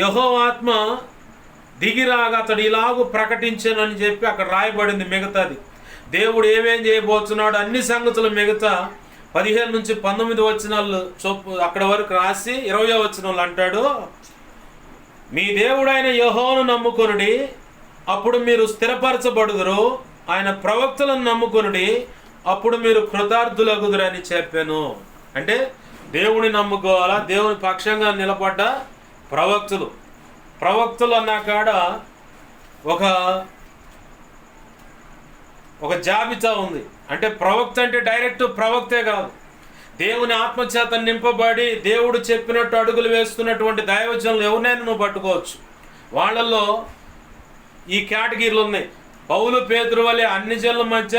Speaker 1: యెహోవా ఆత్మ దిగిరాగా అతడు ఇలాగూ ప్రకటించానని చెప్పి అక్కడ రాయబడింది. మిగతాది దేవుడు ఏమేం చేయబోతున్నాడు అన్ని సంగతులు మిగతా 15 నుంచి 19 వచనాలు చొప్పు అక్కడ వరకు రాసి 20వ వచనంలో అంటాడు, మీ దేవుడైన యెహోవాను నమ్ముకొనుడి, అప్పుడు మీరు స్థిరపరచబడుదురు. ఆయన ప్రవక్తలను నమ్ముకొనుడి, అప్పుడు మీరు కృతార్థులగుదురని చెప్పాను. అంటే దేవుని నమ్ముకోవాలా, దేవుని పక్షంగా నిలబడ్డ ప్రవక్తలు అన్నా కాడ ఒక జాబితా ఉంది. అంటే ప్రవక్త అంటే డైరెక్ట్ ప్రవక్తే కాదు, దేవుని ఆత్మచేత నింపబడి దేవుడు చెప్పినట్టు అడుగులు వేస్తున్నటువంటి దైవజనులు ఎవరినైనా నువ్వు పట్టుకోవచ్చు. వాళ్ళల్లో ఈ కేటగిరీలు ఉన్నాయి. పౌలు పేతురు వలె అన్ని జనుల మధ్య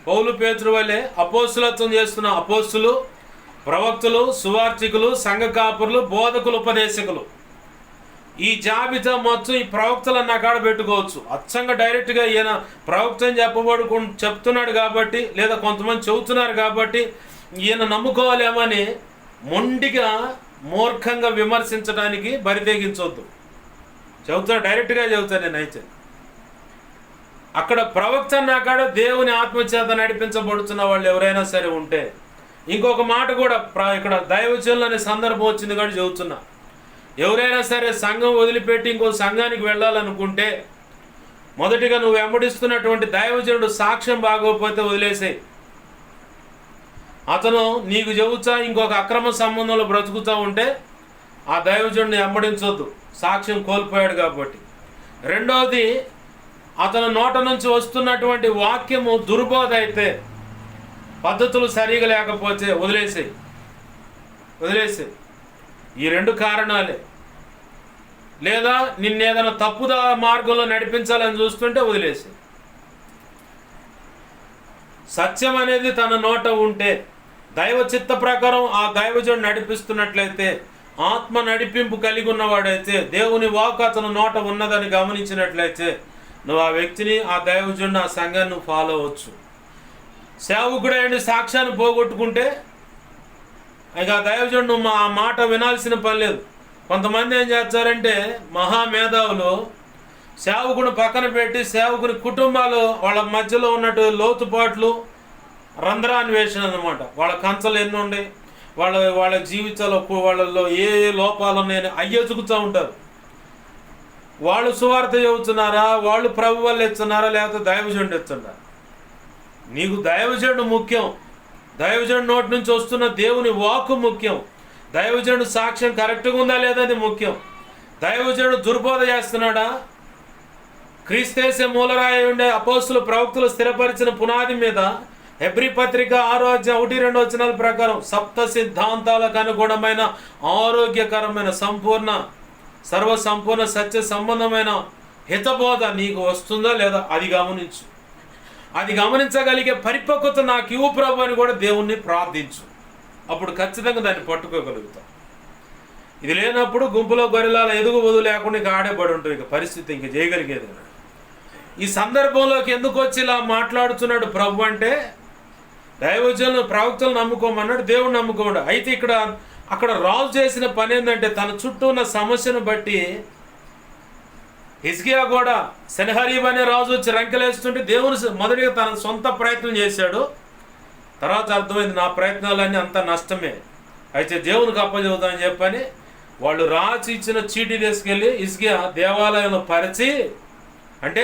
Speaker 1: పౌలు పేతురు వలె అపోస్తులత్వం చేస్తున్న అపోస్తులు, ప్రవక్తలు, సువార్తికులు, సంఘ కాపురులు, బోధకులు, ఉపదేశకులు. ఈ జాబితా మొత్తం ఈ ప్రవక్తలు అన్న కాడ పెట్టుకోవచ్చు. అచ్చంగా డైరెక్ట్గా ఈయన ప్రవక్త అని చెప్తున్నాడు కాబట్టి, లేదా కొంతమంది చెబుతున్నారు కాబట్టి ఈయన నమ్ముకోవాలేమని మొండిగా మూర్ఖంగా విమర్శించడానికి బరితెగించవద్దు. డైరెక్ట్గా చెబుతాను నేనైతే. అక్కడ ప్రవక్త అన్నా కాడ దేవుని ఆత్మచేత నడిపించబడుతున్న వాళ్ళు ఎవరైనా సరే ఉంటే, ఇంకొక మాట కూడా ఇక్కడ దైవజనులు అనే సందర్భం వచ్చింది కానీ చెబుతున్నా, ఎవరైనా సరే సంఘం వదిలిపెట్టి ఇంకో సంఘానికి వెళ్ళాలనుకుంటే మొదటిగా నువ్వు వెంబడిస్తున్నటువంటి దైవజనుడు సాక్ష్యం బాగోకపోతే వదిలేసేయి. అతను నీకు చెబుతా ఇంకొక అక్రమ సంబంధంలో బ్రతుకుతూ ఉంటే ఆ దైవజనుడిని వెంబడించొద్దు, సాక్ష్యం కోల్పోయాడు కాబట్టి. రెండవది, అతను నోట నుంచి వస్తున్నటువంటి వాక్యము దుర్బోధ అయితే, పద్ధతులు సరిగా లేకపోతే వదిలేసేయి. ఈ 2 కారణాలే. లేదా నిన్నేదైనా తప్పుదా మార్గంలో నడిపించాలని చూస్తుంటే వదిలేసి. సత్యం అనేది తన నోట ఉంటే, దైవ చిత్త ప్రకారం ఆ దైవజుడు నడిపిస్తున్నట్లయితే, ఆత్మ నడిపింపు కలిగి ఉన్నవాడైతే, దేవుని వాక్ అతను నోట ఉన్నదని గమనించినట్లయితే నువ్వు ఆ వ్యక్తిని, ఆ దైవజుడిని, ఆ సంఘాన్ని నువ్వు ఫాలో అవ్వచ్చు. సేవకుడైన సాక్ష్యాన్ని పోగొట్టుకుంటే ఇక ఆ దైవజుడు నువ్వు ఆ మాట వినాల్సిన పని లేదు. కొంతమంది ఏం చేస్తారంటే మహామేధావులు సేవకుని పక్కన పెట్టి సేవకుని కుటుంబాలు వాళ్ళ మధ్యలో ఉన్నట్టు లోతుపాట్లు, రంధ్రాన్వేషణ అనమాట. వాళ్ళ కంచలు ఎన్ని ఉన్నాయి, వాళ్ళ జీవితాల్లో వాళ్ళల్లో ఏ లోపాలు ఉన్నాయని అయ్యెతుకుతూ ఉంటారు. వాళ్ళు సువార్త చెబుతున్నారా, వాళ్ళు ప్రభు వల్ల ఇస్తున్నారా, లేకపోతే దైవజనుడు ఇస్తున్నారా? నీకు దైవజనుడు ముఖ్యం. దైవజనుడు నోటి నుంచి వస్తున్న దేవుని వాక్కు ముఖ్యం. దైవజనుడు సాక్ష్యం కరెక్ట్గా ఉందా లేదని ముఖ్యం. దైవజనుడు దుర్బోధ చేస్తున్నాడా? క్రీస్తేసే మూలరాయి ఉండే అపోస్తులు ప్రవక్తలు స్థిరపరిచిన పునాది మీద హెబ్రీ పత్రిక 6:1-2 ప్రకారం సప్త సిద్ధాంతాలకు అనుగుణమైన ఆరోగ్యకరమైన సర్వసంపూర్ణ సత్య సంబంధమైన హితబోధ నీకు వస్తుందా లేదా అది గమనించు. అది గమనించగలిగే పరిపక్వత నాకు ఇవ్వు ప్రభు అని కూడా దేవుణ్ణి ప్రార్థించు. అప్పుడు ఖచ్చితంగా దాన్ని పట్టుకోగలుగుతాం. ఇది లేనప్పుడు గుంపులో గొర్రెల ఎదుగు వదులు లేకుండా ఇక ఆడేపడి ఉంటుంది. ఇక పరిస్థితి ఇంక చేయగలిగేది. ఈ సందర్భంలోకి ఎందుకు వచ్చి ఇలా మాట్లాడుతున్నాడు ప్రభు అంటే, దైవజనులు ప్రవక్తలు నమ్ముకోమన్నాడు, దేవుడు నమ్ముకోమన్నాడు. అయితే అక్కడ రాజు చేసిన పని ఏంటంటే, తన చుట్టూ ఉన్న సమస్యను బట్టి హిజ్కియా కూడా సెనహరీబ్ అనే రాజు వచ్చి రంకెలేస్తుంటే దేవుని మొదటిగా తన సొంత ప్రయత్నం చేశాడు. తర్వాత అర్థమైంది నా ప్రయత్నాలన్నీ అంత నష్టమే, అయితే దేవునికి అప్పచెబుతామని చెప్పని వాళ్ళు రాసి ఇచ్చిన చీటీ తీసుకెళ్ళి హిజ్కియా దేవాలయంలో పరిచి, అంటే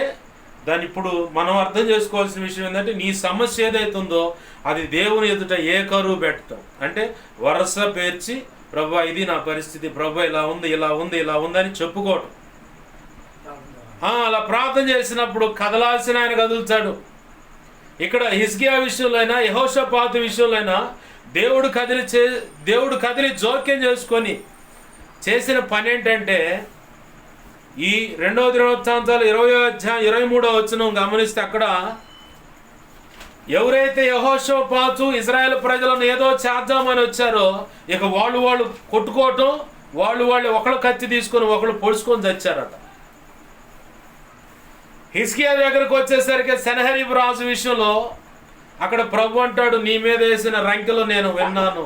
Speaker 1: దాన్ని ఇప్పుడు మనం అర్థం చేసుకోవాల్సిన విషయం ఏంటంటే, నీ సమస్య ఏదైతుందో అది దేవుని ఎదుట ఏ కరువు పెట్టడం అంటే వరుస పేర్చి ప్రభు ఇది నా పరిస్థితి, ప్రభు ఇలా ఉంది ఇలా ఉంది ఇలా ఉందని చెప్పుకోవటం. అలా ప్రార్థన చేసినప్పుడు కదలాల్సిన ఆయన కదులుతాడు. ఇక్కడ హిజ్కియా విషయంలో అయినా యెహోషాపాతు విషయంలో అయినా దేవుడు కదిలి జోక్యం చేసుకొని చేసిన పని ఏంటంటే, ఈ 2వ దినవృత్తాంతాలు 20-23 గమనిస్తే అక్కడ ఎవరైతే యెహోషాపాతు ఇజ్రాయెల్ ప్రజలను ఏదో చేద్దామని వచ్చారో ఇక వాళ్ళు కొట్టుకోవటం, వాళ్ళు ఒకళ్ళు కత్తి తీసుకొని ఒకళ్ళు పొడుచుకొని చచ్చారట. హిజ్కియా దగ్గరకు వచ్చేసరికి సెనహరీబు రాజు విషయంలో అక్కడ ప్రభు అంటాడు, నీ మీద వేసిన రంకెలు నేను విన్నాను,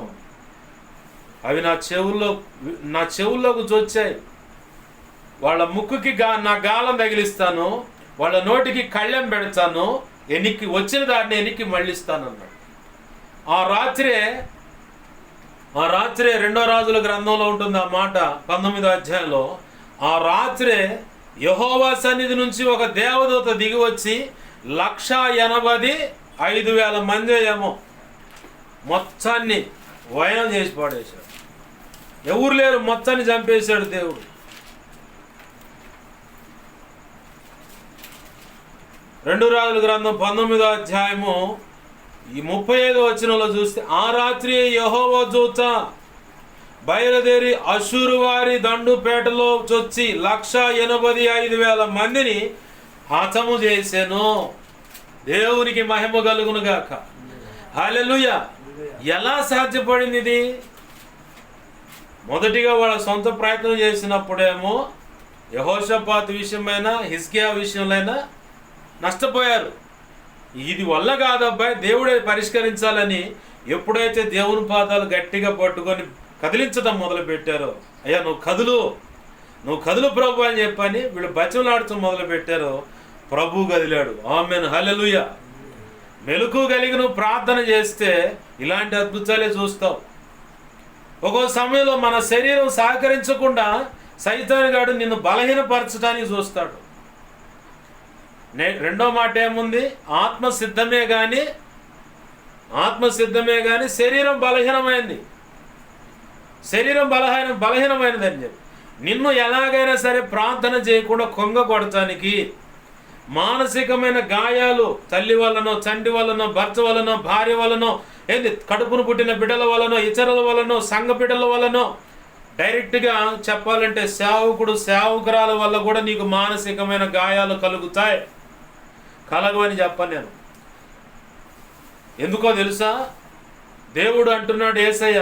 Speaker 1: అవి నా చెవుల్లోకి చొచ్చాయి, వాళ్ళ ముక్కుకి నా గాలం తగిలిస్తాను, వాళ్ళ నోటికి కళ్ళెం పెడతాను, వచ్చిన దాన్ని ఎనికి మళ్ళిస్తాను అన్నాడు. ఆ రాత్రే 2వ రాజుల గ్రంథంలో ఉంటుంది ఆ మాట 19వ అధ్యాయంలో. ఆ రాత్రే యెహోవా సన్నిధి నుంచి ఒక దేవదూత దిగి వచ్చి 185,000 మంది ఏమో మొత్తాన్ని వయం చేసి పడేశాడు. ఎవరు లేరు, మొత్తాన్ని చంపేశాడు దేవుడు. 2 రాజుల గ్రంథం 19వ అధ్యాయము 35వ వచనంలో చూస్తే, ఆ రాత్రి యెహోవా దూత బయలుదేరి అషూరు వారి దండుపేటలో చొచ్చి 185,000 మందిని హతము చేసెను. దేవునికి మహిమ కలుగును గాక. హల్లెలూయా. ఎలా సాధ్యపడింది ఇది? మొదటిగా వాళ్ళ సొంత ప్రయత్నం చేసినప్పుడేమో యెహోషాపాతు విషయమైనా హిజ్కియా విషయంలో నష్టపోయారు. ఇది వల్ల కాదబ్బాయి, దేవుడే పరిష్కరించాలని ఎప్పుడైతే దేవుని పాదాలు గట్టిగా పట్టుకొని కదిలించడం మొదలు పెట్టారో, అయ్యా నువ్వు కదులు ప్రభు అని చెప్పని వీళ్ళు బతిమలాడుతూ మొదలు పెట్టారో, ప్రభు కదిలాడు. ఆమేన్, హల్లెలూయా. మెలకు కలిగి నువ్వు ప్రార్థన చేస్తే ఇలాంటి అద్భుతాలే చూస్తావు. ఒక్కో సమయంలో మన శరీరం సహకరించకుండా సైతానుగాడు నిన్ను బలహీనపరచడానికి చూస్తాడు. రెండో మాట ఏముంది? ఆత్మ సిద్ధమే కానీ శరీరం బలహీనమైంది. శరీరం బలహీనమైనదని చెప్పి నిన్ను ఎలాగైనా సరే ప్రార్థన చేయకుండా కొడతానికి, మానసికమైన గాయాలు తల్లి వలనో, తండ్రి వలనో, భర్త వలనో, భార్య వలనో, కడుపును పుట్టిన బిడ్డల వలనో, ఇతరుల వలనో, సంఘ బిడ్డల వలనో, డైరెక్ట్గా చెప్పాలంటే సేవకురాల వల్ల కూడా నీకు మానసికమైన గాయాలు కలగవని చెప్పను నేను. ఎందుకో తెలుసా? దేవుడు అంటున్నాడు, యేసయ్య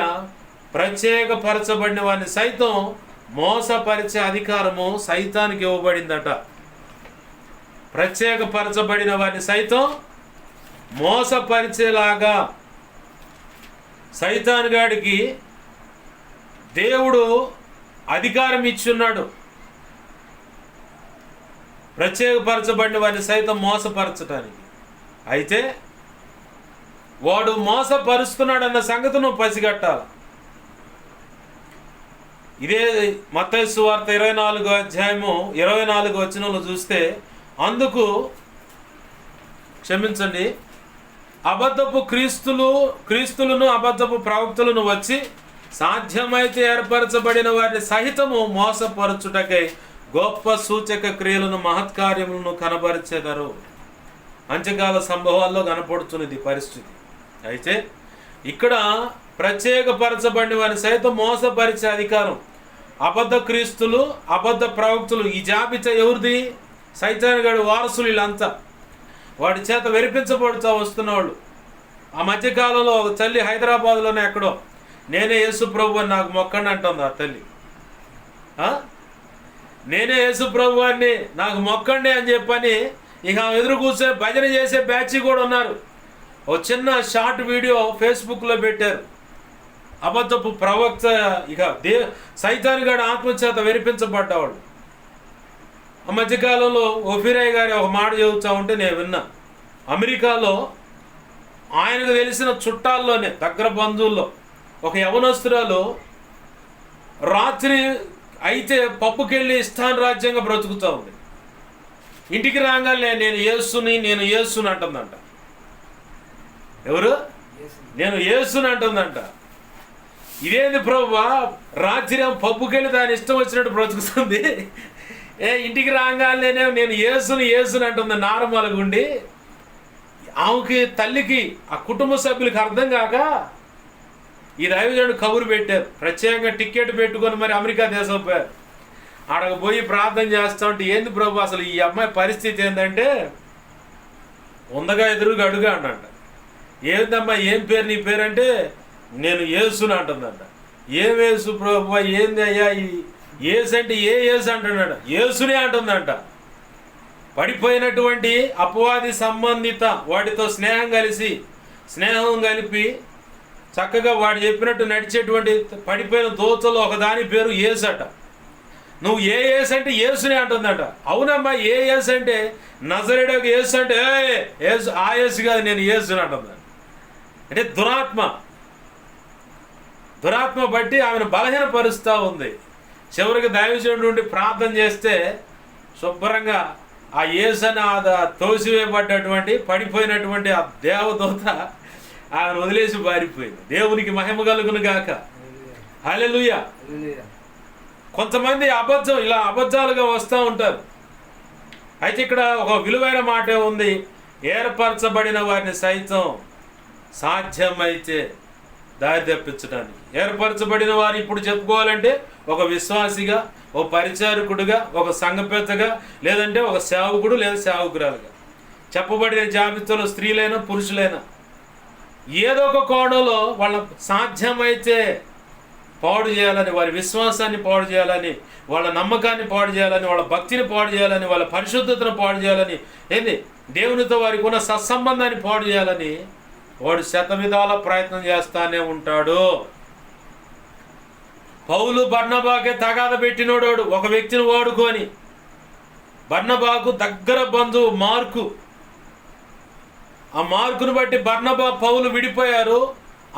Speaker 1: ప్రత్యేకపరచబడిన వారిని సైతం మోసపరిచే అధికారము సైతానికి ఇవ్వబడిందట. ప్రత్యేకపరచబడిన వారిని సైతం మోసపరిచేలాగా సైతానుగాడికి దేవుడు అధికారం ఇచ్చున్నాడు. ప్రత్యేకపరచబడిన వారిని సైతం మోసపరచటానికి. అయితే వాడు మోసపరుస్తున్నాడన్న సంగతి నువ్వు పసిగట్టాలి. ఇదే మత్తయి సువార్త 24వ అధ్యాయము 24వ వచనంలో చూస్తే, అందుకు క్షమించండి, అబద్ధపు క్రీస్తులను అబద్ధపు ప్రవక్తలను వచ్చి సాధ్యమైతే ఏర్పరచబడిన వారిని సహితము మోసపరచుటకై గొప్ప సూచక క్రియలను మహత్కార్యములను కనబరిచెదరు. అంత్యకాల సంభవాల్లో కనపడుతున్నది పరిస్థితి. అయితే ఇక్కడ ప్రత్యేకపరచబడిన వారిని సైతం మోసపరిచే అధికారం అబద్ధ క్రీస్తులు, అబద్ధ ప్రవక్తులు, ఈ జాబితా ఎవరిది? సైతాను గాడి వారసులు వీళ్ళంతా. వాడి చేత వెరిపించబడుతూ వస్తున్నవాళ్ళు. ఆ మధ్యకాలంలో ఒక తల్లి హైదరాబాద్లోనే ఎక్కడో, నేనే యేసు ప్రభు అని నాకు మొక్కండి అంటుంది ఆ తల్లి. నేనే యేసు ప్రభు అని నాకు మొక్కండి అని చెప్పని ఇక ఎదురు కూర్చొని భజన చేసే బ్యాచ్ కూడా ఉన్నారు. ఓ చిన్న షార్ట్ వీడియో ఫేస్బుక్లో పెట్టారు. అబద్ధపు ప్రవక్త, ఇక సైతాను గాడి ఆత్మచేత వెరిపించబడ్డవాళ్ళు. ఆ మధ్యకాలంలో ఓఫిరాయ్ గారి ఒక మాట చెబుతూ ఉంటే నేను విన్నా. అమెరికాలో ఆయనకు తెలిసిన చుట్టాల్లోనే, దగ్గర బంధువుల్లో ఒక యవనస్తురాలు రాత్రి అయితే పప్పుకెళ్ళి ఇష్టానురాజ్యంగా బ్రతుకుతూ ఉంది. ఇంటికి రాగానే నేను యేసుని అంటుందంట. ఎవరు? నేను యేసుని అంటుందంట. ఇదేంది ప్రభువా, రాత్రి పప్పుకెళ్ళి దాని ఇష్టం వచ్చినట్టు బ్రతుకుతుంది, ఇంటికి రాగానే నేను యేసుని అంటుంది నార్మల్గా ఉండి. ఆమెకి, తల్లికి, ఆ కుటుంబ సభ్యులకి అర్థం కాక ఈ దైవజనుడు కబురు పెట్టారు. ప్రత్యేకంగా టికెట్ పెట్టుకొని మరి అమెరికా దేశం పోయారు. ఆడకు పోయి ప్రార్థన చేస్తూ ఉంటే, ఏంది ప్రభు అసలు ఈ అమ్మాయి పరిస్థితి ఏంటంటే, ఉందగా ఎదురుగా అడుగా అన్నంట. ఏందమ్మా ఏం పేరు నీ పేరు అంటే, నేను యేసుని అంటుందంట. ఏం యేసు ప్రభు, ఏంది అయ్యా యేసు అంటే ఏ యేసు అంటున్నాడు? యేసునే అంటుందంట. పడిపోయినటువంటి అపవాది సంబంధిత వాటితో స్నేహం కలిపి చక్కగా వాడు చెప్పినట్టు నడిచేటువంటి పడిపోయిన దోతలో ఒకదాని పేరు యేసు అట. నువ్వు ఏ యేసు అంటే యేసునే అంటుందట. అవునమ్మా ఏ యేసు అంటే, నజరేయుడకు యేసు అంటే యేసు, ఆ యేసు కాదు నేను యేసుని అంటుందా. అంటే దురాత్మ బట్టి ఆమెను బలహీనపరుస్తూ ఉంది. చివరికి దైవజనుడి నుండి ప్రార్థన చేస్తే శుభ్రంగా ఆ యేసని తోసివేయబడ్డటువంటి పడిపోయినటువంటి ఆ దేవదూత ఆమెను వదిలేసి పారిపోయింది. దేవునికి మహిమ కలుగును గాక. హల్లెలూయా. కొంతమంది అబద్ధాలుగా వస్తూ ఉంటారు. అయితే ఇక్కడ ఒక విలువైన మాట ఉంది, ఏర్పరచబడిన వారిని సైతం సాధ్యమైతే దారి తప్పించడానికి. ఏర్పరచబడిన వారు ఇప్పుడు చెప్పుకోవాలంటే ఒక విశ్వాసిగా, ఒక పరిచారకుడుగా, ఒక సంఘపెద్దగా, లేదంటే ఒక సేవకుడు లేదా సేవకురాలుగా. చెప్పబడిన జాబితాలో స్త్రీలైనా పురుషులైనా ఏదో ఒక కోణంలో వాళ్ళ సాధ్యమైతే పాడు చేయాలని, వారి విశ్వాసాన్ని పాడు చేయాలని, వాళ్ళ నమ్మకాన్ని పాడు చేయాలని, వాళ్ళ భక్తిని పాడు చేయాలని, వాళ్ళ పరిశుద్ధతను పాడు చేయాలని, దేవునితో వారికి ఉన్న సత్సంబంధాన్ని పాడు చేయాలని వాడు శతవిధాల ప్రయత్నం చేస్తానే ఉంటాడు. పౌలు బర్నబాకే తగాద పెట్టినోడు ఒక వ్యక్తిని వాడుకొని. బర్నబాకు దగ్గర బంధువు మార్కు. ఆ మార్కును బట్టి బర్నబా పౌలు విడిపోయారు.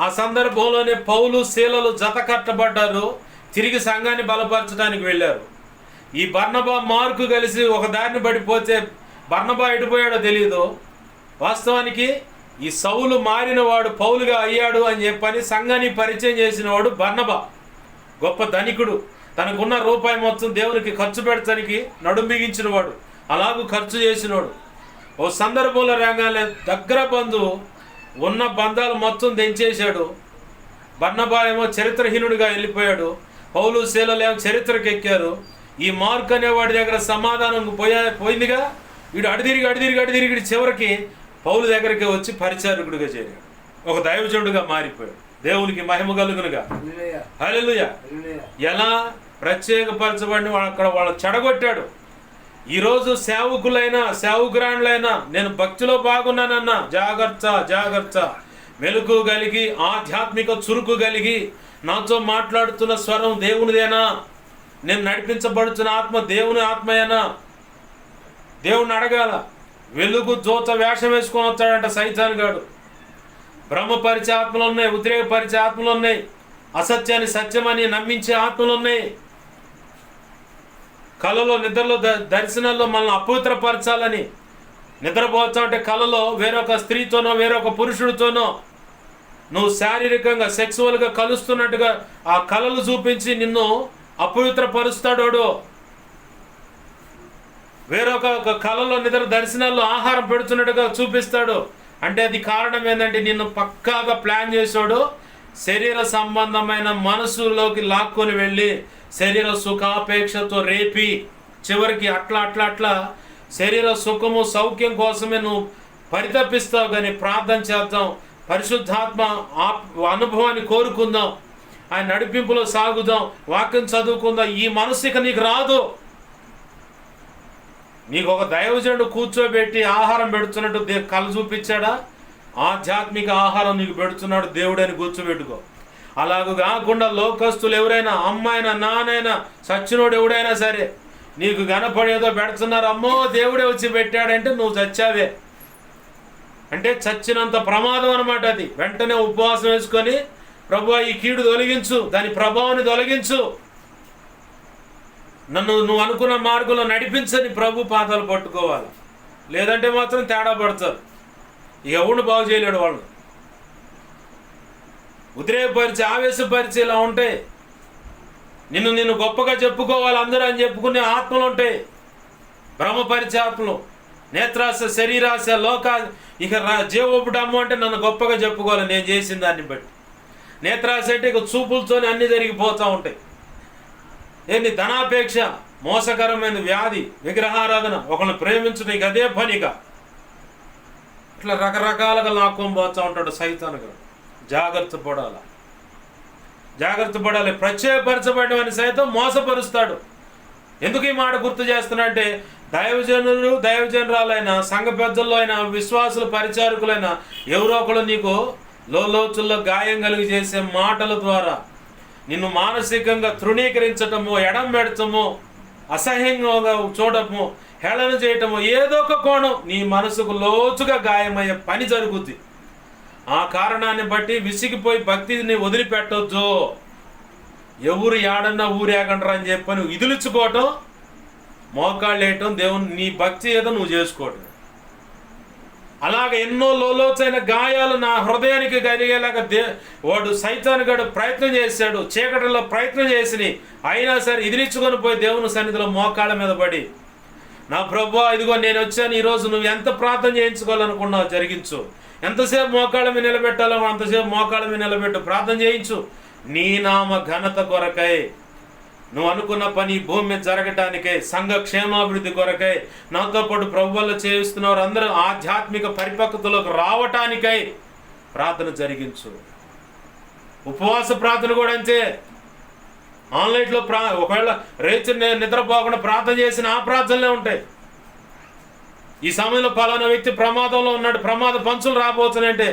Speaker 1: ఆ సందర్భంలోనే పౌలు శీలలు జత కట్టబడ్డారు. తిరిగి సంఘాన్ని బలపరచడానికి వెళ్ళారు. ఈ బర్నబా మార్కు కలిసి ఒక దారిని పడిపోతే బర్నబా ఎడిపోయాడో తెలియదు. వాస్తవానికి ఈ సౌలు మారినవాడు పౌలుగా అయ్యాడు అని చెప్పని సంఘాన్ని పరిచయం చేసినవాడు బర్నబా. గొప్ప ధనికుడు, తనకున్న రూపాయి మొత్తం దేవునికి ఖర్చు పెడతానికి నడుం బిగించినవాడు, అలాగూ ఖర్చు చేసినవాడు. ఓ సందర్భంలో రంగానే దగ్గర బంధువు ఉన్న బంధాలు మొత్తం తెంచేశాడు. బర్నబా ఏమో చరిత్రహీనుడిగా వెళ్ళిపోయాడు. పౌలు శీలలేమో చరిత్రకు ఎక్కారు. ఈ మార్క్ అనేవాడి దగ్గర సమాధానం పోయిందిగా. వీడు అడిదిరిగి చివరికి పౌలు దగ్గరికి వచ్చి పరిచారకుడిగా చేరాడు. ఒక దైవజనుడిగా మారిపోయాడు. దేవునికి మహిమ కలుగునుగా. హల్లెలూయా. ఎలా ప్రత్యేకపరచబడిన అక్కడ వాళ్ళు చెడగొట్టాడు. ఈరోజు సేవకురాండ్లైనా నేను భక్తిలో బాగున్నానన్నా జాగ్రత్త మెలకు కలిగి, ఆధ్యాత్మిక చురుకు కలిగి, నాతో మాట్లాడుతున్న స్వరం దేవునిదేనా, నేను నడిపించబడుతున్న ఆత్మ దేవుని ఆత్మయేనా, దేవుణ్ణి అడగాల. వెలుగు జోత వేషం వేసుకొని వచ్చాడంట సైతాన్ గాడు. బ్రహ్మపరిచే ఆత్మలు ఉన్నాయి, ఉద్రేకపరిచే ఆత్మలు ఉన్నాయి, అసత్యాన్ని సత్యమని నమ్మించే ఆత్మలు ఉన్నాయి. కళలో నిద్రలో దర్శనాల్లో మనల్ని అపవిత్రపరచాలని నిద్రపోతామంటే కళలో వేరొక స్త్రీతోనో వేరొక పురుషుడితోనో నువ్వు శారీరకంగా సెక్సువల్గా కలుస్తున్నట్టుగా ఆ కళలు చూపించి నిన్ను అపవిత్రపరుస్తాడోడు. వేరొక కళలో నిద్ర దర్శనాల్లో ఆహారం పెడుతున్నట్టుగా చూపిస్తాడు. అంటే అది కారణం ఏంటంటే నిన్ను పక్కాగా ప్లాన్ చేసాడు. శరీర సంబంధమైన మనసులోకి లాక్కొని వెళ్ళి శరీర సుఖాపేక్షతో రేపి చివరికి అట్లా శరీర సుఖము సౌఖ్యం కోసమే నువ్వు పరితపిస్తావు. కానీ ప్రార్థన చేద్దాం, పరిశుద్ధాత్మ అనుభవాన్ని కోరుకుందాం, ఆయన నడిపింపులో సాగుదాం, వాక్యం చదువుకుందాం. ఈ మనసు ఇక నీకు రాదు. నీకు ఒక దైవజనుడు కూర్చోబెట్టి ఆహారం పెడుతున్నట్టు కళ్ళు చూపించాడా? ఆధ్యాత్మిక ఆహారం నీకు పెడుతున్నాడు దేవుడని కూర్చోబెట్టుకో. అలాగూ కాకుండా లోకస్తులు ఎవరైనా, అమ్మాయినా నానైనా సచ్చినోడు ఎవడైనా సరే నీకు కనపడేదో పెడుతున్నారు, అమ్మో దేవుడే వచ్చి పెట్టాడంటే నువ్వు చచ్చావే. అంటే చచ్చినంత ప్రమాదం అనమాట అది. వెంటనే ఉపవాసం వేసుకొని ప్రభువా ఈ కీడు తొలగించు, దాని ప్రభావాన్ని తొలగించు, నన్ను నువ్వు అనుకున్న మార్గంలో నడిపించని ప్రభు పాదాలు పట్టుకోవాలి. లేదంటే మాత్రం తేడా పడతారు. ఎవడు బాగు చేయలేడు. వాళ్ళు ఉద్రేకపరిచి ఆవేశపరిచి ఇలా ఉంటాయి. నిన్ను గొప్పగా చెప్పుకోవాలి అందరూ అని చెప్పుకునే ఆత్మలు ఉంటాయి. బ్రహ్మపరిచే ఆత్మలు, నేత్రాశ, శరీరాశ, లోక ఇక జీవోపుటమ్ము అంటే నన్ను గొప్పగా చెప్పుకోవాలి నేను చేసిన దాన్ని బట్టి. నేత్రాశ అంటే ఇక చూపులతోనే అన్నీ జరిగిపోతూ ఉంటాయి. ఏంటి? ధనాపేక్ష, మోసకరమైన వ్యాధి, విగ్రహారాధన, ఒకరిని ప్రేమించడం ఇక అదే పనిగా ఇట్లా రకరకాలుగా లాక్కొని పోతూ ఉంటాడు సైతానుగా. జాగ్రత్త పడాలి. ప్రత్యేకపరచబడిన సైతం మోసపరుస్తాడు. ఎందుకు ఈ మాట గుర్తు చేస్తున్నా అంటే దైవజనురాలైన సంఘ పెద్దల్లో అయినా విశ్వాసుల పరిచారకులైనా ఎవరో ఒకరు నీకు లోతుల్లో గాయం కలిగి చేసే మాటల ద్వారా నిన్ను మానసికంగా తృణీకరించటము, ఎడం పెడటము, అసహ్యంగా చూడటము, హేళన చేయటము, ఏదో ఒక కోణం నీ మనసుకు లోతుగా గాయమయ్యే పని జరుగుద్ది. ఆ కారణాన్ని బట్టి విసిగిపోయి భక్తిని వదిలిపెట్టొద్దు. ఎవరు ఏడన్నా ఊరేగండ్రా అని చెప్పని ఇదిలించుకోవటం, మోకాళ్ళు వేయటం, దేవుని నీ భక్తి ఏదో నువ్వు చేసుకోవటం. అలాగే ఎన్నో లోలోచైన గాయాలు నా హృదయానికి కలిగేలాగా వాడు సైతాను గడు ప్రయత్నం చేశాడు, చీకటిలో ప్రయత్నం చేసి అయినా సరే ఇదిలించుకొని పోయి దేవుని సన్నిధిలో మోకాళ్ళ మీద పడి, నా ప్రభువా ఇదిగో నేను వచ్చాను, ఈరోజు నువ్వు ఎంత ప్రార్థన చేయించుకోవాలనుకున్నావు జరిగించు, ఎంతసేపు మోకాళ్ళ మీద నిలబెట్టాలో అంతసేపు మోకాళ్ళ మీద నిలబెట్టు, ప్రార్థన చేయించు. నీ నామ ఘనత కొరకై, నువ్వు అనుకున్న పని భూమి మీద జరగటానికై, సంఘ క్షేమాభివృద్ధి కొరకై, నాతో పాటు ప్రభువుల్లో చేయిస్తున్నవారు అందరూ ఆధ్యాత్మిక పరిపక్వతలోకి రావటానికై ప్రార్థన జరిగించు. ఉపవాస ప్రార్థన కూడా అంతే. ఆన్లైన్లో ఒకవేళ రేచి నిద్రపోకుండా ప్రార్థన చేసిన ఆ ప్రార్థనలే ఉంటాయి. ఈ సమయంలో పలానా వ్యక్తి ప్రమాదంలో ఉన్నాడు, ప్రమాద పంచులు రాబోతున్నాయంటే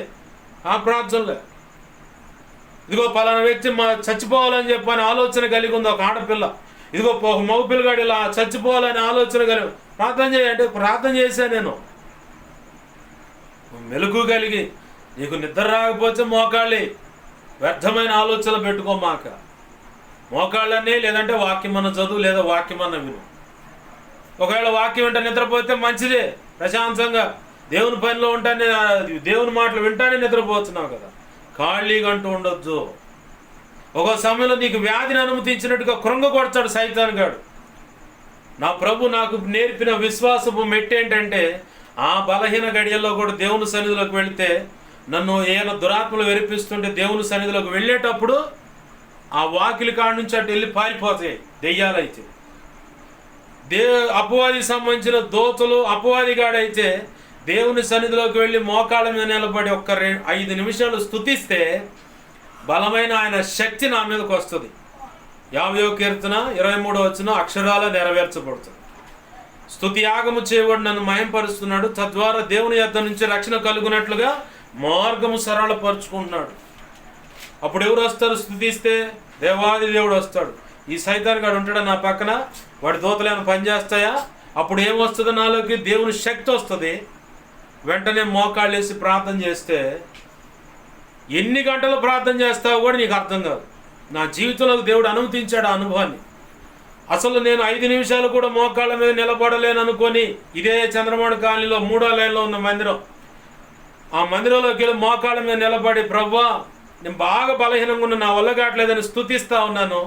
Speaker 1: ఆ ప్రార్థనలే. ఇదిగో పలానా వ్యక్తి చచ్చిపోవాలని చెప్పని ఆలోచన కలిగి ఉంది ఒక ఆడపిల్ల, ఇదిగో మగ పిల్లగాడు ఇలా చచ్చిపోవాలని ఆలోచన కలిగి ప్రార్థన చేయంటే ప్రార్థన చేశా నేను. మెలుగు కలిగి నీకు నిద్ర రాకపోతే మోకాళ్ళి వ్యర్థమైన ఆలోచనలు పెట్టుకోమాక. మోకాళ్ళని లేదంటే వాక్యమన్న చదువు లేదా వాక్యమన్న విను. ఒకవేళ వాక్యం వింటే నిద్రపోతే మంచిదే, ప్రశాంతంగా దేవుని పనిలో ఉంటానే, దేవుని మాటలు వింటానే నిద్రపోతున్నావు కదా. ఖాళీగా అంటూ ఉండొద్దు. ఒక సమయంలో నీకు వ్యాధిని అనుమతించినట్టుగా కృంగకొడతాడు సైతాన్ గాడు. నా ప్రభు నాకు నేర్పిన విశ్వాసపు మెట్టు ఏంటంటే, ఆ బలహీన గడియల్లో కూడా దేవుని సన్నిధిలోకి వెళితే, నన్ను ఏమైనా దురాత్మలు వెరిపిస్తుంటే దేవుని సన్నిధిలోకి వెళ్ళేటప్పుడు ఆ వాకిలి కాడ నుంచి అటు వెళ్ళి పారిపోతాయి దెయ్యాలైతే. అపవాదికి సంబంధించిన దోతలు, అపవాదిగాడైతే దేవుని సన్నిధిలోకి వెళ్ళి మోకాళ్ళ మీద నిలబడి 5 నిమిషాలు స్తుతిస్తే బలమైన ఆయన శక్తి నా మీదకి వస్తుంది. 50వ కీర్తన 23వ వచనం అక్షరాల నెరవేర్చబడుతుంది. స్తుతి యాగము చేయబడి నన్ను మయంపరుస్తున్నాడు, తద్వారా దేవుని యొద్ద నుంచి రక్షణ కలుగునట్లుగా మార్గము సరళపరుచుకుంటున్నాడు. అప్పుడు ఎవరు వస్తారు స్తుతిస్తే? దేవాది దేవుడు వస్తాడు. ఈ సైతాన్ గాడు ఉంటాడా నా పక్కన? వాడి దూతలు ఏమైనా పనిచేస్తాయా? అప్పుడు ఏమొస్తుంది నాలోకి? దేవుని శక్తి వస్తుంది. వెంటనే మోకాళ్ళు వేసి ప్రార్థన చేస్తే ఎన్ని గంటలు ప్రార్థన చేస్తావో కూడా నీకు అర్థం కాదు. నా జీవితంలోకి దేవుడు అనుమతించాడు ఆ అనుభవాన్ని. అసలు నేను 5 నిమిషాలు కూడా మోకాళ్ళ మీద నిలబడలేను అనుకొని ఇదే చంద్రమౌళి కాలనీలో 3వ లైన్లో ఉన్న మందిరం, ఆ మందిరంలోకి వెళ్ళి మోకాళ్ళ మీద నిలబడి, ప్రభువా నేను బాగా బలహీనంగా ఉన్న, నా వల్ల కావట్లేదని స్తుతిస్తూ ఉన్నాను.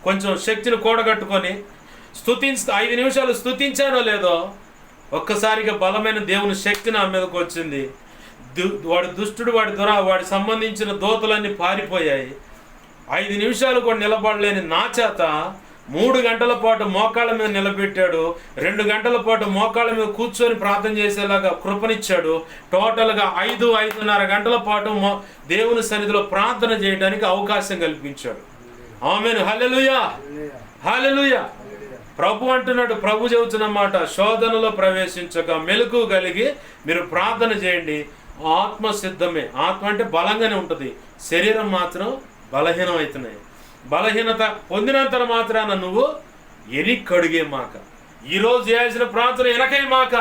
Speaker 1: కొంచెం శక్తిని కూడగట్టుకొని 5 నిమిషాలు స్తుతించానో లేదో ఒక్కసారిగా బలమైన దేవుని శక్తి నా మీదకి వచ్చింది. వాడి దుష్టుడు, వాడి సంబంధించిన దూతలన్నీ పారిపోయాయి. 5 నిమిషాలు కూడా నిలబడలేని నా చేత 3 గంటల పాటు మోకాళ్ళ మీద నిలబెట్టాడు. 2 గంటల పాటు మోకాళ్ళ మీద కూర్చొని ప్రార్థన చేసేలాగా కృపనిచ్చాడు. టోటల్గా 5-5:30 గంటల పాటు దేవుని సన్నిధిలో ప్రార్థన చేయడానికి అవకాశం కల్పించాడు. ఆమేన్, హల్లెలూయా, హల్లెలూయా. ప్రభు అంటున్నాడు, ప్రభు చెబుతున్న మాట, శోధనలో ప్రవేశించక మెలకువ కలిగి మీరు ప్రార్థన చేయండి. ఆత్మ సిద్ధమే. ఆత్మ అంటే బలంగానే ఉంటుంది, శరీరం మాత్రం బలహీనం అవుతున్నాయి. బలహీనత పొందినంత మాత్రాన నువ్వు ఎనిక్కడుగే మాక. ఈరోజు చేయాల్సిన ప్రార్థన వెనకై మాక.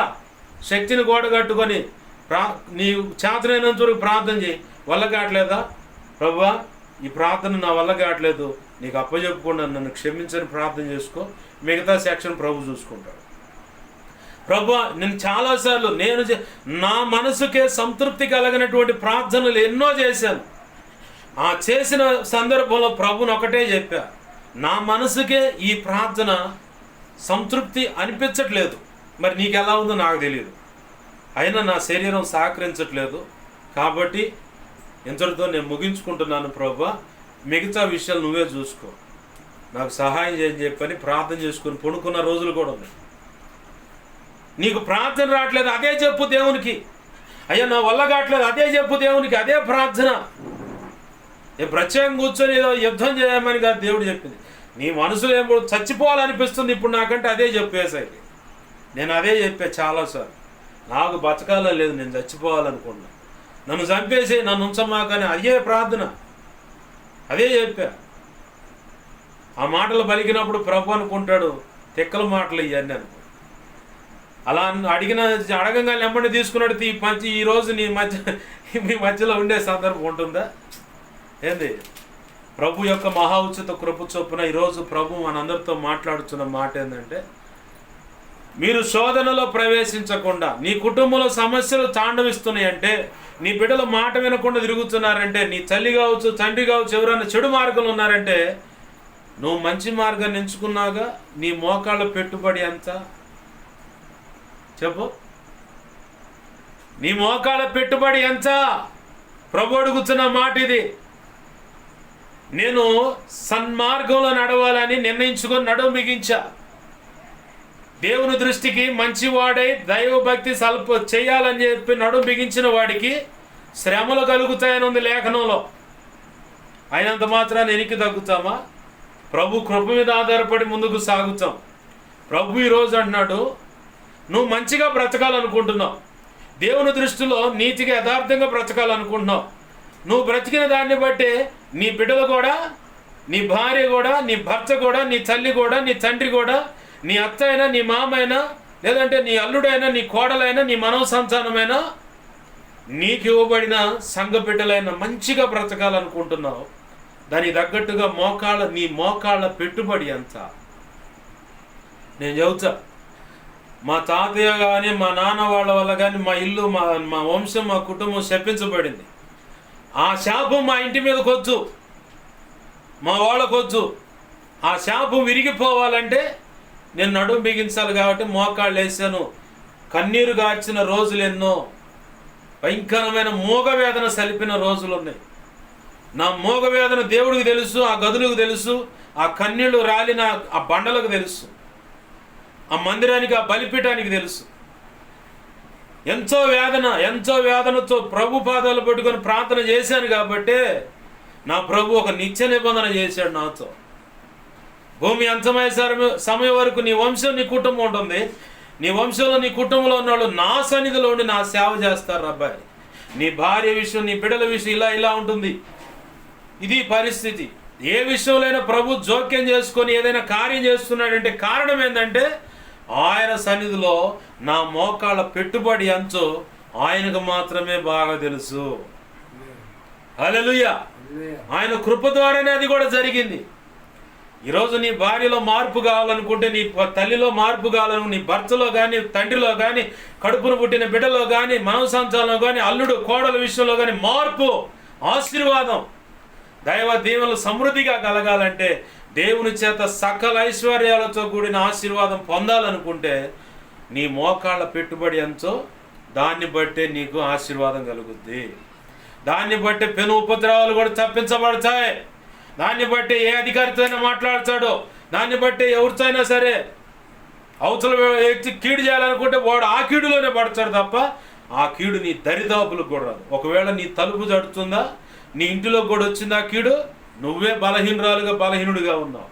Speaker 1: శక్తిని గోడగట్టుకొని నీ చేతనైనంత వరకు ప్రార్థన చేయి. వల్ల కావట్లేదా? ప్రభువా ఈ ప్రార్థన నా వల్ల కావట్లేదు, నీకు అప్పచెప్పకుండా నన్ను క్షమించని ప్రార్థన చేసుకో. మిగతా సెక్షన్ ప్రభు చూసుకుంటాడు. ప్రభువా నేను చాలాసార్లు నా మనసుకే సంతృప్తి కలిగినటువంటి ప్రార్థనలు ఎన్నో చేశాను. ఆ చేసిన సందర్భంలో ప్రభుని ఒకటే చెప్పా, నా మనసుకే ఈ ప్రార్థన సంతృప్తి అనిపించట్లేదు. మరి నీకు ఎలా ఉందో నాకు తెలియదు, అయినా నా శరీరం సహకరించట్లేదు. కాబట్టి ఇంతటితో నేను ముగించుకుంటున్నాను ప్రభువా, మిగతా విషయాలు నువ్వే చూసుకో, నాకు సహాయం చేయని చెప్పని ప్రార్థన చేసుకుని పడుకున్న రోజులు కూడా ఉన్నాయి. నీకు ప్రార్థన రావట్లేదు, అదే చెప్పు దేవునికి. అయ్యా నా వల్ల కావట్లేదు, అదే చెప్పు దేవునికి. అదే ప్రార్థన. ప్రత్యేకం కూర్చొని ఏదో యుద్ధం చేయమని కాదు దేవుడు చెప్పింది. నీ మనసులో ఏమో చచ్చిపోవాలనిపిస్తుంది ఇప్పుడు నాకంటే అదే చెప్పేసరికి నేను అదే చెప్పా చాలాసార్లు. నాకు బతకాల లేదు, నేను చచ్చిపోవాలనుకున్నా, నన్ను చంపేసి నన్ను ఉంచమా, కానీ అదే ప్రార్థన, అదే చెప్పా. ఆ మాటలు పలికినప్పుడు ప్రభు అనుకుంటాడు తిక్కల మాటలు ఇవన్నీ అనుకో. అలా అడగంగానే ఎమ్మడి తీసుకున్నాడు. ఈరోజు మీ మధ్యలో ఉండే సందర్భం ఉంటుందా? ఏంది? ప్రభు యొక్క మహా ఉచిత కృప చొప్పున ఈరోజు ప్రభు మనందరితో మాట్లాడుతున్న మాట ఏంటంటే, మీరు శోధనలో ప్రవేశించకుండా, నీ కుటుంబంలో సమస్యలు తాండవిస్తున్నాయంటే, నీ బిడ్డల మాట వినకుండా తిరుగుతున్నారంటే, నీ తల్లి కావచ్చు తండ్రి కావచ్చు ఎవరైనా చెడు మార్గంలో ఉన్నారంటే, నువ్వు మంచి మార్గాన్ని ఎంచుకున్నాగా నీ మోకాళ్ళ పెట్టుబడి ఎంత చెప్పు? నీ మోకాళ్ళ పెట్టుబడి ఎంత? ప్రభు అడుగుతున్న మాట ఇది. నేను సన్మార్గంలో నడవాలని నిర్ణయించుకొని నడుము బిగించా. దేవుని దృష్టికి మంచివాడై దైవభక్తి చేయాలని చెప్పి నడుము బిగించిన వాడికి శ్రమలు కలుగుతాయని ఉంది లేఖనంలో. అయినంత మాత్రాన్ని వెనక్కి తగ్గుతామా? ప్రభు కృప మీద ఆధారపడి ముందుకు సాగుతాం. ప్రభు ఈరోజు అంటున్నాడు, నువ్వు మంచిగా బ్రతకాలనుకుంటున్నావు, దేవుని దృష్టిలో నీతిగా యథార్థంగా బ్రతకాలనుకుంటున్నావు. నువ్వు బ్రతికిన దాన్ని బట్టి నీ బిడ్డలు కూడా, నీ భార్య కూడా, నీ భర్త కూడా, నీ తల్లి కూడా, నీ తండ్రి కూడా, నీ అత్త అయినా, నీ మామ అయినా, లేదంటే నీ అల్లుడైనా, నీ కోడలైనా, నీ మనవ సంతానమైనా, నీకు ఇవ్వబడిన సంఘ బిడ్డలైనా మంచిగా బ్రతకాలనుకుంటున్నావు. దానికి తగ్గట్టుగా నీ మోకాళ్ళ పెట్టుబడి ఎంత? నేను చెబుతా, మా తాతయ్య కానీ మా నాన్న వాళ్ళ వల్ల కానీ మా ఇల్లు, మా వంశం, మా కుటుంబం శపించబడింది. ఆ శాపం మా ఇంటి మీదకి వచ్చు, మా వాళ్ళకు వచ్చు. ఆ శాపం విరిగిపోవాలంటే నేను నడుము బిగించాలి. కాబట్టి మోకాళ్ళు వేసాను. కన్నీరు గార్చిన రోజులు ఎన్నో, భయంకరమైన మోగవేదన సలిపిన రోజులు ఉన్నాయి. నా మోగవేదన దేవుడికి తెలుసు, ఆ గదులకు తెలుసు, ఆ కన్నీళ్లు రాలిన ఆ బండలకు తెలుసు, ఆ మందిరానికి, ఆ బలిపీఠానికి తెలుసు. ఎంతో వేదనతో ప్రభు పాదాలు పట్టుకొని ప్రార్థన చేశాను కాబట్టి నా ప్రభు ఒక నిత్య నిబంధన చేశాడు నాతో. భూమి అంతమయ్యే సమయం వరకు నీ వంశం, నీ కుటుంబం ఉంటుంది. నీ వంశంలో, నీ కుటుంబంలో ఉన్న వాళ్ళు నా సన్నిధిలో ఉండి నా సేవ చేస్తారు. అబ్బాయి, నీ భార్య విషయం, నీ బిడ్డల విషయం ఇలా ఉంటుంది. ఇది పరిస్థితి. ఏ విషయంలో ప్రభు జోక్యం చేసుకొని ఏదైనా కార్యం చేస్తున్నాడంటే కారణం ఏంటంటే ఆయన సన్నిధిలో నా మోకాళ్ళ పెట్టుబడి ఎంతో ఆయనకు మాత్రమే బాగా తెలుసు. హల్లెలూయా. ఆయన కృప ద్వారానే అది కూడా జరిగింది. ఈరోజు నీ భార్యలో మార్పు కావాలనుకుంటే, నీ తల్లిలో మార్పు కావాలను, నీ భర్తలో కానీ, తండ్రిలో కానీ, కడుపును పుట్టిన బిడ్డలో కానీ, మనవ సంచారంలో కానీ, అల్లుడు కోడల విషయంలో కానీ మార్పు, ఆశీర్వాదం, దైవ దీవెనలు సమృద్ధిగా కలగాలంటే, దేవుని చేత సకల ఐశ్వర్యాలతో కూడిన ఆశీర్వాదం పొందాలనుకుంటే, నీ మోకాళ్ళ పెట్టుబడి ఎంతో దాన్ని బట్టే నీకు ఆశీర్వాదం కలుగుద్ది. దాన్ని బట్టి పెను ఉపద్రవాలు కూడా తప్పించబడతాయి. దాన్ని బట్టి ఏ అధికారితో అయినా మాట్లాడతాడో, దాన్ని బట్టి ఎవరితో అయినా సరే అవతల వ్యక్తి కీడు చేయాలనుకుంటే వాడు ఆ కీడులోనే పడతాడు తప్ప ఆ కీడు నీ దరిదాపులకు కూడా రాదు. ఒకవేళ నీ తలుపు జడుతుందా, నీ ఇంటిలో కూడా వచ్చిందా కీడు, నువ్వే బలహీనుడిగా ఉన్నావు.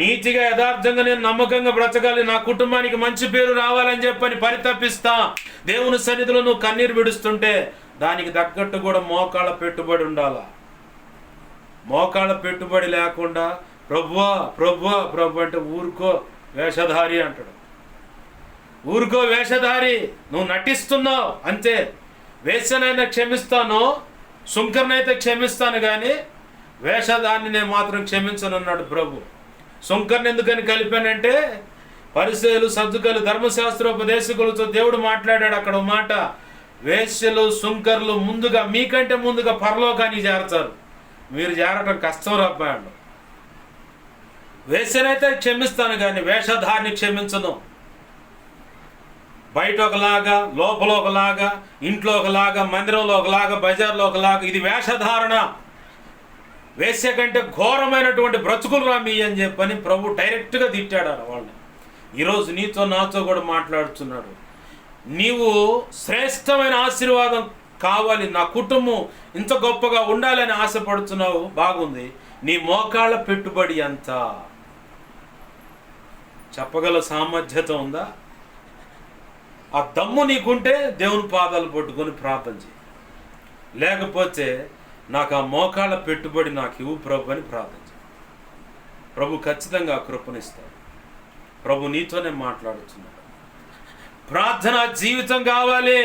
Speaker 1: నీతిగా యథార్థంగా నేను నమ్మకంగా బ్రతకాలి, నా కుటుంబానికి మంచి పేరు రావాలని చెప్పని పరితపిస్తా. దేవుని సన్నిధిలో నువ్వు కన్నీరు విడుస్తుంటే దానికి తగ్గట్టు కూడా మోకాళ్ళ పెట్టుబడి ఉండాలా. మోకాళ్ళ పెట్టుబడి లేకుండా ప్రభువా ప్రభువా ప్రభు అంటే ఊరుకో వేషధారి అంటాడు. ఊరుకో వేషధారి, నువ్వు నటిస్తున్నావు అంతే. వేషనైనా క్షమిస్తాను, సుంకర్నైతే క్షమిస్తాను, కానీ వేషధాన్ని నేను మాత్రం క్షమించను అన్నాడు ప్రభు. సుంకర్ని ఎందుకని కలిపానంటే, పరిసయ్యులు సద్దుకలు ధర్మశాస్త్రోపదేశకులతో దేవుడు మాట్లాడాడు అక్కడ మాట, వేశ్యలు సుంకర్లు ముందుగా మీకంటే ముందుగా పరలోకానికి చేరతారు, మీరు చేరటం కష్టం రప్పాడు. వేశ్యనైతే క్షమిస్తాను కానీ వేషధారిని క్షమించను. బయట ఒకలాగా, లోపల ఒకలాగా, ఇంట్లో ఒకలాగా, మందిరంలో ఒకలాగా, బజార్లో ఒకలాగా, ఇది వేషధారణ. వేశ్య కంటే ఘోరమైనటువంటి బ్రతుకులు రామి అని చెప్పని ప్రభు డైరెక్ట్గా తిట్టాడు వాళ్ళని. ఈరోజు నీతో నాతో కూడా మాట్లాడుతున్నాడు. నీవు శ్రేష్టమైన ఆశీర్వాదం కావాలి, నా కుటుంబం ఇంత గొప్పగా ఉండాలని ఆశపడుతున్నావు, బాగుంది. నీ మోకాళ్ళ పెట్టుబడి ఎంత చెప్పగల సామర్థ్యత ఉందా? ఆ దమ్ము నీకుంటే దేవుని పాదాలు పట్టుకొని ప్రార్థన చేయి. లేకపోతే నాకు ఆ మోకాళ్ళ పెట్టుబడి నాకు ఇవ్వు ప్రభు అని ప్రార్థన చేయి. ప్రభు ఖచ్చితంగా ఆ కృపనిస్తాడు. ప్రభు నీతోనే మాట్లాడుతున్నాడు. ప్రార్థన జీవితం కావాలి.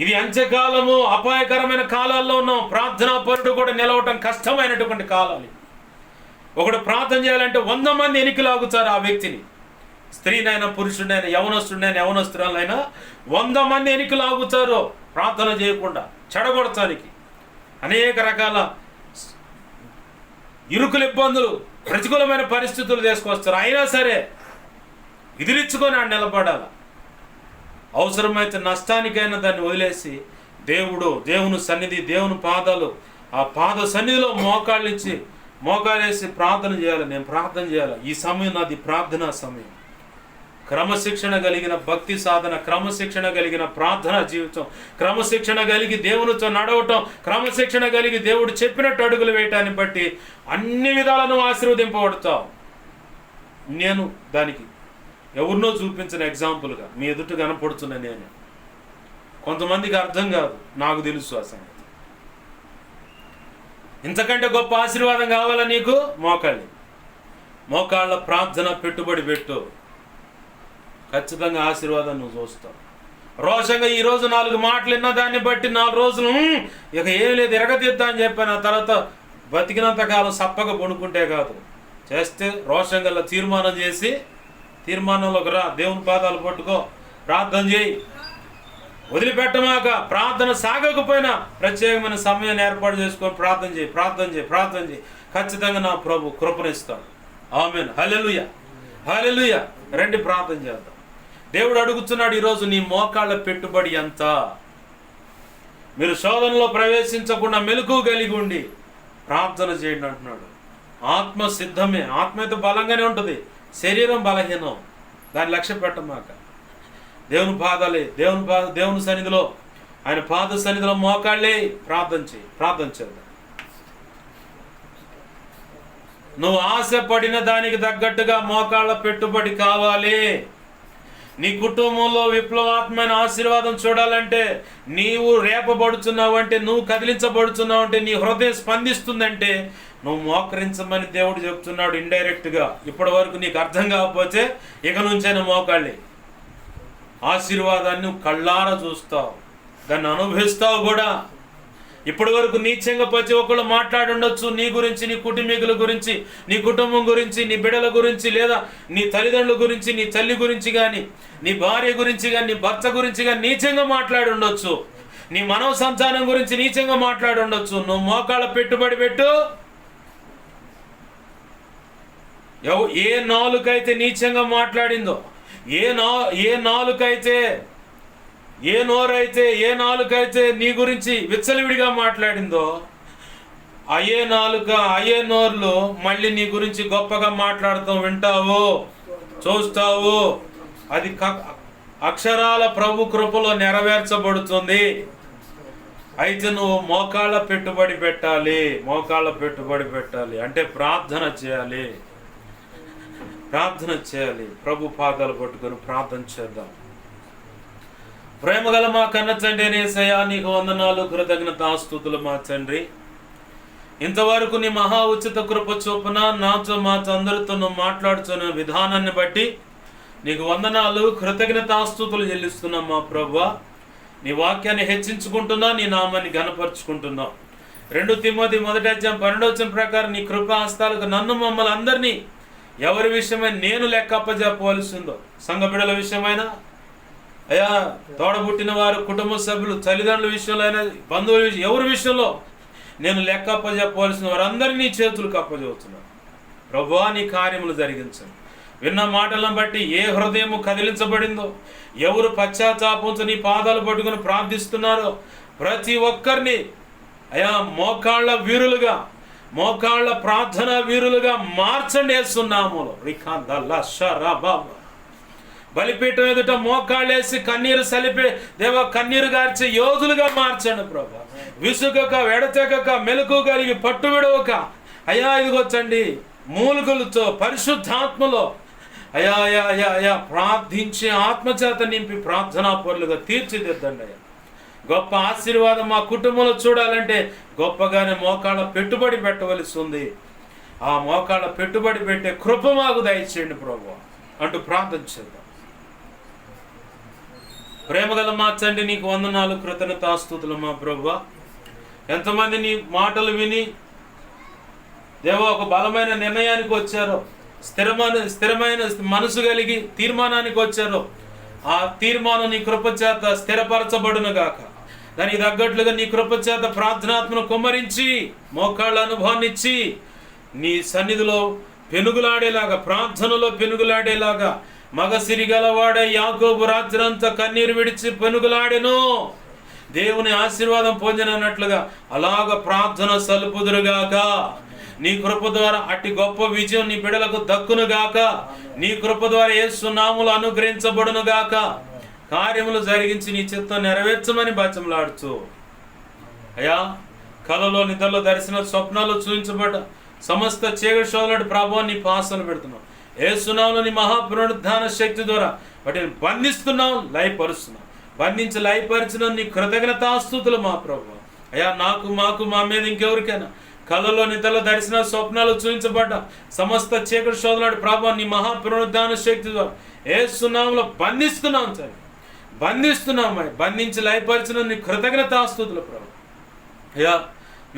Speaker 1: ఇది అంత్యకాలము, అపాయకరమైన కాలాల్లో ఉన్నాం. ప్రార్థనా పరుడు కూడా నిలవటం కష్టమైనటువంటి కాలాలు. ఒకడు ప్రార్థన చేయాలంటే 100 మంది ఎనికిలాగుతారు ఆ వ్యక్తిని. స్త్రీనైనా, పురుషుడైనా, యవనస్తురాలైనా 100 మంది ఎనికిలాగుతారు ప్రార్థన చేయకుండా చెడగొడటానికి. అనేక రకాల ఇరుకుల ఇబ్బందులు, ప్రతికూలమైన పరిస్థితులు తీసుకొస్తారు. అయినా సరే ఎదిరించుకొని ఆడ నిలబడాలి. అవసరమైతే నష్టానికైనా దాన్ని వదిలేసి దేవుని సన్నిధి, దేవుని పాదాలు, ఆ పాద సన్నిధిలో మోకాలేసి ప్రార్థన చేయాలి. నేను ప్రార్థన చేయాలి. ఈ సమయం నాది ప్రార్థనా సమయం. క్రమశిక్షణ కలిగిన భక్తి సాధన, క్రమశిక్షణ కలిగిన ప్రార్థనా జీవితం, క్రమశిక్షణ కలిగి దేవునితో నడవటం, క్రమశిక్షణ కలిగి దేవుడు చెప్పినట్టు అడుగులు వేయటాన్ని బట్టి అన్ని విధాలను ఆశీర్వదింపబడతావు. నేను దానికి ఎవరినో చూపించిన ఎగ్జాంపుల్గా మీ ఎదుట కనపడుతున్నా. నేను కొంతమందికి అర్థం కాదు, నాకు తెలుసు ఆ సంగతి. ఇంతకంటే గొప్ప ఆశీర్వాదం కావాలా నీకు? మోకాళ్ళ ప్రార్థన పెట్టుబడి పెట్టు, ఖచ్చితంగా ఆశీర్వాదం నువ్వు చూస్తావు. రోషంగా ఈరోజు 4 మాటలు విన్నా దాన్ని బట్టి 4 రోజులు ఇక ఏం లేదు ఎరగతీద్దా అని చెప్పాను. ఆ తర్వాత బతికినంత కాలం సప్పగా పడుకుంటే కాదు, చేస్తే రోషంగా తీర్మానం చేసి తీర్మానంలోకి రా. దేవుని పాదాలు పట్టుకో, ప్రార్థన చేయి, వదిలిపెట్టమాక. ప్రార్థన సాగకపోయినా ప్రత్యేకమైన సమయాన్ని ఏర్పాటు చేసుకొని ప్రార్థన చేయి. ఖచ్చితంగా నా ప్రభు కృపనిస్తాడు. ఆమేన్. హల్లెలూయా, హల్లెలూయా. రండి ప్రార్థన చేద్దాం. దేవుడు అడుగుతున్నాడు ఈరోజు, నీ మోకాళ్ళ పెట్టుబడి ఎంత? మీరు శోధనలో ప్రవేశించకుండా మెలకువ కలిగి ఉండి ప్రార్థన చేయండి అంటున్నాడు. ఆత్మ సిద్ధమే, ఆత్మ అయితే బలంగానే ఉంటుంది, శరీరం బలహీనం. దాన్ని లక్ష్య పెట్టమాక. దేవుని పాదాలే, దేవుని సన్నిధిలో, ఆయన పాద సన్నిధిలో మోకాళ్ళే ప్రార్థన చేద్దాం. నువ్వు ఆశపడిన దానికి తగ్గట్టుగా మోకాళ్ళ పెట్టుబడి కావాలి. నీ కుటుంబంలో విప్లవాత్మైన ఆశీర్వాదం చూడాలంటే, నీవు రేపబడుతున్నావు అంటే, నువ్వు కదిలించబడుతున్నావు అంటే, నీ హృదయం స్పందిస్తుందంటే నువ్వు మోకరించమని దేవుడు చెప్తున్నాడు ఇండైరెక్ట్గా. ఇప్పటి వరకు నీకు అర్థం కాకపోతే ఇక నుంచైనా మోకాళ్ళి. ఆశీర్వాదాన్ని నువ్వు కళ్ళారా చూస్తావు, దాన్ని అనుభవిస్తావు కూడా. ఇప్పటి వరకు నీచంగా ప్రతి ఒక్కళ్ళు మాట్లాడుండొచ్చు నీ గురించి, నీ కుటుంబీకుల గురించి, నీ కుటుంబం గురించి, నీ బిడ్డల గురించి, లేదా నీ తల్లిదండ్రుల గురించి, నీ తల్లి గురించి కానీ, నీ భార్య గురించి కానీ, నీ భర్త గురించి కానీ నీచంగా మాట్లాడుండొచ్చు. నీ మనవ సంతానం గురించి నీచంగా మాట్లాడుండొచ్చు. నువ్వు మోకాళ్ళ పెట్టుబడి పెట్టు. ఏ నాలుకైతే నీచంగా మాట్లాడిందో, ఏ నాలుకైతే, ఏ నోరైతే, ఏ నాలుకైతే నీ గురించి విచ్చలవిడిగా మాట్లాడిందో, అయ్యే నాలుక, అయ్యే నోర్లు మళ్ళీ నీ గురించి గొప్పగా మాట్లాడుతూ వింటావు, చూస్తావు. అది అక్షరాల ప్రభు కృపలో నెరవేర్చబడుతుంది. అయితే నువ్వు మోకాళ్ళ పెట్టుబడి పెట్టాలి. మోకాళ్ళ పెట్టుబడి పెట్టాలి అంటే ప్రార్థన చేయాలి. ప్రార్థన చేయాలి. ప్రభు పాదాలు పట్టుకొని ప్రార్థన చేద్దాం. ప్రేమగల మా కన్న తండ్రి యేసయ్యా, నీకు వందనాలు, కృతజ్ఞతాస్తుతులు మా తండ్రి. ఇంతవరకు నీ మహా ఉచిత కృప చొప్పున నాతో మాతో అందరితో నువ్వు మాట్లాడుతున్న విధానాన్ని బట్టి నీకు వందనాలు, కృతజ్ఞతాస్తుతులు చెల్లిస్తున్నాం మా ప్రభువా. నీ వాక్యాన్ని హెచ్చించుకుంటున్నా, నీ నామాన్ని ఘనపరుచుకుంటున్నాం. 2 తిమోతి 1:12 ప్రకారం నీ కృపా హస్తాలకు నన్ను, మమ్మల్ని అందరినీ ఎవరి విషయమై నేను లెక్క అప్పజెప్పవలసిందో, సంఘ బిడ్డల విషయమైనా, అయ్యా తోడబుట్టిన వారు, కుటుంబ సభ్యులు, తల్లిదండ్రుల విషయంలో అయినా, బంధువుల విషయం, ఎవరి విషయంలో నేను లెక్క అప్పజెప్పవలసిన వారందరినీ నీ చేతులకు అప్పజెపుతున్నాను. ప్రభువా, నీ కార్యములు జరిగించండి. విన్న మాటలను బట్టి ఏ హృదయము కదిలించబడిందో, ఎవరు పశ్చాత్తాపంతో నీ పాదాలు పట్టుకుని ప్రార్థిస్తున్నారో ప్రతి ఒక్కరిని అయా మోకాళ్ళ వీరులుగా, మోకాళ్ళ ప్రార్థన వీరులుగా మార్చండి యేసునామములో. బలిపీఠం ఎదుట మోకాళ్ళేసి కన్నీరు సలిపే దేవ, కన్నీరు గార్చే యోధులుగా మార్చండి ప్రభు. విసుగక, ఎడతెగక, మెలకు కలిగి, పట్టు విడవక అయ్యా ఇదిగొచ్చండి మూలుగులతో, పరిశుద్ధాత్మలో అయా అయా అయా అయా ప్రార్థించి ఆత్మచేత నింపి ప్రార్థనా పరులుగా తీర్చిదిద్దండి అయ్యా. గొప్ప ఆశీర్వాదం మా కుటుంబంలో చూడాలంటే గొప్పగానే మోకాళ్ళ పెట్టుబడి పెట్టవలసి ఉంది. ఆ మోకాళ్ళ పెట్టుబడి పెట్టే కృప మాకు దయచేయండి ప్రభు అంటూ ప్రార్థన చేద్దాం. ప్రేమగల మా తండ్రి, నీకు వందనాలు, కృతజ్ఞతాస్తుతులు మా ప్రభువా. ఎంతమంది నీ మాటలు విని దేవా ఒక బలమైన నిర్ణయానికి వచ్చారో, స్థిరమైన మనసు కలిగి తీర్మానానికి వచ్చారో, ఆ తీర్మానం నీ కృపచేత స్థిరపరచబడును గాక. దానికి తగ్గట్లుగా నీ కృపచేత ప్రార్థనాత్మను కుమ్మరించి, మోకాళ్ళ అనుభవాన్ని ఇచ్చి, నీ సన్నిధిలో పెనుగులాడేలాగా, ప్రార్థనలో పెనుగులాడేలాగా, మగ సిరిగలవాడే యాకోబు రాత్రంతా కన్నీరు విడిచి పెనుగులాడెను, దేవుని ఆశీర్వాదం పొందినట్లుగా అలాగ ప్రార్థన సలుపుదురుగాక. నీ కృప ద్వారా అట్టి గొప్ప విజయం నీ బిడ్డలకు దక్కునుగాక. నీ కృప ద్వారా యేసు నామములో అనుగ్రహించబడునుగాక. కార్యములు జరిగించి నీ చిత్తం నెరవేర్చమని బతిమలాడుతూ అయ్యా, కలలో, నిద్రలో, దర్శన, స్వప్నాలు చూపించబడ్డ సమస్త చీకటి శోధనడు ప్రభావం నీ పాసలు పెడుతున్నావు. యేసు నామములో నీ మహాపునరుద్ధాన శక్తి ద్వారా వాటిని బంధిస్తున్నావు, లయపరుస్తున్నావు. బంధించి లయపరిచిన నీ కృతజ్ఞతాస్తుతులు మా ప్రభువా. అయ్యా, నాకు, మాకు, మా మీద ఇంకెవరికైనా కళలో, నిద్రలో, దర్శన, స్వప్నాలు చూపించబడ్డ సమస్త చీకటి శోధనడు ప్రభావం నీ మహాపునరుద్ధాన శక్తి ద్వారా యేసు నామములో బంధిస్తున్నాం సార్, బంధిస్తున్నాం. బంధించి లయపరిచిన నీ కృతజ్ఞతాస్తుతులు ప్రభు. అయ్యా,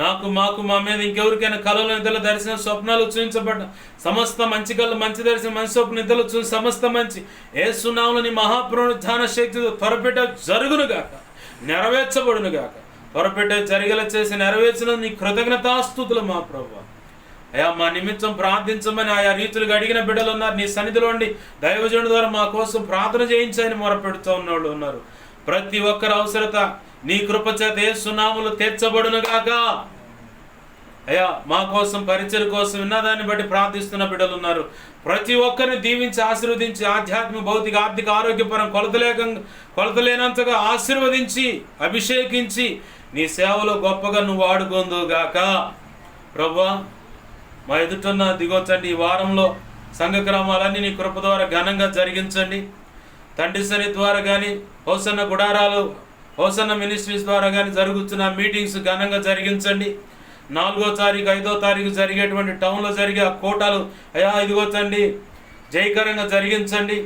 Speaker 1: నాకు, మాకు, మా మీద ఇంకెవరికైనా కళలో, నిద్రలో, దర్శన, స్వప్నాలు చూపించబడ్డ సమస్త మంచి కళలు, మంచి దర్శనం, మంచి స్వప్న, నిద్రలు చూసి సమస్త మంచి యేసు నామములో నీ మహాపునరుద్ధాన శక్తితో త్వరపెట్ట జరుగునుగాక, నెరవేర్చబడునుగాక. త్వరపెట్ట జరిగేలా చేసి నెరవేర్చిన నీ కృతజ్ఞతాస్తుతులు మా ప్రభువా. అయ్యా, మా నిమిత్తం ప్రార్థించమని ఆయా రీతులుగా అడిగిన బిడ్డలు ఉన్నారు. నీ సన్నిధిలో ఉండి దైవజనుడి ద్వారా మా కోసం ప్రార్థన చేయించని మొరపెడుతూ ఉన్నవాళ్ళు ఉన్నారు. ప్రతి ఒక్కరి అవసరత నీ కృపచేత యేసు నామములో తీర్చబడునుగాక. అయ్యా, మా కోసం, పరిచయం కోసం విన్నదాన్ని బట్టి ప్రార్థిస్తున్న బిడ్డలు ఉన్నారు. ప్రతి ఒక్కరిని దీవించి ఆశీర్వదించి ఆధ్యాత్మిక, భౌతిక, ఆర్థిక, ఆరోగ్యపరం కొలతలేనంతగా ఆశీర్వదించి అభిషేకించి నీ సేవలో గొప్పగా నువ్వు వాడుకొందుగాక. ప్రభువా, మా ఎదుటన్న దిగొచ్చండి. ఈ వారంలో సంఘ క్రమాలన్నీ నీ కృప ద్వారా ఘనంగా జరిగించండి. తండ్రి సరి ద్వారా కానీ హోసన్న గుడారాలు హోసన్న మినిస్ట్రీస్ ద్వారా కానీ జరుగుతున్న మీటింగ్స్ ఘనంగా జరిగించండి. 4వ తారీఖు 5వ తారీఖు జరిగేటువంటి టౌన్లో జరిగే ఆ కోటాలు అయా ఇదిగో తండ్రి జయకరంగా జరిగించండి.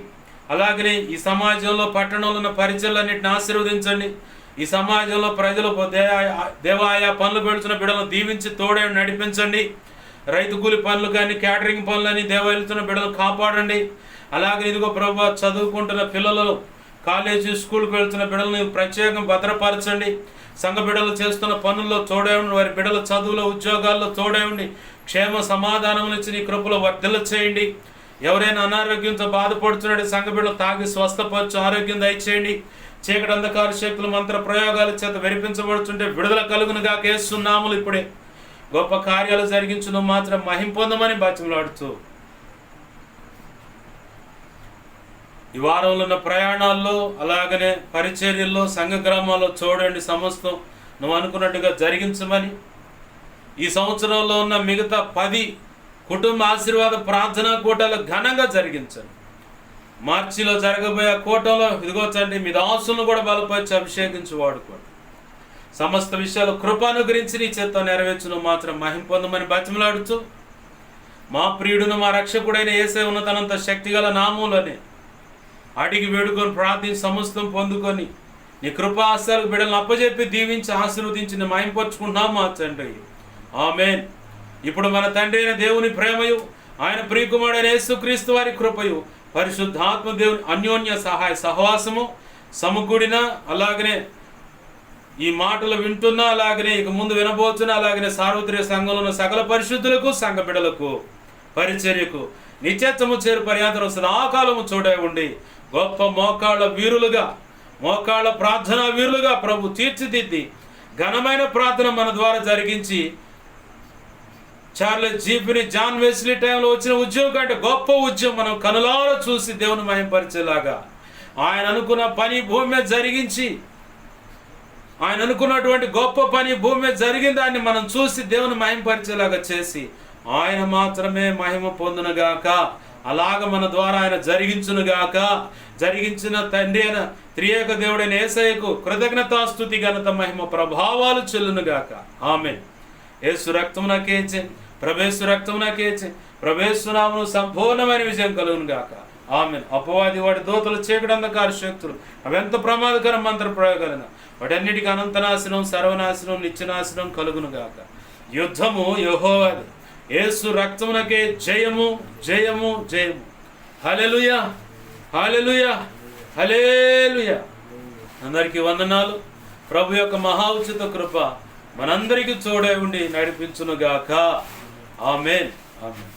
Speaker 1: అలాగనే ఈ సమాజంలో పట్టణంలో ఉన్న పరిచయాలన్నింటిని ఆశీర్వదించండి. ఈ సమాజంలో ప్రజలు దేవాయా పనులు పెడుతున్న బిడ్డలను దీవించి తోడే నడిపించండి. రైతు కూలి పనులు కానీ క్యాటరింగ్ పనులని వెళ్తున్న బిడ్డలు కాపాడండి. అలాగే ఇదిగో ప్రభు చదువుకుంటున్న పిల్లలు కాలేజీ స్కూల్కి వెళ్తున్న బిడ్డలను ప్రత్యేకంగా భద్రపరచండి. సంఘ బిడ్డలు చేస్తున్న పనుల్లో తోడే ఉండి, వారి బిడ్డల చదువులో ఉద్యోగాల్లో తోడే ఉండి క్షేమ సమాధానం ఇచ్చి నీ కృపలో వర్ధల చేయండి. ఎవరైనా అనారోగ్యంతో బాధపడుతున్నాడు సంఘ బిడ్డలు తాగి స్వస్థపరచు, ఆరోగ్యం దయచేయండి. చీకటి అంధకార శక్తులు మంత్ర ప్రయోగాల చేత వెరిపించబడుతుంటే విడుదల కలుగునుగా కేస్తున్నాములు. ఇప్పుడే గొప్ప కార్యాలు జరిగించును మాత్రం మహిమ పొందమని బతిమలాడుతూ ఈ వారంలో ఉన్న ప్రయాణాల్లో అలాగనే పరిచర్యల్లో సంఘ గ్రామాల్లో చూడండి సమస్తం నువ్వు అనుకున్నట్టుగా జరిగించమని, ఈ సంవత్సరంలో ఉన్న మిగతా 10 కుటుంబ ఆశీర్వాద ప్రార్థనా కూటాలు ఘనంగా జరిగించండి. మార్చిలో జరగబోయే కూటంలో ఇదిగో తండ్రి మీ దాసులను కూడా బలపరిచి అభిషేకించి వాడుకోండి. సమస్త విషయాలు కృపానుగ్రహించి నీ చేత నెరవేర్చును మాత్రం మహిమ పొందమని బతిమలాడుతూ మా ప్రియుడును మా రక్షకుడైన యేసయ్య ఉన్నతనంత శక్తిగల నామములోనే అడిగి వేడుకొని ప్రార్థించి సమస్తం పొందుకొని నీ కృపాశాలకు బిడ్డలను అప్పజెప్పి దీవించి ఆశీర్వదించి మహింపరుచుకుంటున్నాం మా తండ్రి. ఆమేన్. ఇప్పుడు మన తండ్రి అయిన దేవుని ప్రేమయు ఆయన ప్రియకుమారుడైన యేసుక్రీస్తు వారి కృపయు పరిశుద్ధాత్మ దేవుని అన్యోన్య సహాయ సహవాసము సమకూడిన అలాగనే ఈ మాటలు వింటున్నా అలాగనే ఇక ముందు వినబోతున్నా అలాగనే సార్వత్రిక సంఘంలో ఉన్న సకల పరిశుద్ధులకు సంఘ బిడ్డలకు పరిచర్యకు నిత్యత్వము చేరు పర్యాంతరం సదాకాలము చూడే ఉండి గొప్ప మోకాళ్ళ వీరులుగా మోకాళ్ళ ప్రార్థనా వీరులుగా ప్రభు తీర్చిదిద్ది ఘనమైన ప్రార్థన మన ద్వారా జరిగించి చార్లెస్ జీపిని జాన్ వెస్లీ టైంలో వచ్చిన ఉద్యోగం కంటే గొప్ప ఉద్యోగం మనం కనులారా చూసి దేవుని మహింపరిచేలాగా ఆయన అనుకున్న పని భూమి మీద జరిగించి ఆయన అనుకున్నటువంటి గొప్ప పని భూమి మీద జరిగిన దాన్ని మనం చూసి దేవుని మహింపరిచేలాగా చేసి ఆయన మాత్రమే మహిమ పొందునుగాక. అలాగ మన ద్వారా ఆయన జరిగించునుగాక. జరిగించిన తండ్రి అయిన త్రియేక దేవుడైన యేసయ్యకు కృతజ్ఞతాస్తుతి ఘనత మహిమ ప్రభావాలు చెల్లునుగాక. ఆమేన్. యేసు రక్తము నాకేచే ప్రభేసు రక్తము నాకేచే ప్రభేసు నామమున సంపూర్ణమైన విజయం కలుగునుగాక. ఆమేన్. అపవాది వాడి దూతలు చీకటి అంధకార శక్తులు అవెంత ప్రమాదకరం మంత్ర ప్రయోగాలైన వాటన్నిటికీ అనంతనాశనం సర్వనాశనం నిత్యనాశనం కలుగునుగాక. యుద్ధము యెహోవాది. యేసు రక్తమునకే జయము జయము జయము. హల్లెలూయా హల్లెలూయా హల్లెలూయా. అందరికీ వందనాలు. ప్రభు యొక్క మహా ఉచిత కృప మనందరికీ తోడై ఉండి నడిపించునుగాక. ఆమేన్ ఆమేన్.